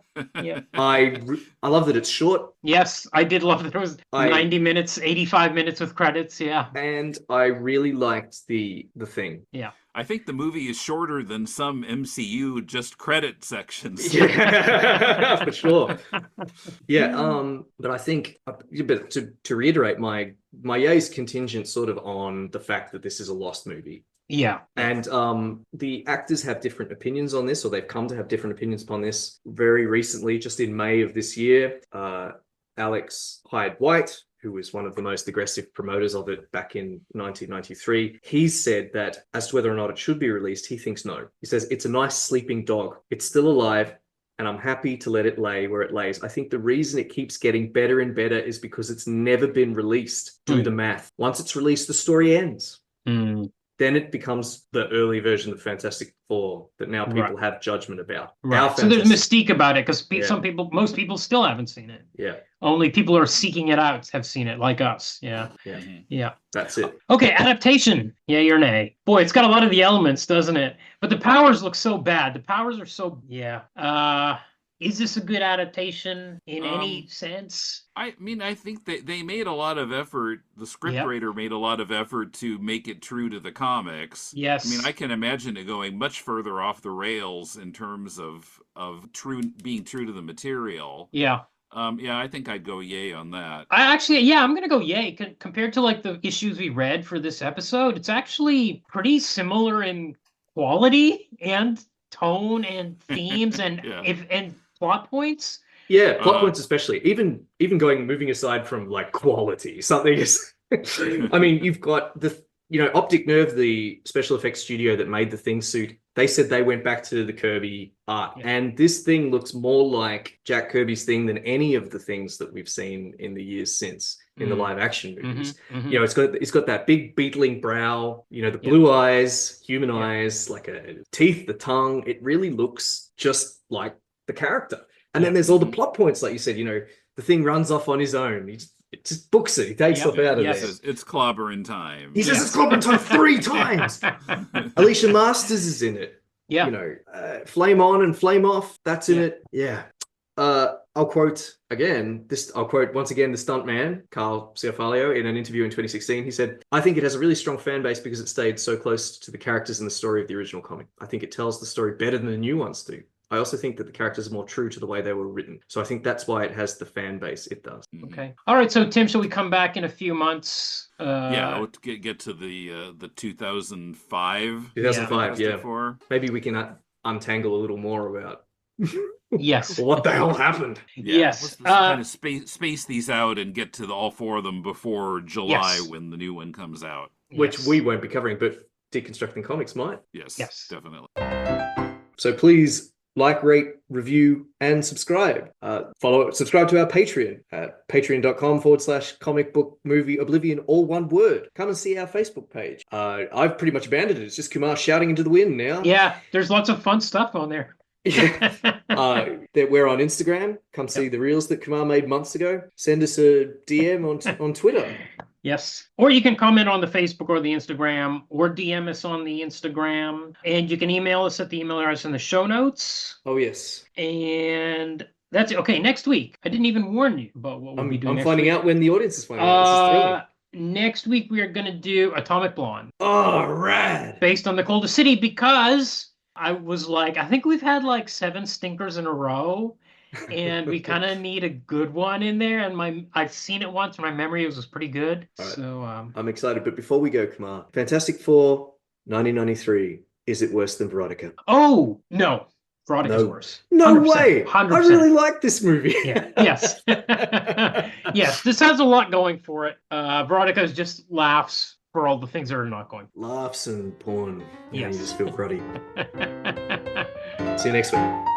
I love that it's short. Yes, I did love that it was 90 minutes, 85 minutes with credits. Yeah. And I really liked the thing. Yeah. I think the movie is shorter than some MCU just credit sections. Yeah, for sure. Yeah, but I think, but to reiterate, my yay is contingent sort of on the fact that this is a lost movie. Yeah. And the actors have different opinions on this, or they've come to have different opinions upon this very recently. Just in May of this year, Alex Hyde-White, who was one of the most aggressive promoters of it back in 1993, he said that as to whether or not it should be released, he thinks no. He says, it's a nice sleeping dog. It's still alive, and I'm happy to let it lay where it lays. I think the reason it keeps getting better and better is because it's never been released. Do the math. Once it's released, the story ends. Then it becomes the early version of Fantastic Four that now people have judgment about. Right. So there's mystique about it because most people still haven't seen it. Yeah. Only people who are seeking it out have seen it, like us. Yeah. Yeah. That's it. Okay, adaptation. Yay or nay? Boy, it's got a lot of the elements, doesn't it? But the powers look so bad. The powers are so is this a good adaptation in any sense? I mean, I think they made a lot of effort. The scriptwriter made a lot of effort to make it true to the comics. Yes. I mean, I can imagine it going much further off the rails in terms of being true to the material. Yeah. I think I'd go yay on that. I'm going to go yay. Compared to like the issues we read for this episode, it's actually pretty similar in quality and tone and themes and and plot points. Yeah, plot points especially. Even moving aside from like quality, something is. I mean, you've got the Optic Nerve, the special effects studio that made the Thing suit. They said they went back to the Kirby art, and this thing looks more like Jack Kirby's Thing than any of the things that we've seen in the years since in the live action movies. It's got that big beetling brow, the blue eyes, human eyes, like a teeth, the tongue. It really looks just like the character. And then there's all the plot points, like you said, the Thing runs off on his own. He just books it. He takes stuff out of there. It's clobbering time. He says it's clobbering time 3 times. Alicia Masters is in it. Yeah. Flame on and flame off. That's in it. Yeah. I'll quote once again the stuntman, Carl Ciarfalio, in an interview in 2016. He said, I think it has a really strong fan base because it stayed so close to the characters and the story of the original comic. I think it tells the story better than the new ones do. I also think that the characters are more true to the way they were written. So I think that's why it has the fan base it does. Okay. All right. So, Tim, shall we come back in a few months? We'll get to the 2005. 2005, yeah. Maybe we can untangle a little more about yes what the hell happened. Yes. Let's kind of space these out and get to all 4 of them before July when the new one comes out. Which we won't be covering, but Deconstructing Comics might. Yes, definitely. So please like, rate, review, and subscribe. Subscribe to our Patreon at patreon.com/comic book movie oblivion, all one word. Come and see our Facebook page. I've pretty much abandoned it. It's just Kumar shouting into the wind now. Yeah, there's lots of fun stuff on there. We're on Instagram. Come see the reels that Kumar made months ago. Send us a DM on Twitter. Yes. Or you can comment on the Facebook or the Instagram, or DM us on the Instagram. And you can email us at the email address in the show notes. Oh, yes. And That's it. Okay, next week. I didn't even warn you about what we'll be doing I'm next finding week. out when the audience is finding out. This is thrilling. Next week we are going to do Atomic Blonde. Oh, rad. Based on The Coldest City, because I was like, I think we've had like 7 stinkers in a row, and we kind of need a good one in there. And I've seen it once, and my memory was pretty good. All right. So I'm excited. But before we go, Kumar, Fantastic Four, 1993. Is it worse than Veronica? Oh, no. Veronica's No. worse. No 100%, way. 100%. I really like this movie. Yeah. Yes. Yes. This has a lot going for it. Veronica just laughs for all the things that are not going. Laughs and porn. Yeah, Yes. you just feel grotty. See you next week.